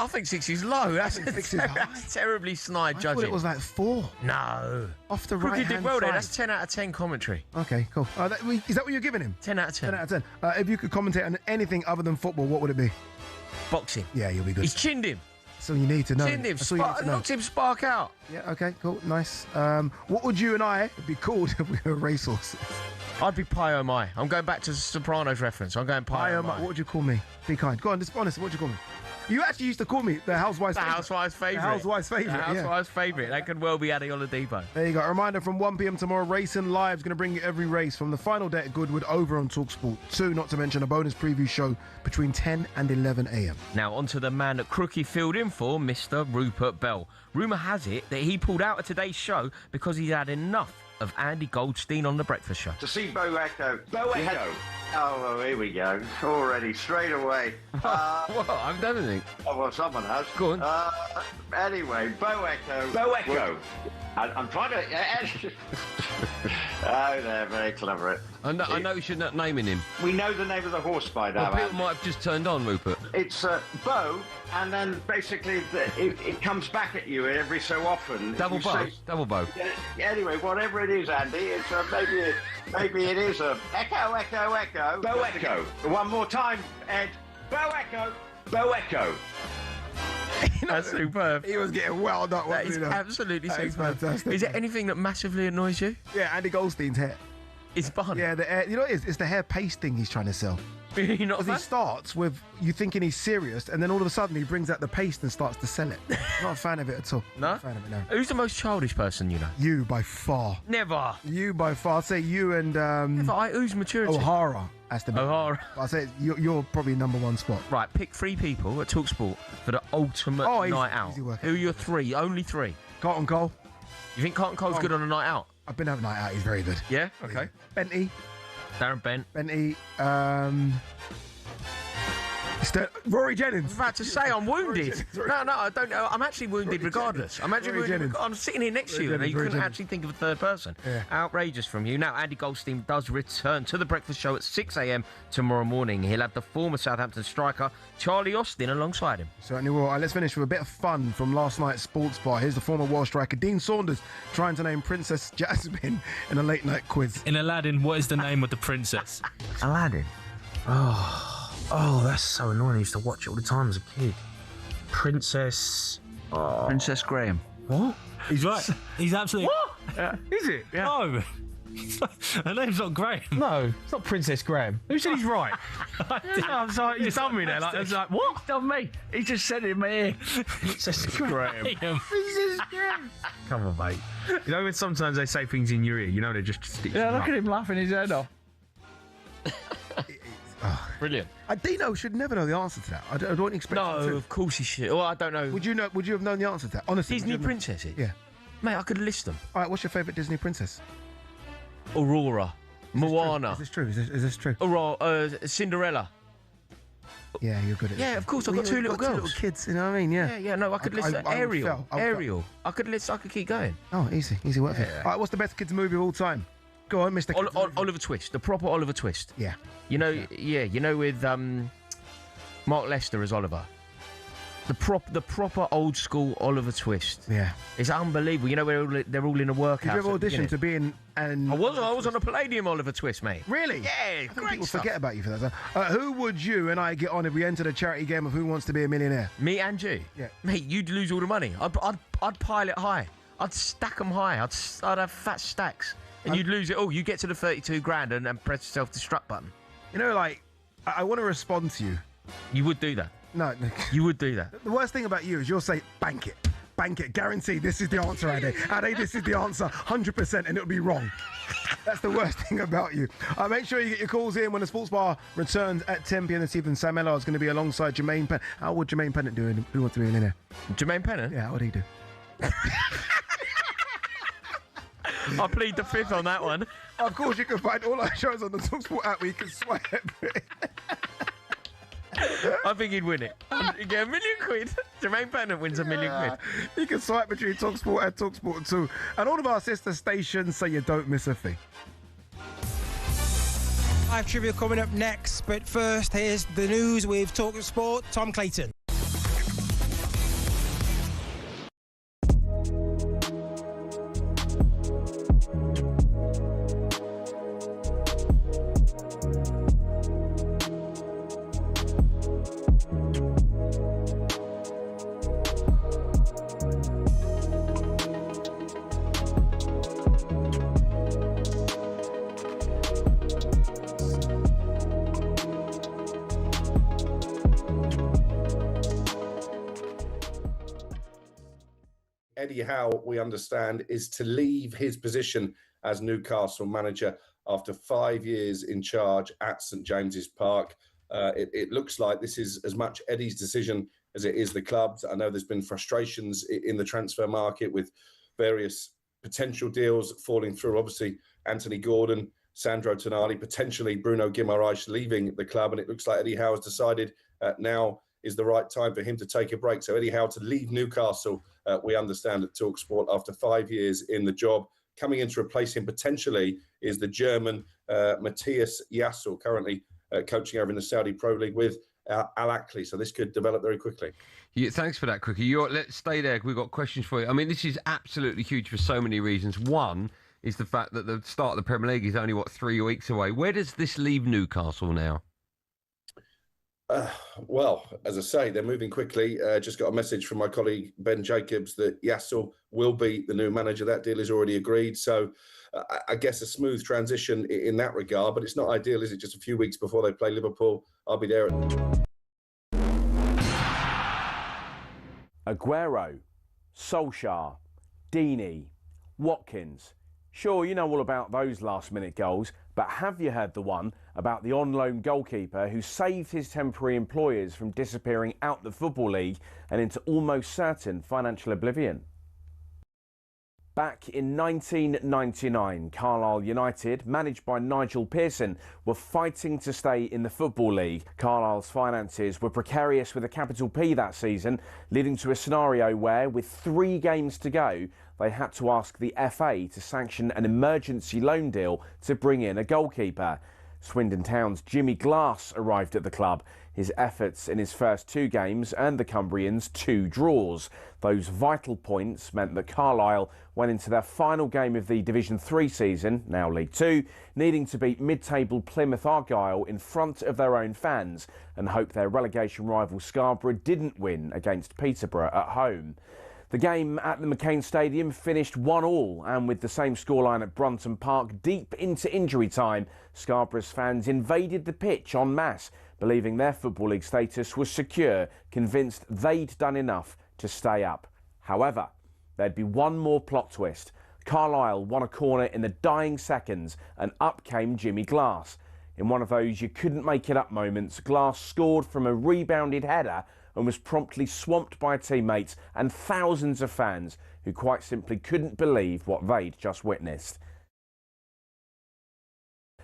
I think 6 is low. That's, 6 is high. that's terribly snide judging. I thought it was like 4. No. Off the Crookie right-hand did well side. there. That's 10 out of 10 commentary. Okay, cool. Is that what you're giving him? 10 out of 10. 10 out of 10. If you could commentate on anything other than football, what would it be? Boxing. Yeah, you'll be good. He's chinned him. That's all you need to know. Chinned him. That's all you need to know. Knocked him spark out. Yeah, okay, cool, nice. What would you and I be called if we were racehorses? I'd be Pie Oh My. I'm going back to the Sopranos reference. I'm going Pie Oh My. What would you call me? Be kind. Go on, just be honest. What would you call me? You actually used to call me the housewife's favourite. Housewife's favourite. The housewife's favourite, The housewife's favourite. That could well be Addy Oladipo. There you go. A reminder, from 1 p.m. tomorrow, Racing Live is going to bring you every race from the final day at Goodwood over on talkSPORT 2, not to mention a bonus preview show between 10 and 11 a.m. Now, on to the man that Crookie filled in for, Mr. Rupert Bell. Rumour has it that he pulled out of today's show because he's had enough of Andy Goldstein on The Breakfast Show. To see Bo Echo. Bo Echo? Oh, well, here we go. Already, straight away. What? I haven't done anything. Oh, well, someone has. Go on. Anyway, Bo Echo. Bo Echo. I'm trying to... Oh, they're very clever. I noticed you're not naming him. We know the name of the horse by now. Well, people might have just turned on, Rupert. It's Bo, and then basically it comes back at you every so often. Double bow. Double bow. Anyway, whatever it is, Andy, it's maybe it is a echo, echo, echo. Bo Echo. One more time, Ed. Bo Echo. Bo Echo. That's superb. He was getting well done. That is absolutely That is superb. fantastic. Is there anything that massively annoys you? Yeah, Andy Goldstein's hair. It's fun. Yeah, the hair, you know what it is? It's the hair paste thing he's trying to sell. You're not a Because fan? he starts with you thinking he's serious, and then all of a sudden he brings out the paste and starts to sell it. Not a fan of it at all. No? Not a fan of it, no. Who's the most childish person you know? You by far. Never. You by far. I'd say you and Who's maturity? O'Hara has to be. O'Hara. I'd say you're probably number one spot. Right, pick 3 people at talkSPORT for the ultimate night out. Easy work. Who are your 3? Only 3. Carlton Cole. You think Carlton Cole's good on a night out? I've been having a night out. He's very good. Yeah? Okay. Benty. Darren Bent. Benty. Rory Jennings. I was about to say I'm wounded. No, I don't know. I'm actually wounded regardless. I'm actually wounded. I'm sitting here next to you. You couldn't actually think of a third person. Yeah. Outrageous from you. Now, Andy Goldstein does return to The Breakfast Show at 6 a.m. tomorrow morning. He'll have the former Southampton striker, Charlie Austin, alongside him. Certainly will. Let's finish with a bit of fun from last night's sports bar. Here's the former Welsh striker, Dean Saunders, trying to name Princess Jasmine in a late-night quiz. In Aladdin, what is the name of the princess? Aladdin? Oh, that's so annoying. I used to watch it all the time as a kid. Princess Graham. What? He's right. He's absolutely... What? Is it? Yeah. No. Her name's not Graham. No, it's not Princess Graham. Who said he's right? I was like, he's done me there. Like, I was like, what? He's done me. He just said it in my ear. Princess Graham. Princess Graham. Come on, mate. You know when sometimes they say things in your ear, you know they just stick. Yeah, look at him laughing his head off. Brilliant. Dino should never know the answer to that. I don't expect him to. No, of course he should. Well, I don't know. Would you have known the answer to that? Honestly, Disney princesses? Yeah. Mate, I could list them. All right, what's your favourite Disney princess? Aurora. Moana. Is this true? Is this true? Aurora, Cinderella. Yeah, you're good at this. Yeah, of course. I've got two little girls. Two little kids, you know what I mean? Yeah. Yeah, no, I could list Ariel. Ariel. I could keep going. Oh, easy work for you. All right, what's the best kids movie of all time? Go on, Mr. Oliver Twist. The proper Oliver Twist. Yeah. You know with Mark Lester as Oliver. The proper old school Oliver Twist. Yeah. It's unbelievable. You know, they're all in a workout. Did you ever audition to be in an... I was on a Palladium Oliver Twist, mate. Really? Yeah, great people stuff. Forget about you for that. Who would you and I get on if we entered a charity game of Who Wants to Be a Millionaire? Me and you? Yeah. Mate, you'd lose all the money. I'd pile it high. I'd stack them high. I'd have fat stacks. And you'd lose it all. You get to the 32 grand and press the self-destruct button. You know, like, I want to respond to you. You would do that? No. You would do that? The worst thing about you is you'll say, bank it. Bank it. Guaranteed this is the answer, Ade. Ade, this is the answer. 100% and it'll be wrong. That's the worst thing about you. Make sure you get your calls in when the Sports Bar returns at 10 p.m. this evening. Sam Ellar is going to be alongside Jermaine Pennant. How would Jermaine Pennant do in Who Wants to Be a Millionaire? Jermaine Pennant? Yeah, what would he do? I plead the fifth on that one. Of course, you can find all our shows on the talkSPORT app where you can swipe. I think he'd win it. He'd get £1 million. Jermaine Pennant wins £1 million. You can swipe between talkSPORT and talkSPORT 2 and all of our sister stations so you don't miss a thing. Live trivia coming up next, but first, here's the news with talkSPORT, Tom Clayton. Eddie Howe, we understand, is to leave his position as Newcastle manager after 5 years in charge at St James's Park. It looks like this is as much Eddie's decision as it is the club's. I know there's been frustrations in the transfer market with various potential deals falling through. Obviously, Anthony Gordon, Sandro Tonali, potentially Bruno Guimaraes leaving the club. And it looks like Eddie Howe has decided now is the right time for him to take a break. So Eddie Howe to leave Newcastle, we understand at talkSPORT, after 5 years in the job. Coming in to replace him potentially is the German Matthias Yassel, currently coaching over in the Saudi Pro League with Al Akli. So this could develop very quickly. Yeah, thanks for that, Crookie. Let's stay there. We've got questions for you. I mean, this is absolutely huge for so many reasons. One is the fact that the start of the Premier League is only, 3 weeks away. Where does this leave Newcastle now? Well, as I say, they're moving quickly. Just got a message from my colleague Ben Jacobs that Yassel will be the new manager. That deal is already agreed. So I guess a smooth transition in that regard, but it's not ideal, is it? Just a few weeks before they play Liverpool. I'll be there. Aguero, Solskjaer, Deeney, Watkins. Sure, you know all about those last-minute goals, but have you heard the one about the on-loan goalkeeper who saved his temporary employers from disappearing out the Football League and into almost certain financial oblivion? Back in 1999, Carlisle United, managed by Nigel Pearson, were fighting to stay in the Football League. Carlisle's finances were precarious with a capital P that season, leading to a scenario where, with 3 games to go, they had to ask the FA to sanction an emergency loan deal to bring in a goalkeeper. Swindon Town's Jimmy Glass arrived at the club. His efforts in his first 2 games earned the Cumbrians 2 draws. Those vital points meant that Carlisle went into their final game of the Division 3 season, now League 2, needing to beat mid-table Plymouth Argyle in front of their own fans and hope their relegation rival Scarborough didn't win against Peterborough at home. The game at the McCain Stadium finished 1-1, and with the same scoreline at Brunton Park deep into injury time, Scarborough's fans invaded the pitch en masse, believing their Football League status was secure, convinced they'd done enough to stay up. However, there'd be one more plot twist. Carlisle won a corner in the dying seconds, and up came Jimmy Glass. In one of those you couldn't make it up moments, Glass scored from a rebounded header and was promptly swamped by teammates and thousands of fans who quite simply couldn't believe what they'd just witnessed.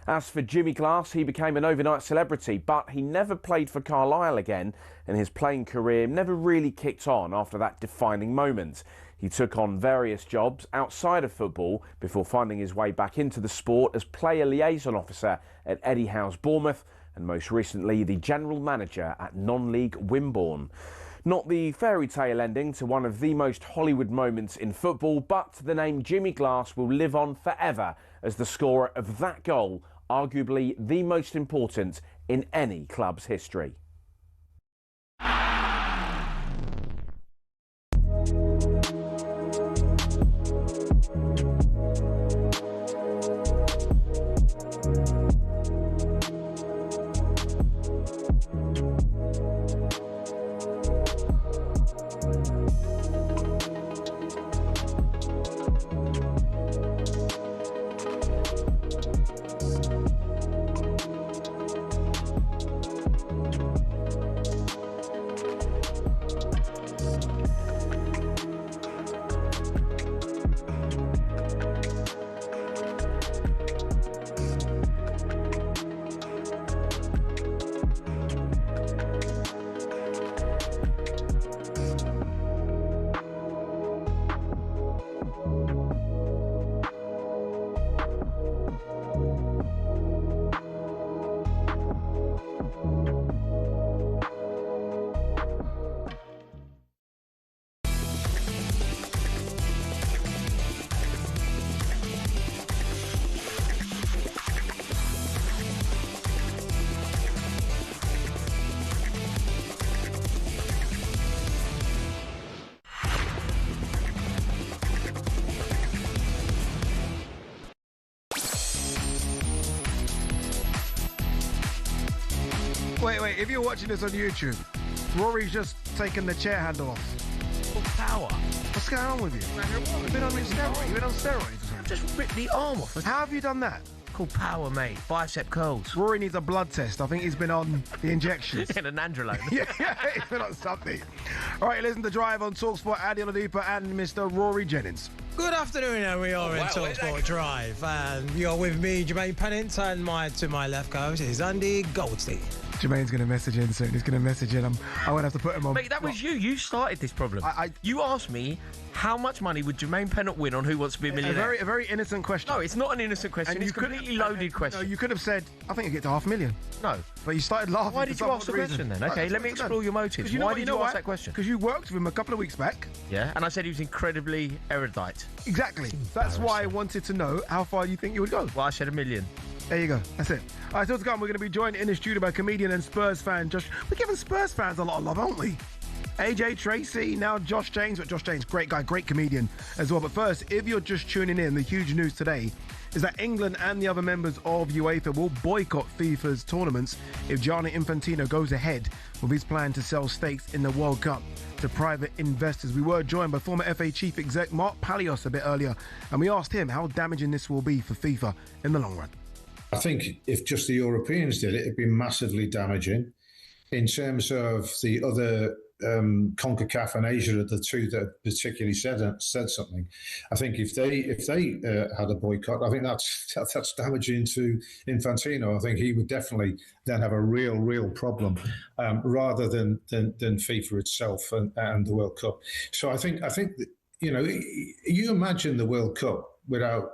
As for Jimmy Glass, he became an overnight celebrity, but he never played for Carlisle again, and his playing career never really kicked on after that defining moment. He took on various jobs outside of football before finding his way back into the sport as player liaison officer at Eddie Howe's Bournemouth, and most recently the general manager at non-league Wimborne. Not the fairy tale ending to one of the most Hollywood moments in football, but the name Jimmy Glass will live on forever as the scorer of that goal, arguably the most important in any club's history. Wait, if you're watching this on YouTube, Rory's just taken the chair handle off. Oh, power. What's going on with you? You've been on steroids. You've been on steroids. I've just ripped the arm off. How have you done that? Called power, mate. Bicep curls. Rory needs a blood test. I think he's been on the injections. And an androlone. yeah, he's been on something. All right, listen to Drive on talkSPORT. Andy Oladipo and Mr. Rory Jennings. Good afternoon, and we are in talkSPORT Drive. And you're with me, Jermaine Pennant, and to my left coast is Andy Goldstein. Jermaine's going to message in soon. He's going to message in. I'm going to have to put him on. Mate, that was you. You started this problem. You asked me how much money would Jermaine Pennant win on Who Wants to Be a Millionaire? A very innocent question. No, it's not an innocent question. And it's a completely loaded question. No, you could have said, I think you get to $500,000. No. But you started laughing. Why did you ask the question then? Okay, let me explore your motives. Why did you ask that question? Because you worked with him a couple of weeks back. Yeah, and I said he was incredibly erudite. Exactly. That's why I wanted to know how far you think you would go. Well, I said $1 million. There you go. That's it. All right, so to come, we're going to be joined in the studio by comedian and Spurs fan Josh. We're giving Spurs fans a lot of love, aren't we? AJ Tracy, now Josh James. But Josh James, great guy, great comedian as well. But first, if you're just tuning in, the huge news today is that England and the other members of UEFA will boycott FIFA's tournaments if Gianni Infantino goes ahead with his plan to sell stakes in the World Cup to private investors. We were joined by former FA chief exec Mark Palios a bit earlier, and we asked him how damaging this will be for FIFA in the long run. I think if just the Europeans did it, it'd be massively damaging. In terms of the other CONCACAF and Asia are the two that particularly said something. I think if they had a boycott, I think that's damaging to Infantino. I think he would definitely then have a real problem rather than FIFA itself and the World Cup. So I think that, you imagine the World Cup without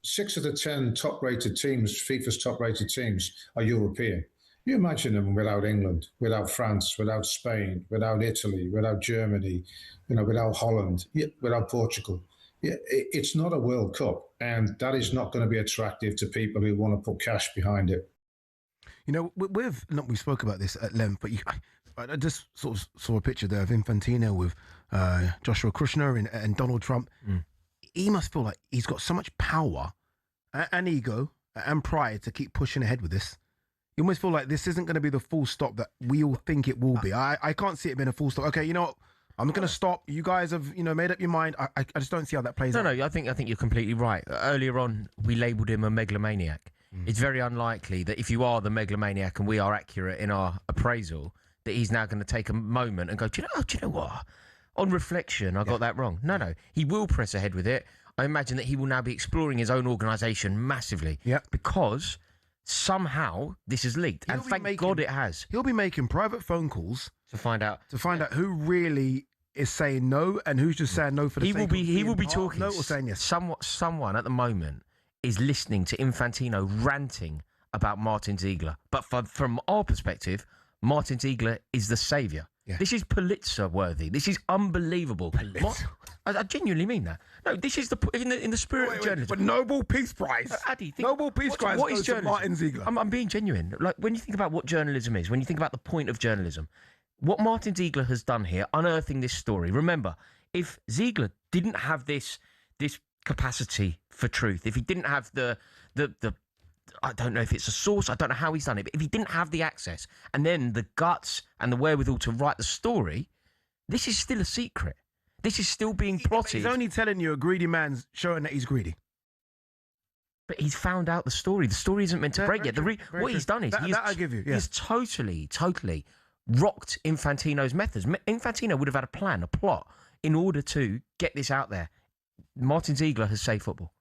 6 of the 10 top-rated teams, FIFA's top-rated teams, are European. You imagine them without England, without France, without Spain, without Italy, without Germany, without Holland, without Portugal. It's not a World Cup, and that is not going to be attractive to people who want to put cash behind it. We spoke about this at length, but I just sort of saw a picture there of Infantino with Joshua Kushner and Donald Trump. He must feel like he's got so much power and ego and pride to keep pushing ahead with this. You almost feel like this isn't going to be the full stop that we all think it will be. I can't see it being a full stop. Okay, you know what? I'm not going to stop. You guys have, made up your mind. I just don't see how that plays out. No, I think you're completely right. Earlier on, we labelled him a megalomaniac. it's very unlikely that if you are the megalomaniac and we are accurate in our appraisal, that he's now going to take a moment and go, do you know what? On reflection, I got that wrong. No. He will press ahead with it. I imagine that he will now be exploring his own organisation massively. Because somehow this is leaked. And thank God it has. He'll be making private phone calls to find out who really is saying no and who's just saying no for the sake of he will be talking. No or saying yes. Someone at the moment is listening to Infantino ranting about Martin Ziegler. But from our perspective, Martin Ziegler is the saviour. Yeah. This is Pulitzer-worthy. This is unbelievable. I genuinely mean that. No, this is in the spirit of journalism. But Nobel Peace Prize. Addy, Nobel Peace Prize what is goes to Martin Ziegler. I'm being genuine. Like, when you think about what journalism is, when you think about the point of journalism, what Martin Ziegler has done here, unearthing this story. Remember, if Ziegler didn't have this capacity for truth, if he didn't have the I don't know if it's a source, I don't know how he's done it, but if he didn't have the access and then the guts and the wherewithal to write the story, this is still a secret. This is still being plotted. He's only telling you a greedy man's showing that he's greedy. But he's found out the story. The story isn't meant to break yet. What he's done is I give you. Yeah. He's totally rocked Infantino's methods. Infantino would have had a plan, a plot, in order to get this out there. Martin Ziegler has saved football.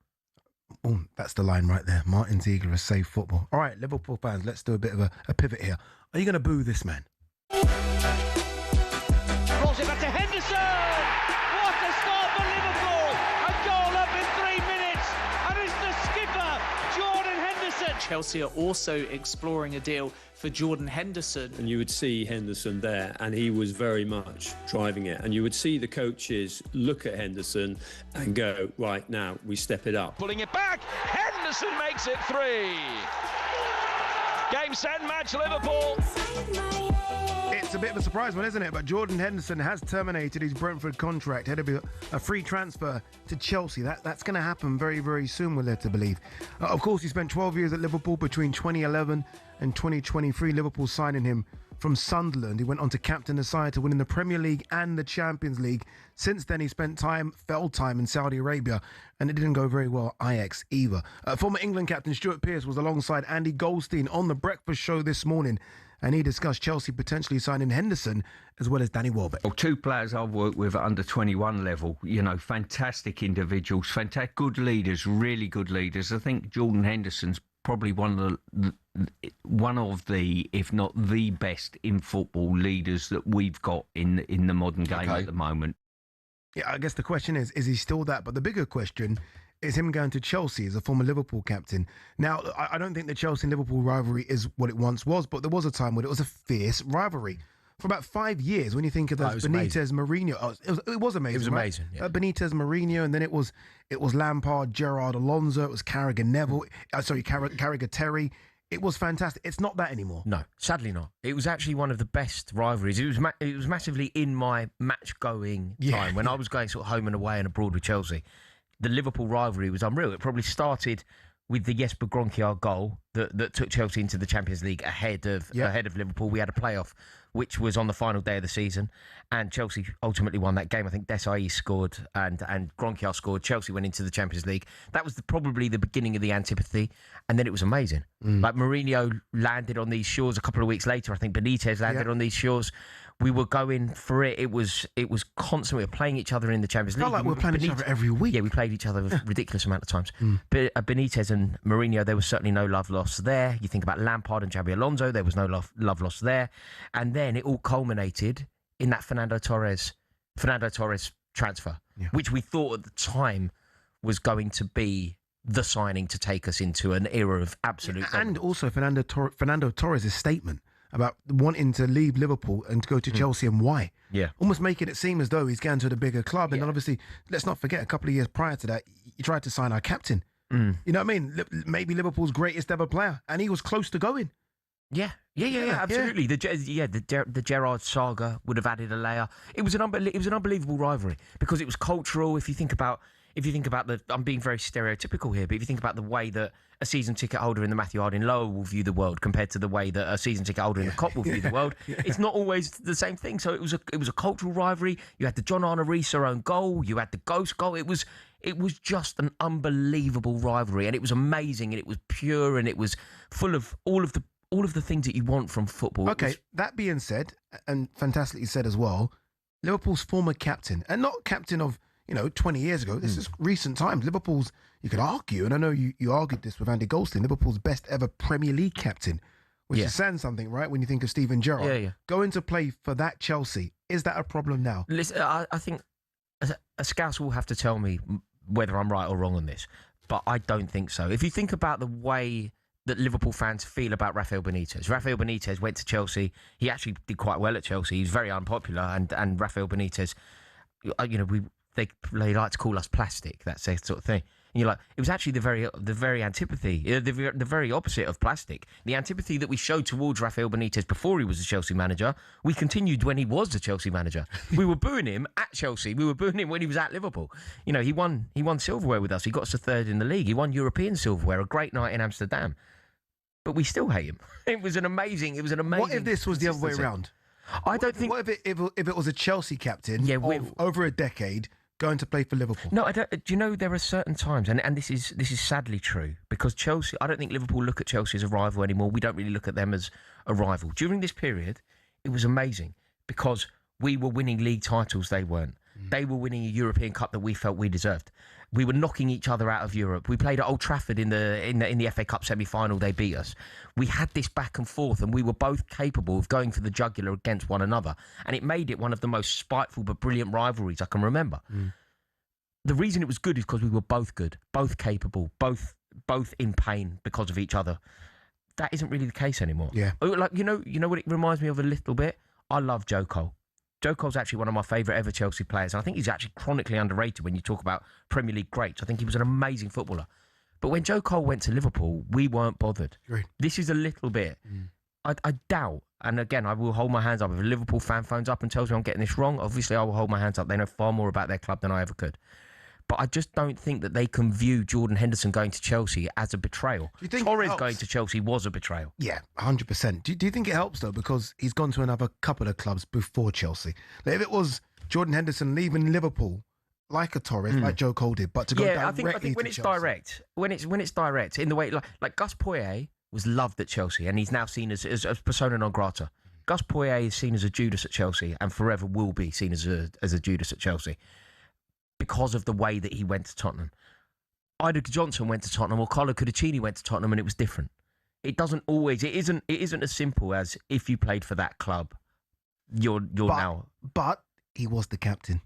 Oh, that's the line right there. Martin Ziegler has saved football. All right, Liverpool fans, let's do a bit of a pivot here. Are you going to boo this man? Rolls it back to Henderson! What a start for Liverpool! A goal up in 3 minutes, and it's the skipper, Jordan Henderson. Chelsea are also exploring a deal for Jordan Henderson. And you would see Henderson there, and he was very much driving it. And you would see the coaches look at Henderson and go, right, now we step it up. Pulling it back, Henderson makes it 3. Game, set, match, Liverpool. It's a bit of a surprise one, isn't it? But Jordan Henderson has terminated his Brentford contract. Had to be a free transfer to Chelsea. That's going to happen very, very soon, we're led to believe. Of course, he spent 12 years at Liverpool between 2011 and 2023. Liverpool signing him from Sunderland. He went on to captain the side to win in the Premier League and the Champions League. Since then, he spent fell time in Saudi Arabia, and it didn't go very well at Ajax either. Former England captain Stuart Pearce was alongside Andy Goldstein on The Breakfast Show this morning, and he discussed Chelsea potentially signing Henderson as well as Danny Welbeck. Well, 2 players I've worked with at under 21 level, fantastic individuals, fantastic, good leaders, really good leaders. I think Jordan Henderson's probably one of the, if not the best in football leaders that we've got in the modern game at the moment. Yeah, I guess the question is he still that? But the bigger question is him going to Chelsea as a former Liverpool captain. Now, I don't think the Chelsea and Liverpool rivalry is what it once was, but there was a time when it was a fierce rivalry. For about 5 years, when you think of those Benitez, Mourinho, it was amazing. It was amazing. Right? Yeah. Benitez, Mourinho, and then it was Lampard, Gerrard, Alonso, it was Carragher, Neville. Carragher, Terry. It was fantastic. It's not that anymore. No, sadly not. It was actually one of the best rivalries. It was massively in my match-going time when I was going sort of home and away and abroad with Chelsea. The Liverpool rivalry was unreal. It probably started with the Jesper Gronkiar goal that took Chelsea into the Champions League ahead of Liverpool. We had a playoff, which was on the final day of the season, and Chelsea ultimately won that game. I think Desai scored and Gronkiar scored. Chelsea went into the Champions League. That was probably the beginning of the antipathy, and then it was amazing. Like Mourinho landed on these shores a couple of weeks later. I think Benitez landed on these shores. We were going for it. It was constant. We were playing each other in the Champions League. Felt like we were playing each other every week. Yeah, we played each other a ridiculous amount of times. But Benitez and Mourinho, there was certainly no love lost there. You think about Lampard and Xabi Alonso, there was no love lost there. And then it all culminated in that Fernando Torres transfer, which we thought at the time was going to be the signing to take us into an era of absolute dominance. And also Fernando Torres' statement about wanting to leave Liverpool and to go to Chelsea and why. Yeah. Almost making it seem as though he's going to the bigger club. And then obviously, let's not forget, a couple of years prior to that, he tried to sign our captain. You know what I mean? Maybe Liverpool's greatest ever player. And he was close to going. Yeah, absolutely. The Gerrard saga would have added a layer. It was an unbelievable rivalry because it was cultural. If you think about I'm being very stereotypical here, but if you think about the way that a season ticket holder in the Matthew Harding Lower will view the world compared to the way that a season ticket holder in the Kop will view the world, it's not always the same thing. So it was a cultural rivalry. You had the John Arne Riise own goal. You had the Ghost goal. It was It was just an unbelievable rivalry, and it was amazing, and it was pure, and it was full of all of the things that you want from football. Okay, that being said, and fantastically said as well, Liverpool's former captain, and not captain of 20 years ago. This is recent times. Liverpool's, you could argue, and I know you argued this with Andy Goldstein, Liverpool's best ever Premier League captain, which is saying something, right? When you think of Steven Gerrard, going to play for that Chelsea, is that a problem now? Listen, I think a scout will have to tell me whether I'm right or wrong on this, but I don't think so. If you think about the way that Liverpool fans feel about Rafael Benitez went to Chelsea. He actually did quite well at Chelsea. He's very unpopular, and Rafael Benitez, they like to call us plastic, that sort of thing. And you're like, it was actually the very antipathy, the very opposite of plastic. The antipathy that we showed towards Rafael Benitez before he was the Chelsea manager, we continued when he was the Chelsea manager. We were booing him at Chelsea. We were booing him when he was at Liverpool. He won silverware with us. He got us to third in the league. He won European silverware, a great night in Amsterdam. But we still hate him. It was an amazing. What if this was the other way around? I don't think. What if it was a Chelsea captain of over a decade going to play for Liverpool? No, I don't. Do you know there are certain times, and this is sadly true, because Chelsea. I don't think Liverpool look at Chelsea as a rival anymore. We don't really look at them as a rival. During this period, it was amazing because we were winning league titles. They weren't. They were winning a European Cup that we felt we deserved. We were knocking each other out of Europe. We played at Old Trafford in the FA Cup semi-final. They beat us. We had this back and forth, and we were both capable of going for the jugular against one another. And it made it one of the most spiteful but brilliant rivalries I can remember. The reason it was good is because we were both good, both capable, both in pain because of each other. That isn't really the case anymore. Yeah. Like you know what it reminds me of a little bit? I love Joe Cole. Joe Cole's actually one of my favourite ever Chelsea players. And I think he's actually chronically underrated when you talk about Premier League greats. I think he was an amazing footballer. But when Joe Cole went to Liverpool, we weren't bothered. Right. This is a little bit. I doubt, and again, I will hold my hands up. If a Liverpool fan phones up and tells me I'm getting this wrong, obviously I will hold my hands up. They know far more about their club than I ever could. But I just don't think that they can view Jordan Henderson going to Chelsea as a betrayal. Do you think Torres going to Chelsea was a betrayal? Yeah, 100%. Do you think it helps, though, because he's gone to another couple of clubs before Chelsea? Like, if it was Jordan Henderson leaving Liverpool, like a Torres, like Joe Cole did, but to go directly I think when it's Chelsea. direct, when it's direct, in the way, like Gus Poyet was loved at Chelsea, and he's now seen as persona non grata. Gus Poyet is seen as a Judas at Chelsea, and forever will be seen as a Judas at Chelsea, because of the way that he went to Tottenham. Ida Johnson went to Tottenham, or Carlo Cudicini went to Tottenham, and it was different. It isn't as simple as if you played for that club, you're now. But he was the captain.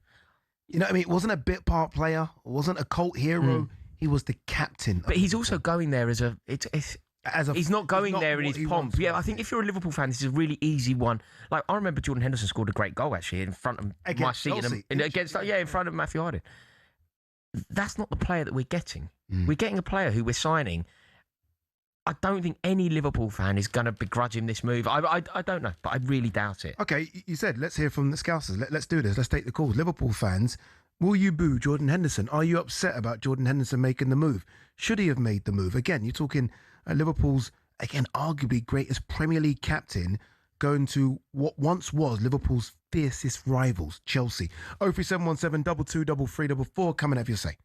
You know what I mean? It wasn't a bit part player. It wasn't a cult hero. He was the captain. But he's also going there he's not going there in his pomp. Yeah, I think if you're a Liverpool fan, this is a really easy one. Like, I remember Jordan Henderson scored a great goal, actually, in front of my seat. In front of Matthew Harding. That's not the player that we're getting. We're getting a player who we're signing. I don't think any Liverpool fan is going to begrudge him this move. I don't know, but I really doubt it. Okay, you said, let's hear from the Scousers. Let's do this. Let's take the calls. Liverpool fans, will you boo Jordan Henderson? Are you upset about Jordan Henderson making the move? Should he have made the move? Again, you're talking Liverpool's, again, arguably greatest Premier League captain going to what once was Liverpool's fiercest rivals, Chelsea. 03717 223344. Come and have your say.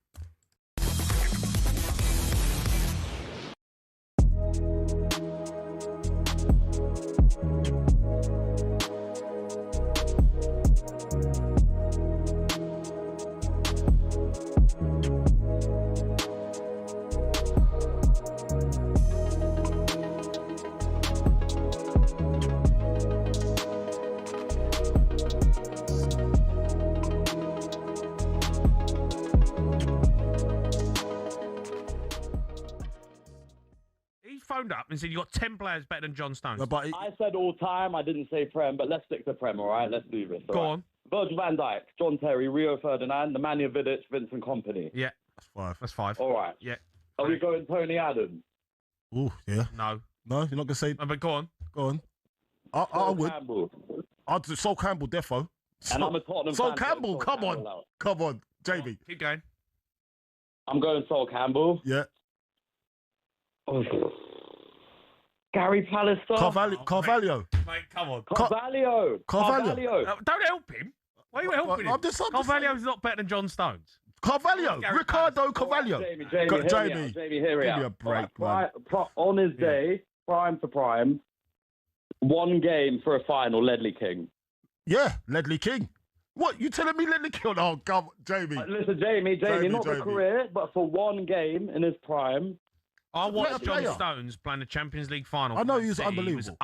Up and said you got 10 players better than John Stones. I said all time. I didn't say Prem, but let's stick to Prem. All right, let's do this. Go on. Virgil van Dijk, John Terry, Rio Ferdinand, Nemanja Vidic, Vincent Kompany. Yeah, that's five. All right. Yeah. Are we going Tony Adams? Oh yeah. No, you're not gonna say. No, but go on. I would. Campbell. I'd do Sol Campbell, defo. And I'm a Tottenham Sol fan. Campbell, come on, JB. Keep going. I'm going Sol Campbell. Yeah. Oh. Gary Pallister. Carvalho. Mate, come on. Carvalho. Don't help him. Why are you helping him? Carvalho's not better than John Stones. Carvalho, Ricardo Carvalho. Jamie, Jamie, hear me give out. me a break, man. On his day, prime for prime, one game for a final, Ledley King. Yeah, Ledley King. What, you telling me Ledley King? Oh, come on, Jamie. Listen, Jamie, not the career, but for one game in his prime. I watched John Stones playing the Champions League final. I know he was unbelievable.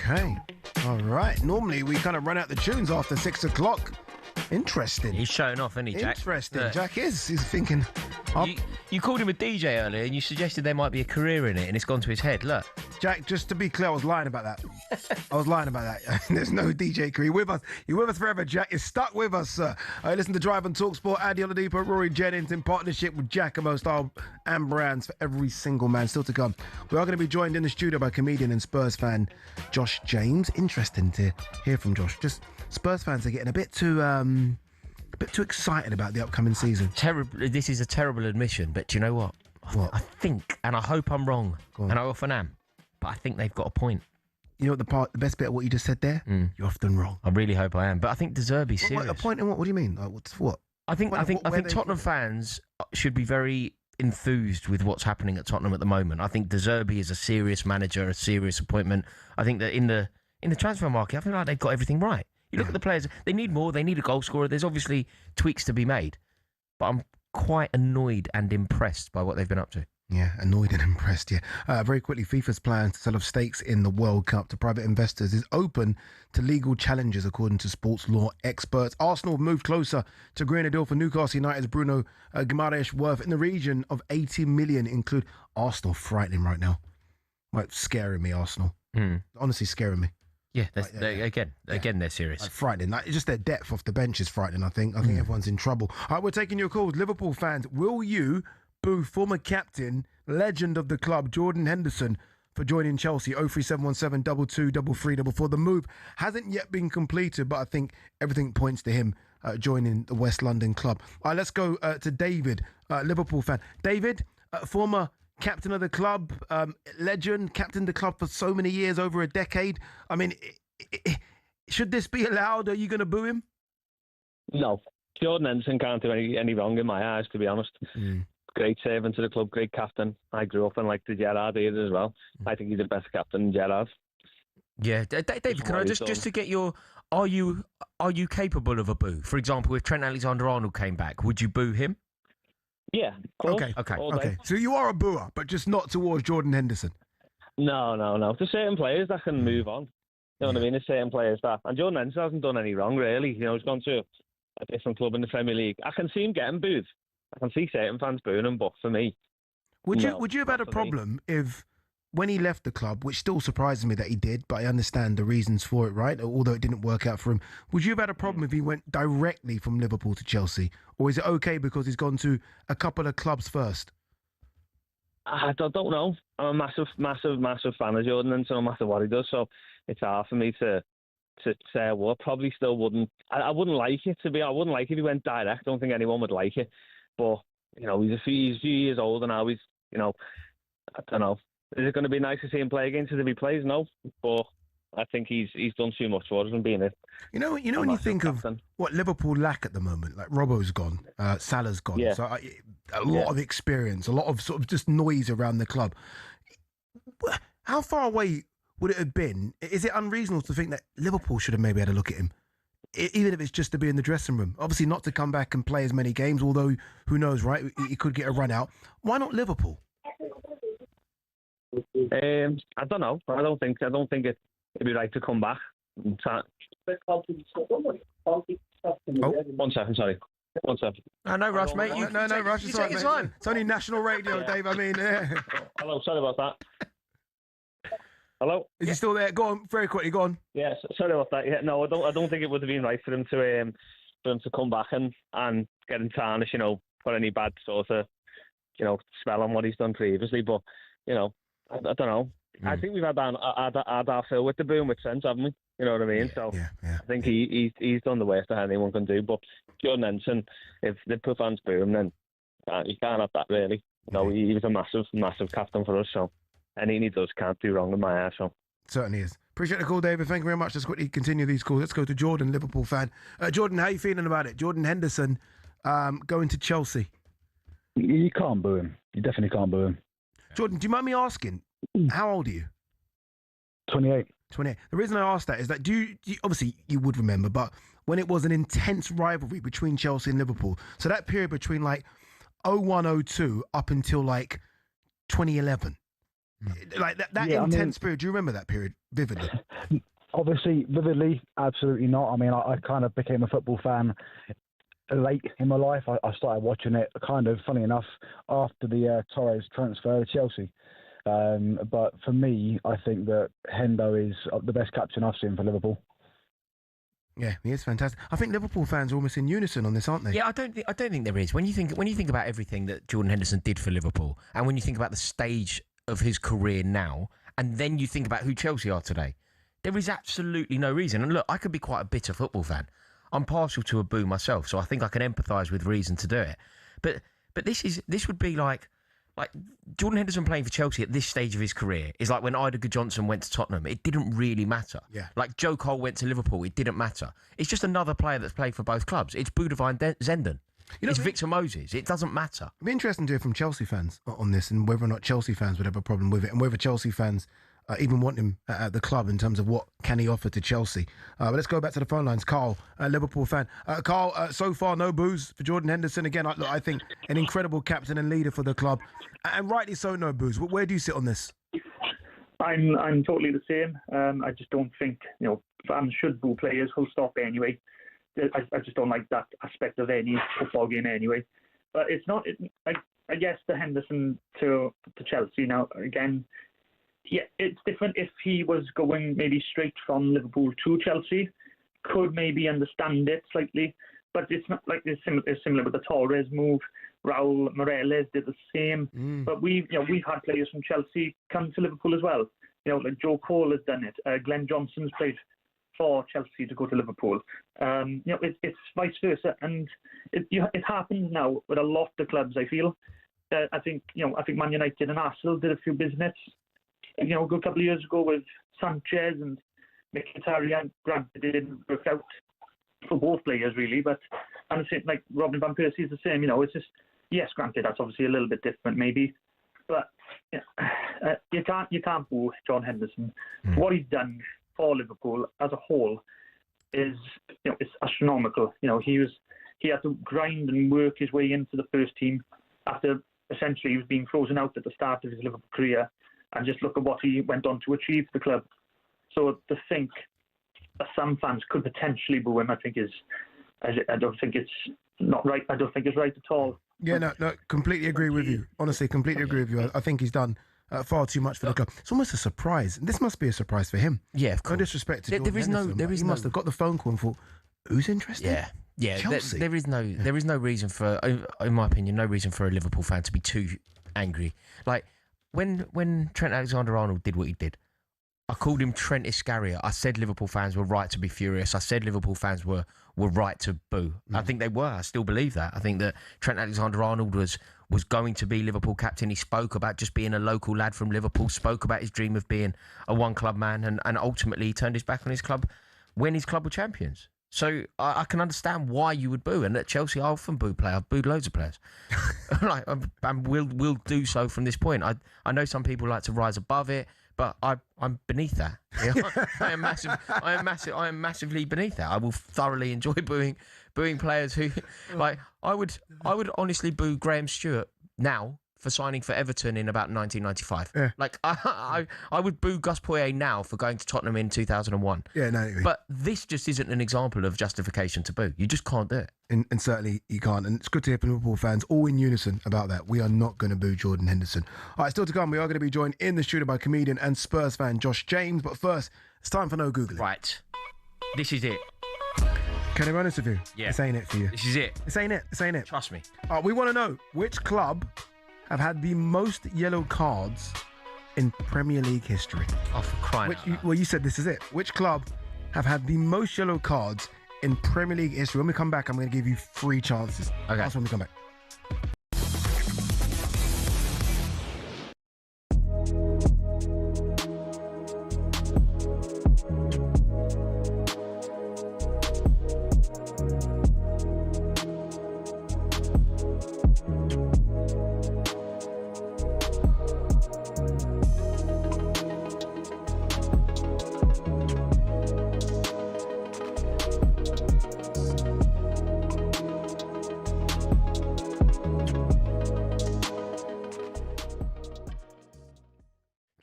Okay. All right. Normally we kind of run out the tunes after 6 o'clock. Interesting. He's showing off, isn't he, Jack? Interesting. Jack is. He's thinking. You called him a DJ earlier and you suggested there might be a career in it and it's gone to his head. Look. Jack, just to be clear, I was lying about that. There's no DJ career. You're with us forever, Jack. You're stuck with us, sir. Listen to Drive on talkSPORT. Andy Oladipo, Rory Jennings in partnership with Giacomo Style and Brands for every single man. Still to come. We are going to be joined in the studio by comedian and Spurs fan Josh James. Interesting to hear from Josh. Just Spurs fans are getting a bit too excited about the upcoming season. This is a terrible admission, but do you know what? I think, and I hope I'm wrong, and I often am, but I think they've got a point. You know what the best bit of what you just said there? You're often wrong. I really hope I am, but I think De Zerbi's serious. A point in what? What do you mean? What? I think Tottenham fans should be very enthused with what's happening at Tottenham at the moment. I think De Zerbi is a serious manager, a serious appointment. I think that in the transfer market, I feel like they've got everything right. You look at the players, they need more, they need a goal scorer. There's obviously tweaks to be made, but I'm quite annoyed and impressed by what they've been up to. Yeah, annoyed and impressed, yeah. Very quickly, FIFA's plan to sell off stakes in the World Cup to private investors is open to legal challenges, according to sports law experts. Arsenal have moved closer to agreeing a deal for Newcastle United's Bruno Guimaraes, worth in the region of 80 million, include Arsenal. Frightening right now. Like, scaring me, Arsenal. Honestly, scaring me. Yeah, again, they're serious. Like, frightening. Like, just their depth off the bench is frightening, I think. I think everyone's in trouble. All right, we're taking your calls. Liverpool fans, will you boo former captain, legend of the club, Jordan Henderson, for joining Chelsea? 03717 223344. The move hasn't yet been completed, but I think everything points to him joining the West London club. All right, let's go to David, Liverpool fan. David, former captain of the club, legend, captained the club for so many years, over a decade. I mean, should this be allowed? Are you going to boo him? No. Jordan Henderson can't do any wrong in my eyes, to be honest. Great servant to the club, great captain. I grew up and liked the Gerrard era as well. I think he's the best captain in Gerrard. Yeah, David, can I just to get your... Are you capable of a boo? For example, if Trent Alexander-Arnold came back, would you boo him? Yeah. Okay. So you are a booer, but just not towards Jordan Henderson. No. There's certain players that can move on. You know what I mean? There's certain players that... And Jordan Henderson hasn't done any wrong, really. You know, he's gone to a different club in the Premier League. I can see him getting booed. I can see certain fans booing him, but for me... Would you have had a problem if, when he left the club, which still surprises me that he did, but I understand the reasons for it, right? Although it didn't work out for him. Would you have had a problem if he went directly from Liverpool to Chelsea? Or is it okay because he's gone to a couple of clubs first? I don't know. I'm a massive fan of Jordan, and so no matter what he does, so it's hard for me to say I would. Probably still wouldn't. I wouldn't like it to be. I wouldn't like if he went direct. I don't think anyone would like it. But he's a few years older now. He's I don't know. Is it going to be nice to see him play against us if he plays? No, but I think he's done too much for us and being it. You know when you think captain. Of what Liverpool lack at the moment, like Robbo's gone, Salah's gone, Yeah. so a lot of experience, a lot of sort of just noise around the club. How far away would it have been? Is it unreasonable to think that Liverpool should have maybe had a look at him, even if it's just to be in the dressing room? Obviously, not to come back and play as many games, although who knows, right? He could get a run out. Why not Liverpool? I don't know. I don't think it'd be right to come back. Oh, 1 second, sorry. 1 second. No rush, mate. No rush. You take your time. It's only national radio, Dave. I mean, Hello, sorry about that. Hello. Is he still there? Go on, very quickly. Go on. Yes, sorry about that. Yeah, no, I don't think it would have been right for him to come back and get him tarnished. Put any bad sort of spell on what he's done previously. But I don't know. I think we've had our fill with the boom with sense, haven't we? You know what I mean? Yeah. I think he's done the worst that anyone can do. But Jordan Henderson, if the Liverpool fans boo him, then you can't have that really. He was a massive captain for us. So anything he does can't do wrong in my eyes. So certainly is. Appreciate the call, David. Thank you very much. Let's quickly continue these calls. Let's go to Jordan, Liverpool fan. Jordan, how are you feeling about it? Jordan Henderson going to Chelsea. You can't boo him. You definitely can't boo him. Jordan, do you mind me asking, how old are you? 28. 28. The reason I asked that is that, do you obviously you would remember, but when it was an intense rivalry between Chelsea and Liverpool, so that period between like 01-02 up until like 2011, like that intense period, do you remember that period vividly? Obviously, vividly, absolutely not. I mean, I kind of became a football fan late in my life. I started watching it kind of, funny enough, after the Torres transfer to Chelsea. But for me, I think that Hendo is the best captain I've seen for Liverpool. Yeah, he is fantastic. I think Liverpool fans are almost in unison on this, aren't they? Yeah, I don't think there is. When you think about everything that Jordan Henderson did for Liverpool, and when you think about the stage of his career now, and then you think about who Chelsea are today, there is absolutely no reason. And look, I could be quite a bitter football fan. I'm partial to a boo myself, so I think I can empathise with reason to do it. But this would be like Jordan Henderson playing for Chelsea at this stage of his career is like when Ida Johnson went to Tottenham. It didn't really matter. Yeah. Like Joe Cole went to Liverpool. It didn't matter. It's just another player that's played for both clubs. It's Budavine Zenden. It's Victor Moses. It doesn't matter. It'd be interesting to hear from Chelsea fans on this and whether or not Chelsea fans would have a problem with it and whether Chelsea fans even want him at the club in terms of what can he offer to Chelsea. But let's go back to the phone lines. Carl, Liverpool fan. Carl, so far no boos for Jordan Henderson. Again, I think an incredible captain and leader for the club. And rightly so, no boos. Where do you sit on this? I'm totally the same. I just don't think fans should boo players. Full stop anyway. I just don't like that aspect of any football game anyway. But it's not. I guess the Henderson to Chelsea now again. Yeah, it's different if he was going maybe straight from Liverpool to Chelsea. Could maybe understand it slightly, but it's not like it's similar with the Torres move. Raul Morales did the same, but we've had players from Chelsea come to Liverpool as well. Like Joe Cole has done it. Glenn Johnson's played for Chelsea to go to Liverpool. It's vice versa, and it happens now with a lot of clubs. I feel. I think Man United and Arsenal did a few business. A good couple of years ago with Sanchez and Mkhitaryan. Granted, it didn't work out for both players really, but and I think like Robin van Persie is the same. It's just yes, granted that's obviously a little bit different maybe, but you can't boo John Henderson. What he's done for Liverpool as a whole is it's astronomical. He had to grind and work his way into the first team after essentially he was being frozen out at the start of his Liverpool career. And just look at what he went on to achieve for the club. So to think that some fans could potentially boo him, I don't think it's not right. I don't think it's right at all. Yeah, no, completely agree with you. Honestly, completely agree with you. I think he's done far too much for the club. It's almost a surprise. This must be a surprise for him. Yeah, of course. No disrespect to Jordan Henderson, he must have got the phone call and thought, who's interested? Yeah. Chelsea. There is no reason for, in my opinion, no reason for a Liverpool fan to be too angry. Like, when Trent Alexander-Arnold did what he did, I called him Trent Iscariot. I said Liverpool fans were right to be furious. I said Liverpool fans were right to boo. I think they were. I still believe that. I think that Trent Alexander-Arnold was going to be Liverpool captain. He spoke about just being a local lad from Liverpool, spoke about his dream of being a one-club man, and ultimately he turned his back on his club when his club were champions. So I can understand why you would boo. And at Chelsea, I often boo players. I've booed loads of players. Like, and we'll do so from this point. I know some people like to rise above it, but I'm beneath that. You know? I am massively beneath that. I will thoroughly enjoy booing players who, like, I would honestly boo Graham Stewart now for signing for Everton in about 1995. Yeah. Like, I would boo Gus Poyet now for going to Tottenham in 2001. Yeah, no. But this just isn't an example of justification to boo. You just can't do it. And certainly you can't. And it's good to hear from Liverpool fans all in unison about that. We are not going to boo Jordan Henderson. All right, still to come, we are going to be joined in the studio by comedian and Spurs fan Josh James. But first, it's time for No Googling. Right. This is it. Can I be honest with you? Yeah. This ain't it for you. This is it. This ain't it. This ain't it. Trust me. All right, we want to know which club have had the most yellow cards in Premier League history. Oh, for crying out loud. Well, you said this is it. Which club have had the most yellow cards in Premier League history? When we come back, I'm going to give you 3 chances. Okay. That's when we come back.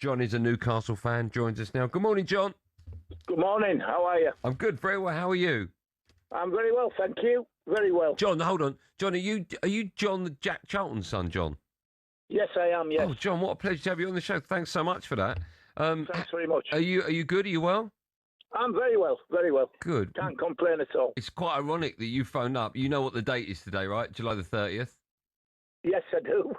John is a Newcastle fan, joins us now. Good morning, John. Good morning. How are you? I'm good, very well. How are you? I'm very well, thank you. Very well. John, hold on. John, are you John, the Jack Charlton's son, John? Yes, I am, yes. Oh, John, what a pleasure to have you on the show. Thanks so much for that. Thanks very much. Are you good? Are you well? I'm very well, very well. Good. Can't complain at all. It's quite ironic that you phoned up. You know what the date is today, right? July the 30th? Yes, I do.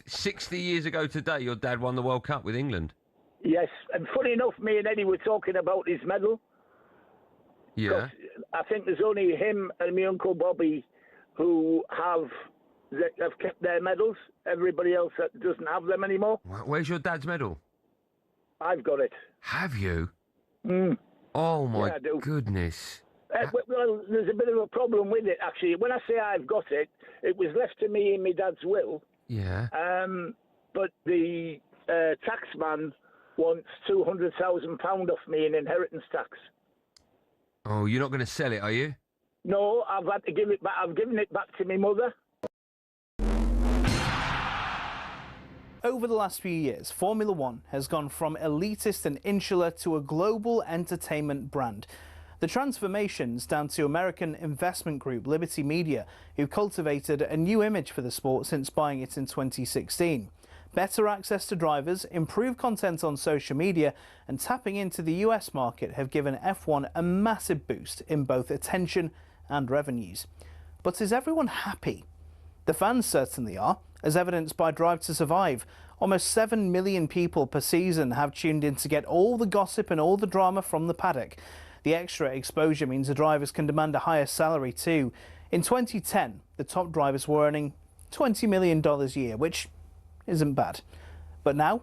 60 years ago today, your dad won the World Cup with England. Yes, and funny enough, me and Eddie were talking about his medal. Yeah. I think there's only him and my Uncle Bobby who have kept their medals. Everybody else doesn't have them anymore. Where's your dad's medal? I've got it. Have you? Mm. Oh, my Yeah, I do. goodness. Well, there's a bit of a problem with it, actually. When I say I've got it, it was left to me in my dad's will. Yeah. But the taxman wants £200,000 off me in inheritance tax. Oh, you're not going to sell it, are you? No, I've had to give it back. I've given it back to my mother. Over the last few years, Formula One has gone from elitist and insular to a global entertainment brand. The transformation's down to American investment group Liberty Media, who cultivated a new image for the sport since buying it in 2016. Better access to drivers, improved content on social media, and tapping into the US market have given F1 a massive boost in both attention and revenues. But is everyone happy? The fans certainly are, as evidenced by Drive to Survive. Almost 7 million people per season have tuned in to get all the gossip and all the drama from the paddock. The extra exposure means the drivers can demand a higher salary too. In 2010, the top drivers were earning $20 million a year, which isn't bad. But now,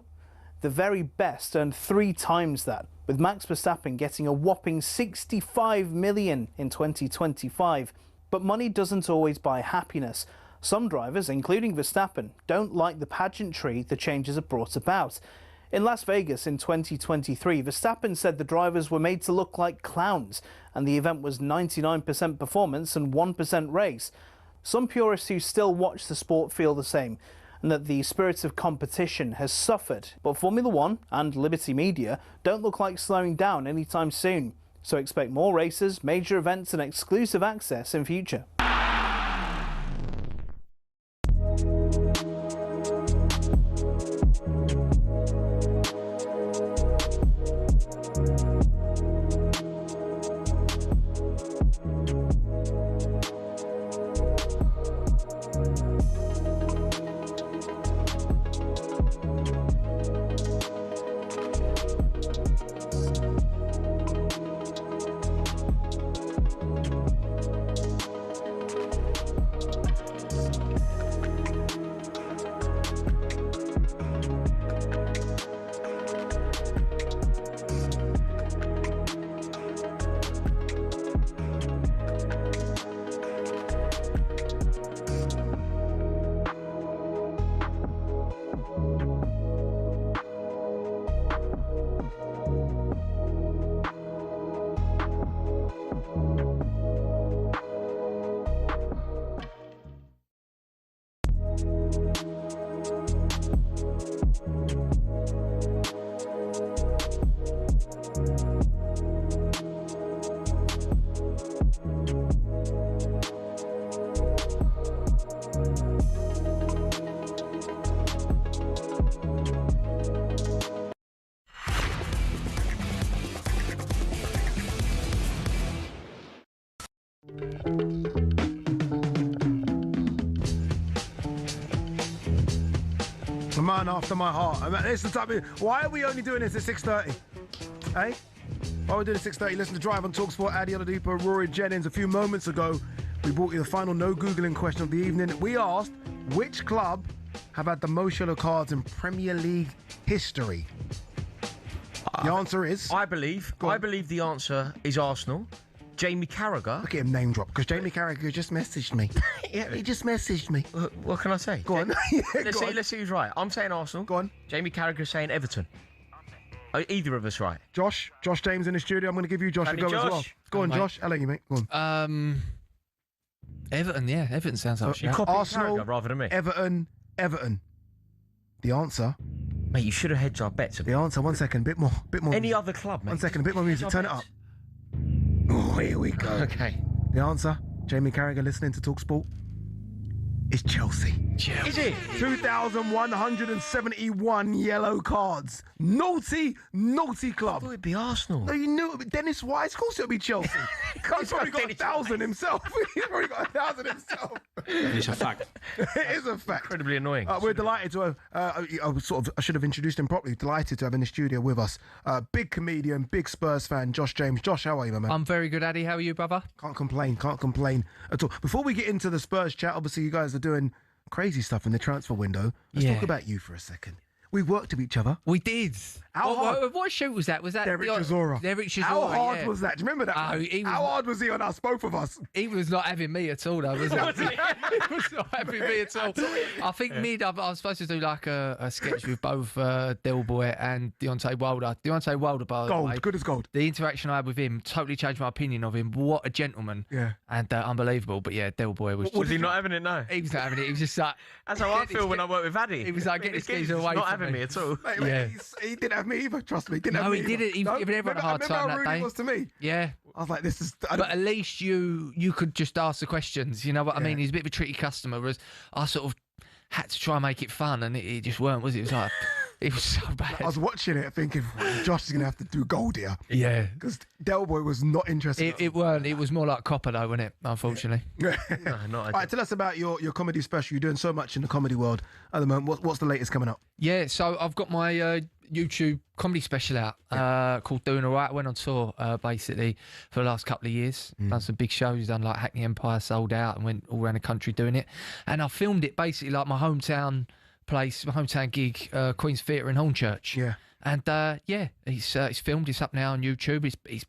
the very best earn 3 times that, with Max Verstappen getting a whopping $65 million in 2025. But money doesn't always buy happiness. Some drivers, including Verstappen, don't like the pageantry the changes have brought about. In Las Vegas in 2023, Verstappen said the drivers were made to look like clowns, and the event was 99% performance and 1% race. Some purists who still watch the sport feel the same, and that the spirit of competition has suffered. But Formula One and Liberty Media don't look like slowing down anytime soon. So expect more races, major events and exclusive access in future. man after my heart. I mean, it's the type of, why are we only doing this at 6:30? Hey? Why are we doing it at 6:30? Listen to Drive on talkSPORT. Adi Oladipo, Rory Jennings. A few moments ago, we brought you the final no Googling question of the evening. We asked, which club have had the most yellow cards in Premier League history? The answer is... I believe the answer is Arsenal. Jamie Carragher. Look at him name drop, because Jamie Carragher just messaged me. Yeah, he just messaged me. What can I say? Go on. Let's see who's right. I'm saying Arsenal. Go on. Jamie Carragher saying Everton. Are either of us right? Josh James in the studio. I'm going to give you Josh a go as well. Go on, Josh. I'll let you, mate. Go on. Everton, yeah. Everton sounds like you copied Arsenal rather than me. Everton. The answer... Mate, you should have hedged our bets a bit. The answer, one second, bit more. Any other club, mate? 1 second, a bit more music. Turn it up. Oh, here we go. Okay. The answer, Jamie Carragher listening to talkSPORT, is Chelsea. Is it? 2,171 yellow cards. Naughty club. I thought it'd be Arsenal. No, you knew it would be Dennis Wise. Of course it would be Chelsea. He's probably got 1,000 himself. He's probably got 1,000 himself. It's a fact. It is a fact. Incredibly annoying. We're delighted to have, I should have introduced him properly. Delighted to have in the studio with us. Big comedian, big Spurs fan, Josh James. Josh, how are you, my man? I'm very good, Addy. How are you, brother? Can't complain at all. Before we get into the Spurs chat, obviously you guys are doing crazy stuff in the transfer window. Let's talk about you for a second. We worked with each other. We did. What shoot was that? Was that Derek Chisora? How hard was that? Do you remember that? How hard was he on us, both of us? He was not having me at all, though, was he? He was not having me at all. I think I was supposed to do like a sketch with both Del Boy and Deontay Wilder. Deontay Wilder, by the way. Good as gold. The interaction I had with him totally changed my opinion of him. What a gentleman. Yeah. And unbelievable. But yeah, Del Boy was... Was he not having it now? He was not having it. He was just like... That's how I feel when I work with Addy. He was like, get this geezer away from me. Not having me at all. Mate, he didn't have me either, trust me. He didn't. He was giving everyone a hard time that day. Remember how rude he was to me? Yeah. I was like, this is... But at least you could just ask the questions, you know what I mean? He's a bit of a tricky customer, whereas I sort of had to try and make it fun, and it just weren't, was it? It was like... It was so bad. I was watching it thinking, Josh is going to have to do gold here. Yeah. Because Del Boy was not interested. It weren't. It was more like Copper, though, wasn't it? Unfortunately. No, all right, tell us about your comedy special. You're doing so much in the comedy world at the moment. What's the latest coming up? Yeah, so I've got my YouTube comedy special out called Doing All Right. I went on tour, basically, for the last couple of years. Done some big shows, done like Hackney Empire, Sold Out, and went all around the country doing it. And I filmed it basically like my hometown place, my hometown gig, Queen's Theatre in Hornchurch. Yeah. And it's filmed. It's up now on YouTube. It's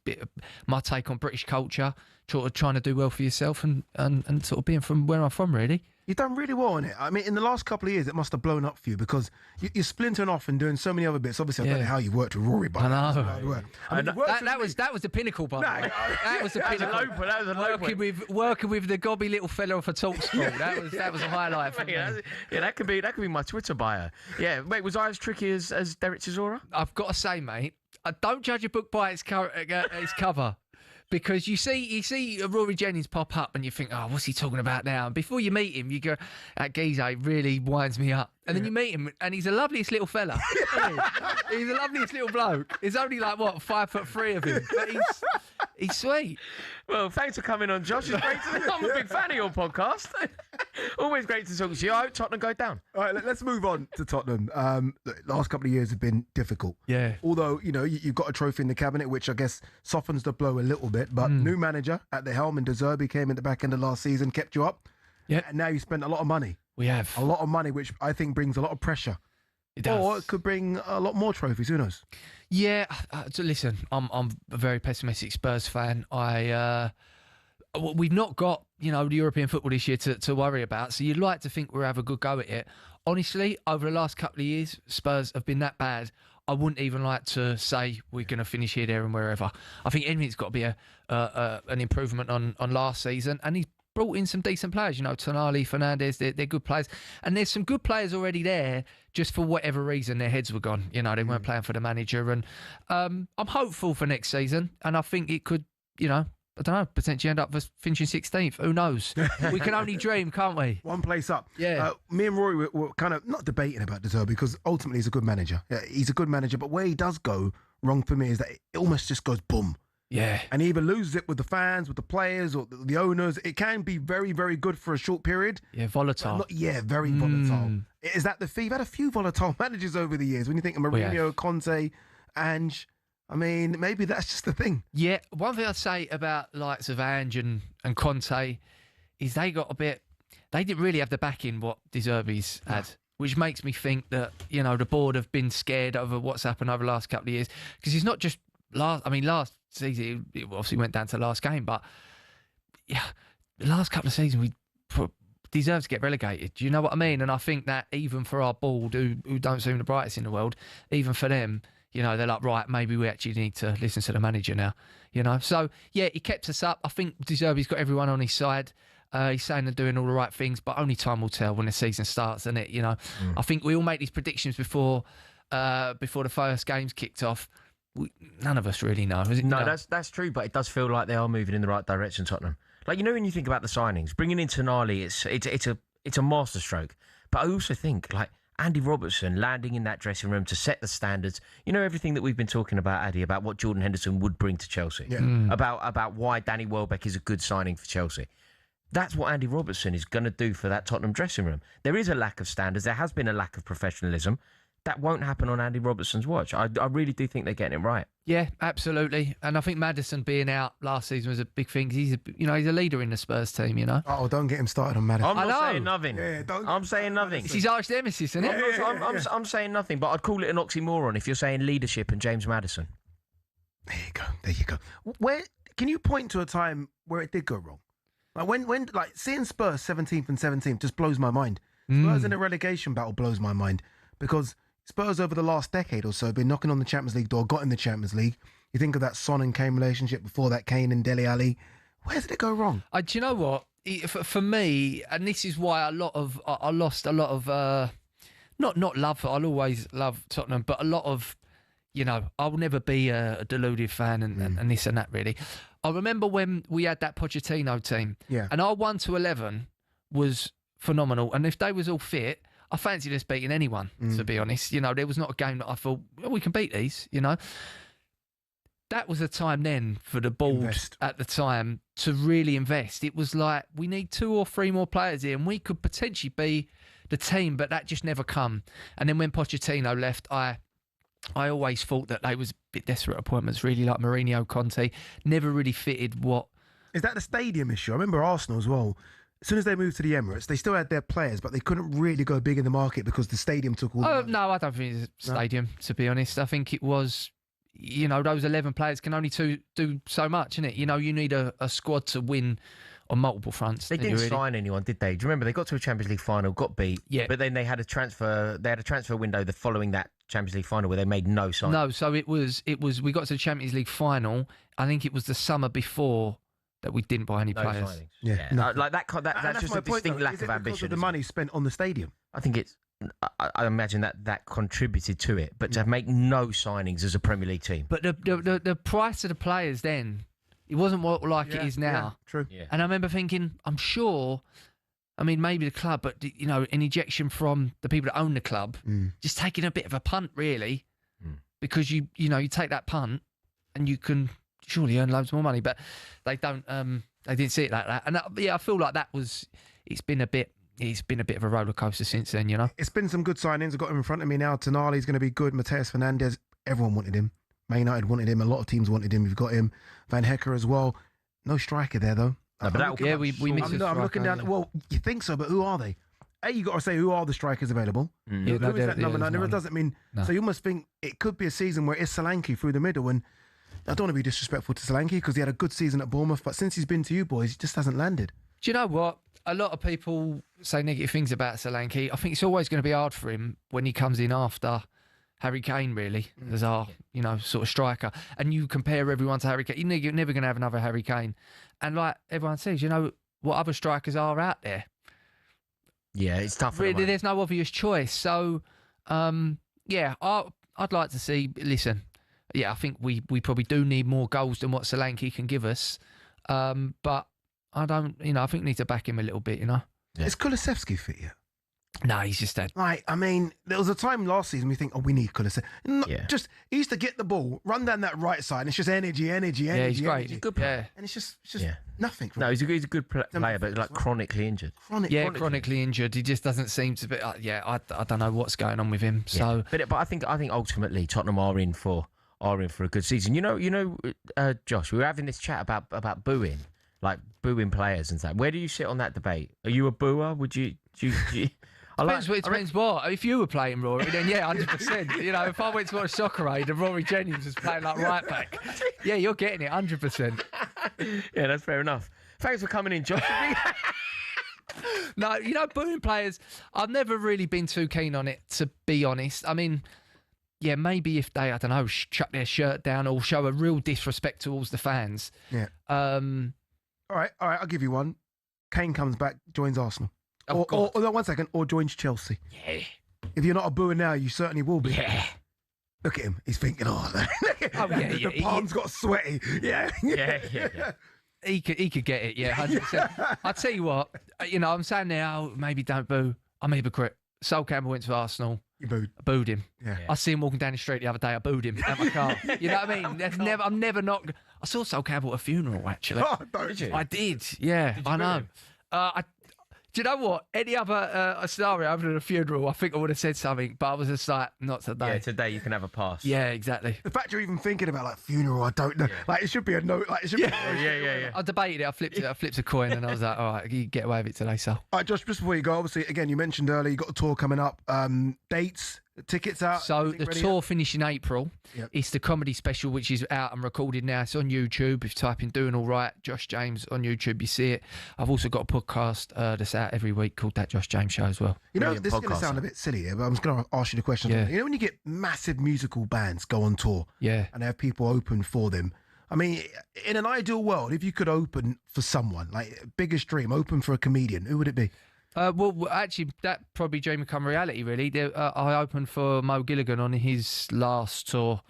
my take on British culture, sort of trying to do well for yourself and sort of being from where I'm from, really. You've done really well on it. I mean, in the last couple of years, it must have blown up for you because you're splintering off and doing so many other bits. Obviously, I don't know how you worked with Rory, but I know. That was the pinnacle, by the way. That was the pinnacle. That was a low point. Working with the gobby little fella for talkSPORT. That was a highlight for me. That could be my Twitter bio. Yeah, mate, was I as tricky as Derek Chisora? I've got to say, mate, don't judge a book by its cover. Because you see Rory Jennings pop up and you think, oh, what's he talking about now? And before you meet him, you go, that geezer really winds me up. And then you meet him and he's the loveliest little fella. He's the loveliest little bloke. There's only like, 5'3" of him. But he's sweet. Well, thanks for coming on, Josh. It's great I'm a big fan of your podcast. Always great to talk to you. I hope Tottenham go down. All right, let's move on to Tottenham. The last couple of years have been difficult. Yeah. Although, you've got a trophy in the cabinet, which I guess softens the blow a little bit. But new manager at the helm, and De Zerbi came in the back end of last season, kept you up. Yeah. And now you spent a lot of money. We have. A lot of money, which I think brings a lot of pressure. It does. Or it could bring a lot more trophies. Who knows? Yeah. So listen, I'm a very pessimistic Spurs fan. We've not got, the European football this year to worry about. So you'd like to think we'll have a good go at it. Honestly, over the last couple of years, Spurs have been that bad. I wouldn't even like to say we're going to finish here, there and wherever. I think anything's got to be an improvement on last season. And he's brought in some decent players, Tonali, Fernandes, they're good players. And there's some good players already there, just for whatever reason their heads were gone. They weren't playing for the manager. And I'm hopeful for next season. And I think it could, I don't know, potentially end up finishing 16th. Who knows? We can only dream, can't we? One place up. Yeah. Me and Rory were kind of not debating about De Zerbi because ultimately he's a good manager. Yeah, he's a good manager, but where he does go wrong for me is that it almost just goes boom. Yeah. And he either loses it with the fans, with the players, or the owners. It can be very, very good for a short period. Yeah, volatile. Very volatile. Is that the fee? You've had a few volatile managers over the years. When you think of Mourinho, Conte, Ange, I mean, maybe that's just the thing. Yeah, one thing I'd say about likes of Ange and Conte is they didn't really have the backing what De Zerbi's had, which makes me think that, the board have been scared over what's happened over the last couple of years. Because it's not just last season, it obviously went down to the last game, but yeah, the last couple of seasons we deserve to get relegated. Do you know what I mean? And I think that even for our board, who don't seem the brightest in the world, even for them, they're like, right, maybe we actually need to listen to the manager now. So yeah, he kept us up. I think De Zerbi's got everyone on his side. He's saying they're doing all the right things, but only time will tell when the season starts, isn't it? I think we all make these predictions before the first game's kicked off. None of us really know. No, that's true, but it does feel like they are moving in the right direction, Tottenham. Like, when you think about the signings, bringing in Tonali, it's a masterstroke. But I also think, like, Andy Robertson landing in that dressing room to set the standards. Everything that we've been talking about, Addy, about what Jordan Henderson would bring to Chelsea. Yeah. About why Danny Welbeck is a good signing for Chelsea. That's what Andy Robertson is going to do for that Tottenham dressing room. There is a lack of standards. There has been a lack of professionalism. That won't happen on Andy Robertson's watch. I really do think they're getting it right. Yeah, absolutely. And I think Maddison being out last season was a big thing. He's a leader in the Spurs team, Oh, don't get him started on Maddison. I'm not saying nothing. Yeah, I'm saying nothing. It's his arch nemesis, isn't it? I'm saying nothing, but I'd call it an oxymoron if you're saying leadership and James Maddison. There you go. Where can you point to a time where it did go wrong? Like when seeing Spurs 17th and 17th just blows my mind. Spurs in a relegation battle blows my mind because Spurs over the last decade or so have been knocking on the Champions League door, got in the Champions League. You think of that Son and Kane relationship before that, Kane and Dele Alli. Where did it go wrong? Do you know what? For me, and this is why I lost a lot of not love. I'll always love Tottenham, but a lot of I'll never be a deluded fan and this and that really. I remember when we had that Pochettino team, and our 1-11 was phenomenal. And if they was all fit, I fancied us beating anyone, to be honest. There was not a game that I thought, well, we can beat these, That was a time then for the board at the time to really invest. It was like, we need 2 or 3 more players here and we could potentially be the team, but that just never come. And then when Pochettino left, I always thought that they was a bit desperate appointments, really, like Mourinho, Conte, never really fitted what... Is that the stadium issue? I remember Arsenal as well. As soon as they moved to the Emirates, they still had their players, but they couldn't really go big in the market because the stadium took all the money. No, I don't think it's a stadium, to be honest. I think it was, those 11 players can only do so much, innit? You need a squad to win on multiple fronts. They didn't sign anyone, did they? Do you remember they got to a Champions League final, got beat, but then they had a transfer window following that Champions League final where they made no sign. No, so it was we got to the Champions League final. I think it was the summer before that we didn't buy any players. Signings. Yeah. No. Like that's just a distinct lack of ambition. Because of the money spent on the stadium? I think it's. I imagine that contributed to it, but to make no signings as a Premier League team. But the price of the players then, it wasn't it is now. Yeah, true. Yeah. And I remember thinking, I'm sure. I mean, maybe the club, but an injection from the people that own the club, just taking a bit of a punt, really, because you take that punt and you can surely earn loads more money, but they don't. They didn't see it like that, and I feel like it's been a bit of a roller coaster since then. It's been some good signings. I've got him in front of me now. Tonali's going to be good. Mateus Fernandes, everyone wanted him. Man United wanted him. A lot of teams wanted him. We've got him. Van Hecker as well. No striker there though. No, but we missed. I'm looking down. Well, you think so, but who are they? You got to say who are the strikers available. Who is that number 9? It doesn't mean. No. So you must think it could be a season where it's Solanke through the middle. And I don't want to be disrespectful to Solanke because he had a good season at Bournemouth, but since he's been to you boys, he just hasn't landed. Do you know what? A lot of people say negative things about Solanke. I think it's always going to be hard for him when he comes in after Harry Kane, really, as our, sort of striker. And you compare everyone to Harry Kane. You're never going to have another Harry Kane. And like everyone says, what other strikers are out there? Yeah, it's tough. Really, there's no obvious choice. So, I'd like to see. Listen, I think we probably do need more goals than what Solanke can give us. But I don't. I think we need to back him a little bit. Is Kulusevski fit yet? No, he's just dead. Like, I mean, there was a time last season we think, we need Kulisevsky. Just, he used to get the ball, run down that right side, and it's just energy. Yeah, he's great. He's a good player. And it's just nothing. No, he's a good player, but like chronically injured. Chronically injured. He just doesn't seem to be. I don't know what's going on with him. So, but I think ultimately Tottenham are in for a good season. You know, Josh, we were having this chat about booing, like booing players and stuff. Where do you sit on that debate? Are you a booer? Would you? Depends what. If you were playing Rory, then 100%. You know, if I went to watch Soccer Aid and Rory Jennings was playing like right back, you're getting it 100%. Yeah, that's fair enough. Thanks for coming in, Josh. No, booing players, I've never really been too keen on it, to be honest. I mean, maybe if they, I don't know, chuck their shirt down or show a real disrespect towards the fans. Yeah. All right, I'll give you one. Kane comes back, joins Arsenal. Or no, 1 second, or joins Chelsea. Yeah. If you're not a booer now, you certainly will be. Yeah. Look at him. He's thinking, the palms got sweaty. Yeah. He could get it, 100%. I'll tell you what, I'm saying now, maybe don't boo. I'm a hypocrite. Sol Campbell went to Arsenal. You booed. I booed him. Yeah. I see him walking down the street the other day. I booed him at my car. You know what I mean? I'm never not. I saw Sol Campbell at a funeral, actually. Oh, don't you? I did. Yeah, I know. Do you know what? Any other scenario other than a funeral, I think I would have said something, but I was just like, not today. Yeah, today you can have a pass. Yeah, exactly. The fact you're even thinking about like funeral, I don't know. Yeah. Like it should be a note. Like it should be. Yeah. I debated it. I flipped a coin, and I was like, all right, you get away with it today, Sol. All right, Josh. Just before you go, obviously, again, you mentioned earlier you got a tour coming up. Dates. Tickets out. So the tour finished in April. Yep. It's the comedy special, which is out and recorded now. It's on YouTube. If you type in "Doing All Right," Josh James on YouTube, you see it. I've also got a podcast that's out every week called That Josh James Show as well. You know, this is going to sound a bit silly here, but I'm just going to ask you the question. Yeah. You know, when you get massive musical bands go on tour, and they have people open for them. I mean, in an ideal world, if you could open for someone, like biggest dream, open for a comedian, who would it be? Well, actually, that probably dream become reality, really. I opened for Mo Gilligan on his last tour.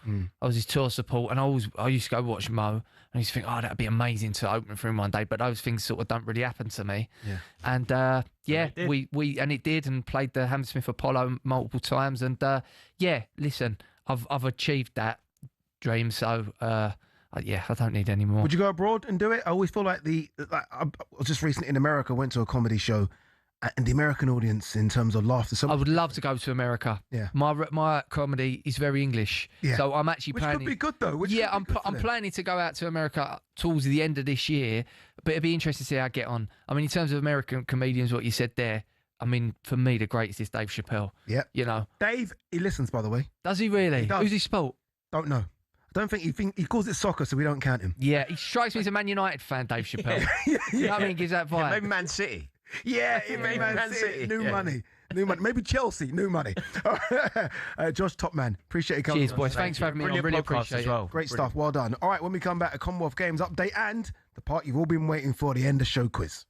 I was his tour support, and I used to go watch Mo, and I used to think, that'd be amazing to open for him one day, but those things sort of don't really happen to me. Yeah. And, it did, and played the Hammersmith Apollo multiple times, and, listen, I've achieved that dream, so... I don't need any more. Would you go abroad and do it? I always feel like I was just recently in America, went to a comedy show, and the American audience, in terms of laughter, I would love to go to America. Yeah, my comedy is very English. Yeah, so I'm actually planning. Which could be good though. I'm planning to go out to America towards the end of this year, but it'd be interesting to see how I get on. I mean, in terms of American comedians, what you said there. I mean, for me, the greatest is Dave Chappelle. Yeah, Dave, he listens, by the way. Does he really? He does. Who's his sport? Don't know. I don't think he calls it soccer, so we don't count him. Yeah, he strikes me as a Man United fan, Dave Chappelle. You know what I mean? Gives that vibe. Maybe Man City. Yeah, Man City. New money. Maybe Chelsea. New money. Josh, top man. Appreciate you coming. Cheers, boys. Thanks for having me. I really appreciate it. Great stuff. Well done. All right, when we come back, a Commonwealth Games update and the part you've all been waiting for, the end of show quiz.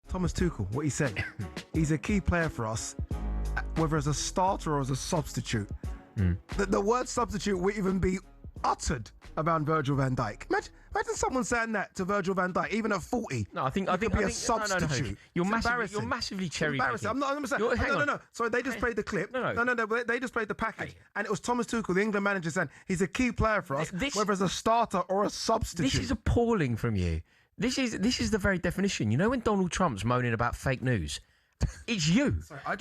Thomas Tuchel, what he said, he's a key player for us, whether as a starter or as a substitute. The word substitute will even be uttered about Virgil van Dijk. Imagine someone saying that to Virgil van Dijk, even at 40. No, I think a substitute. No. You're massively cherry picking. I'm not saying. No. Sorry, they just played the clip. No. They just played the package, and it was Thomas Tuchel, the England manager, saying he's a key player for us, whether as a starter or a substitute. This is appalling from you. This is the very definition. You know when Donald Trump's moaning about fake news, it's you. Sorry, I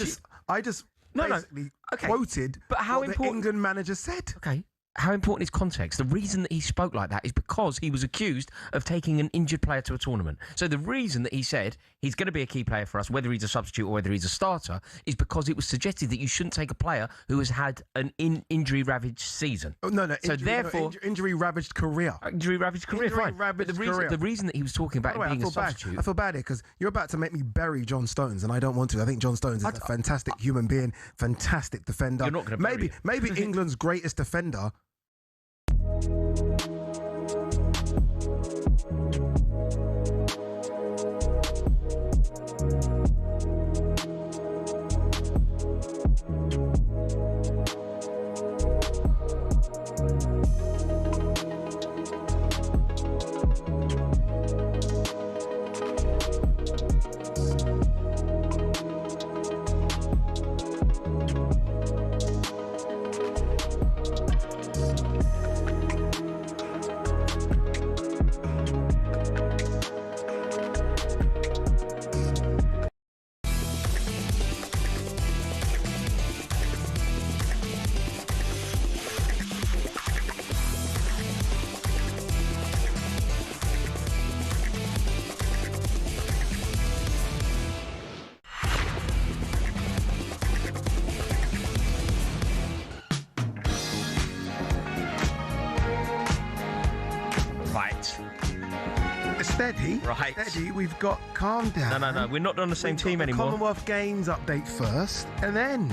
just basically quoted but how what important the England manager said. Okay. How important is context? The reason that he spoke like that is because he was accused of taking an injured player to a tournament. So the reason that he said he's going to be a key player for us, whether he's a substitute or whether he's a starter, is because it was suggested that you shouldn't take a player who has had an injury-ravaged season. Oh, no. So therefore, injury-ravaged career. Injury-ravaged career, fine. But the reason that he was talking about being a substitute... I feel bad here because you're about to make me bury John Stones, and I don't want to. I think John Stones is a fantastic human being, fantastic defender. You're not going to bury him. Maybe England's greatest defender. Steady, we've got calm down. No, we're not on the same team anymore. Commonwealth Games update first, and then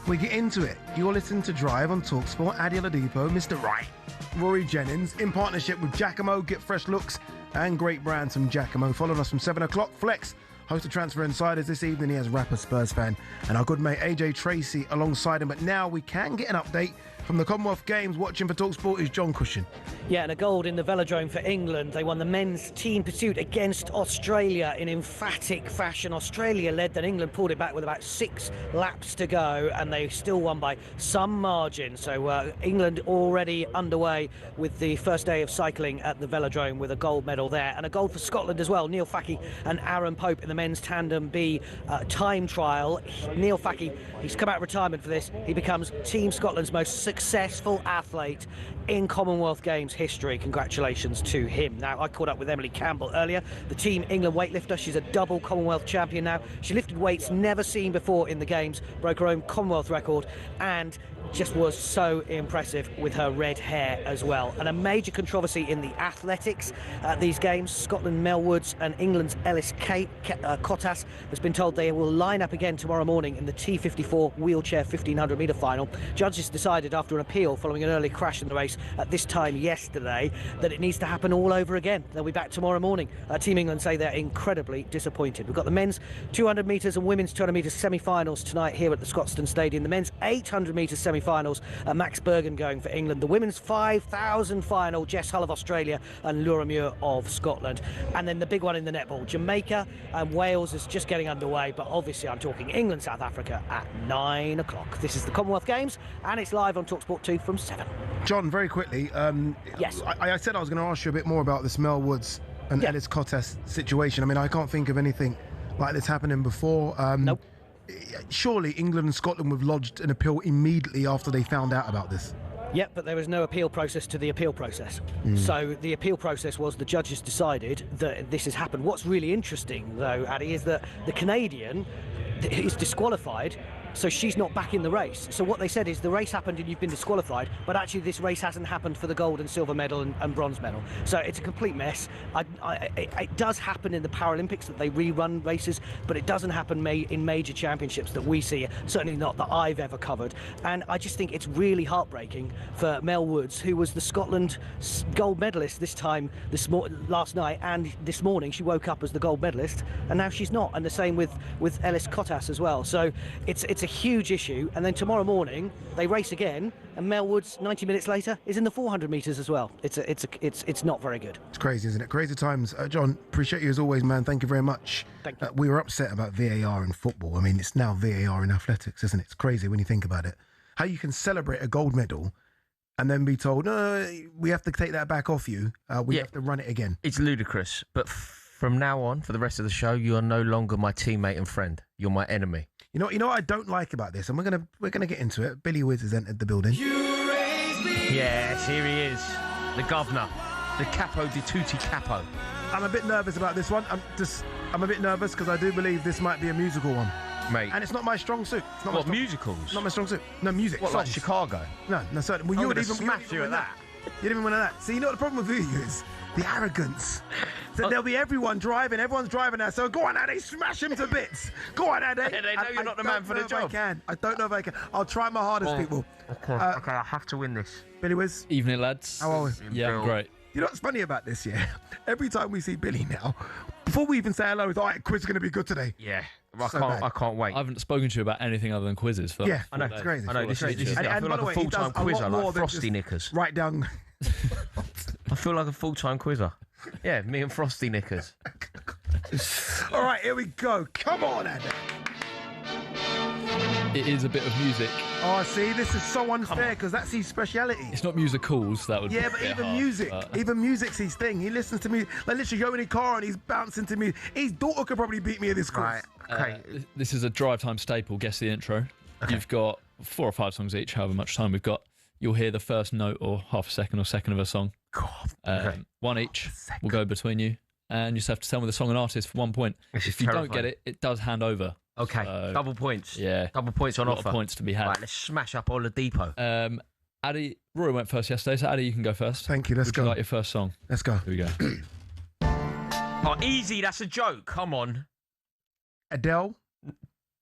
we get into it. You're listening to Drive on talkSPORT. Adi Oladipo, Mr. Right, Rory Jennings, in partnership with Giacomo. Get fresh looks and great brands from Giacomo. Follow us from 7 o'clock. Flex, host of Transfer Insiders. This evening he has rapper Spurs fan and our good mate AJ Tracy alongside him. But now we can get an update from the Commonwealth Games. Watching for talkSPORT is John Cushion. Yeah, and a gold in the velodrome for England. They won the men's team pursuit against Australia in emphatic fashion. Australia led, then England pulled it back with about 6 laps to go, and they still won by some margin. So England already underway with the first day of cycling at the velodrome with a gold medal there. And a gold for Scotland as well. Neil Fackey and Aaron Pope in the men's tandem B time trial. Neil Fackey, he's come out of retirement for this. He becomes Team Scotland's most successful athlete in Commonwealth Games history. Congratulations to him. Now, I caught up with Emily Campbell earlier, the Team England weightlifter. She's a double Commonwealth champion now. She lifted weights never seen before in the Games, broke her own Commonwealth record, and just was so impressive with her red hair as well. And a major controversy in the athletics at these Games. Scotland Mel Woods and England's Ellis Cottas has been told they will line up again tomorrow morning in the T54 wheelchair 1500 metre final. Judges decided after an appeal following an early crash in the race at this time yesterday that it needs to happen all over again. They'll be back tomorrow morning. Team England say they're incredibly disappointed. We've got the men's 200 metres and women's 200 metres semi-finals tonight here at the Scotstoun Stadium. The men's 800 metres semi-finals, Max Bergen going for England. The women's 5,000 final, Jess Hull of Australia and Laura Muir of Scotland. And then the big one in the netball, Jamaica and Wales is just getting underway, but obviously I'm talking England, South Africa at 9 o'clock. This is the Commonwealth Games and it's live on talkSPORT 2 from 7. John, very quickly, yes. I said I was going to ask you a bit more about this Mel Woods and Ellis Cottas situation. I mean, I can't think of anything like this happening before. Nope. Surely England and Scotland would have lodged an appeal immediately after they found out about this. Yep, but there was no appeal process to the appeal process. So the appeal process was the judges decided that this has happened. What's really interesting, though, Addy, is that the Canadian is disqualified, so she's not back in the race. So what they said is the race happened and you've been disqualified, but actually this race hasn't happened for the gold and silver medal and bronze medal. So it's a complete mess. It does happen in the Paralympics that they rerun races, but it doesn't happen in major championships that we see, certainly not that I've ever covered. And I just think it's really heartbreaking for Mel Woods, who was the Scotland gold medalist this time, last night, and this morning she woke up as the gold medalist, and now she's not. And the same with Ellis Cottas as well. So it's a huge issue. And then tomorrow morning they race again, and Mel Woods 90 minutes later is in the 400 metres as well. It's not very good. It's crazy, isn't it? Crazy times. John, appreciate you as always, man. Thank you very much. Thank you. We were upset about VAR in football. I mean, it's now VAR in athletics, isn't it? It's crazy when you think about it. How you can celebrate a gold medal and then be told, no, we have to take that back off you. We have to run it again. It's ludicrous. But from now on, for the rest of the show, you are no longer my teammate and friend. You're my enemy. You know what I don't like about this, and we're gonna get into it. Billy Wiz has entered the building. You raise me Yes, here he is. The governor. The capo di tutti capo. I'm a bit nervous about this one. I'm a bit nervous because I do believe this might be a musical one. Mate. And it's not my strong suit. It's not what, musicals? Not my strong suit. No, music. What, songs. like Chicago? No, certainly. Well, I'm you would gonna even smash you at that. You didn't even win at that. See, you know what the problem with you is? The arrogance. So there'll be everyone's driving now. So go on, Addy, smash him to bits. Go on, Addy. They know you're not the man for the job. I don't know if I can. I'll try my hardest, people. Okay, I have to win this. Billy Wiz. Evening, lads. How are we? Yeah, I'm great. You know what's funny about this, yeah? Every time we see Billy now, before we even say hello, it's all right, quiz is going to be good today. Yeah. I can't wait. I haven't spoken to you about anything other than quizzes for yeah, I know. It's crazy. I know. This is I feel like a full-time quizzer, like Frosty Knickers. Right down. I feel like a full-time quizzer. Yeah, me and Frosty Knickers. All right, here we go. Come on, Adam. It is a bit of music. Oh, see, this is so unfair because that's his speciality. It's not musicals, that would be but even music's his thing. He listens to me, like literally go in a car and he's bouncing to me. His daughter could probably beat me at this quiz. Right, okay. This is a drive time staple. Guess the intro. Okay. You've got 4 or 5 songs each, however much time we've got. You'll hear the first note or half a second or second of a song. Okay. One each will go between you, and you just have to tell me the song and artist for 1 point. If you don't get it, it does hand over. Okay, so, double points. Yeah, double points on a offer. lot of points to be had. Right, let's smash up Oladipo. Addy, Rory went first yesterday, so Addy, you can go first. Thank you. Let's go. Would you like your first song? Let's go. Here we go. Oh, easy. That's a joke. Come on. Adele.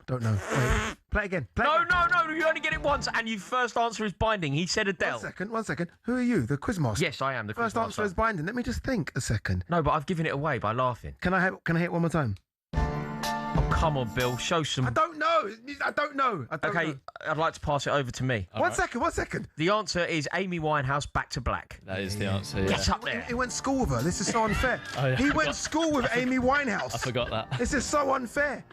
Don't know. Wait. Play again. No. You only get it once, and your first answer is binding. He said Adele. 1 second. Who are you? The quizmaster? Yes, I am the first quizmaster. answer is binding. Let me just think a second. No, but I've given it away by laughing. Can I hit it one more time? Oh, come on, Bill. Show some. I don't know. Okay, I'd like to pass it over to me. One second. The answer is Amy Winehouse, Back to Black. That is the answer. Yeah. Get up there. He went to school with her. This is so unfair. He went to school with Amy Winehouse. I forgot that. This is so unfair.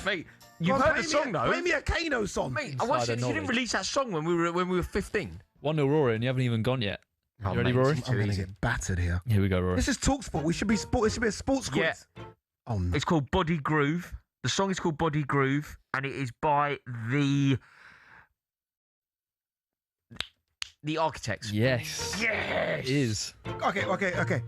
Mate, you've heard the song though. Play me a Kano song. Mate, I watched it. You didn't release that song when we were 15. 1-0 Rory, and you haven't even gone yet. You ready, Rory? I'm going to get battered here. Here we go, Rory. This is talkSPORT. We should be sport. It should be a sports quiz. Yeah. Oh no. It's called Body Groove. The song is called Body Groove, and it is by the Architects. Yes. Yes. It is. Okay.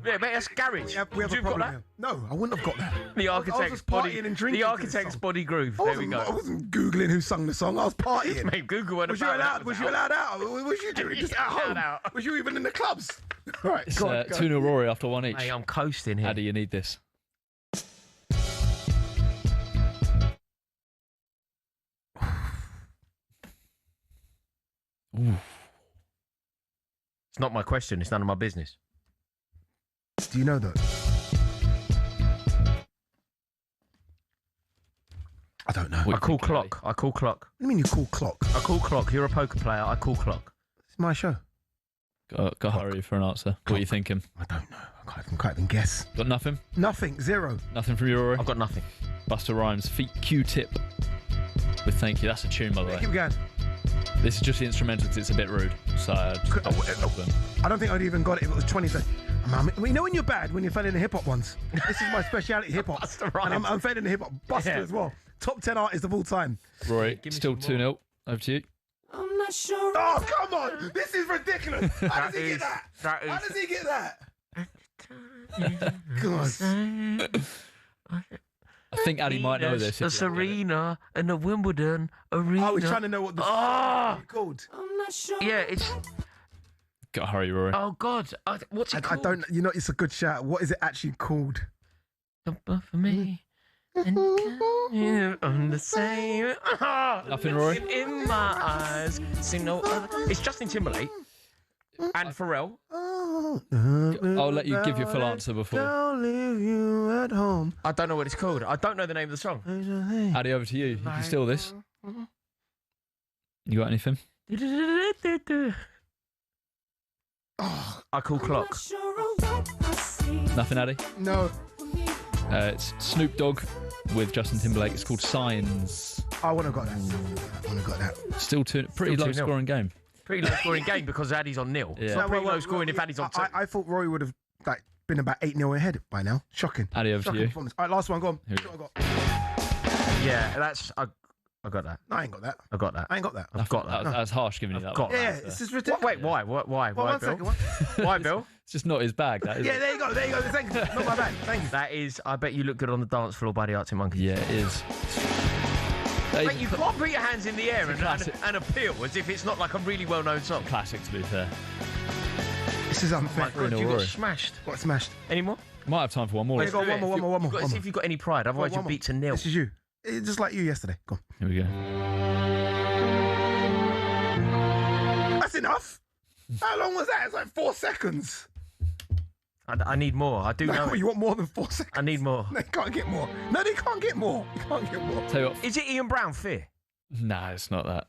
Yeah, mate, that's garage. Yeah, we have a problem here. No, I wouldn't have got that. The Architects Body. And drinking The Architects Body Groove. There we go. I wasn't googling who sung the song. I was partying. Mate, Google went Was you allowed? Was you allowed out? What was you doing? Just at home? Out. Was you even in the clubs? All right, It's go on. 2-0 Rory after 1 each. Hey, I'm coasting here. Addy, you need this. Ooh. It's not my question. It's none of my business. Do you know that? I don't know. I call clock. What do you mean you call clock? I call clock. You're a poker player. I call clock. It's my show. Got hurry for an answer. What are you thinking? I don't know. I can't even guess. Got nothing? Nothing. Zero. Nothing from you, Rory? I've got nothing. Buster Rhymes, Feet Q-Tip with Thank You. That's a tune, by the way. Keep going. This is just the instrumental because it's a bit rude. So I don't think I'd even got it if it was 20 seconds. You know when you're bad, when you're failing the hip-hop ones? This is my speciality, hip-hop. And I'm failing the hip-hop. Buster as well. Top 10 artist of all time. Rory, still 2-0. Over to you. I'm not sure. Oh, come on. This is ridiculous. How does he get that? How does he get that? God. I think Addy might know this. The Serena and the Wimbledon arena. Oh, he's trying to know what the f*** called. I'm not sure. Yeah, it's... Got to hurry, Rory. Oh, God. What's it called? I don't... You know, it's a good shout. What is it actually called? For me. And on the same. Nothing, Rory? In my eyes. See no other. It's Justin Timberlake and Pharrell. I'll let you give your full answer before. Don't leave you at home. I don't know what it's called. I don't know the name of the song. Addy, over to you. You can steal this. You got anything? I call clock. Nothing, Addy? No. It's Snoop Dogg with Justin Timberlake. It's called Signs. I wouldn't have got that. Still pretty low scoring game. Pretty low scoring game because Addy's on nil. Yeah. It's not pretty low scoring if Addy's on 2. I thought Rory would have been about 8-0 ahead by now. Shocking. Addy, over to you. All right, last one. Go on. Yeah, that's... I got that. No, I ain't got that. I got that. I ain't got that. I've got that. That's harsh giving you that. Got one. Yeah, this is ridiculous. Wait, why? Why, Well, Bill? one second. Why, Bill? It's just not his bag. That is. Yeah, there you go. There you go. Thank you. Not my bag. Thank you. That is. I bet you look good on the dance floor by the Arctic Monkeys. Yeah, it is. Mate, you can't put your hands in the air and appeal as if it's not like a really well-known song. Classic, to be fair. This is unfair. Oh my God, you got smashed. Got smashed. Any more? Might have time for one more. Yeah, go on, one more. See if you've got any pride. Otherwise, you're beat to nil. This is you. It's just like you yesterday. Go on. Here we go. That's enough. How long was that? It's like 4 seconds. I need more. I do know. You want more than 4 seconds? I need more. No, you can't get more. No, they can't get more. You can't get more. Tell you what. Is it Ian Brown, Fear? Nah, it's not that.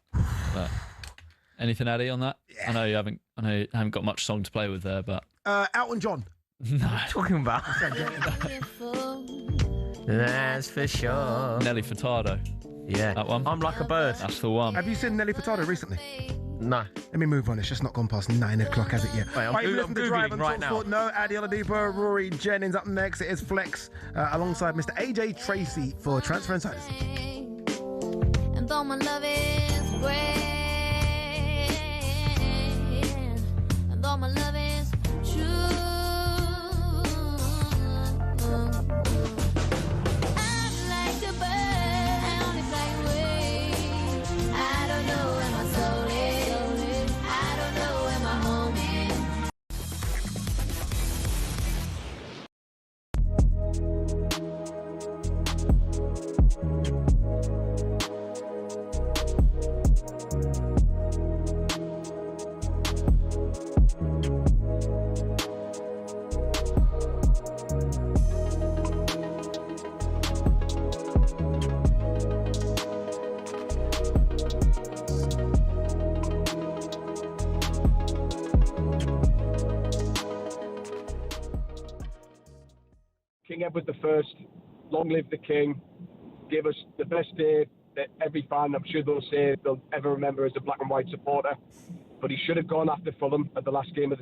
Anything, Addy, on that? Yeah. I know you haven't got much song to play with there, but Elton John. No. What are you talking about? That's for sure. Nelly Furtado. Yeah. That one. I'm Like a Bird. That's the one. Have you seen Nelly Furtado recently? No. Let me move on. It's just not gone past 9 o'clock, has it yet? Wait, I'm Googling right now. No, Addy Oladipo, Rory Jennings up next. It is Flex alongside Mr. AJ Tracy for Transfer Insiders. And though my love is great, and though my love is true, I'm like a bird, I only fly away. I don't know where my soul is, I don't know where my home is. King Edward I, long live the King, gave us the best day that every fan, I'm sure they'll ever remember as a black and white supporter. But he should have gone after Fulham at the last game of the season.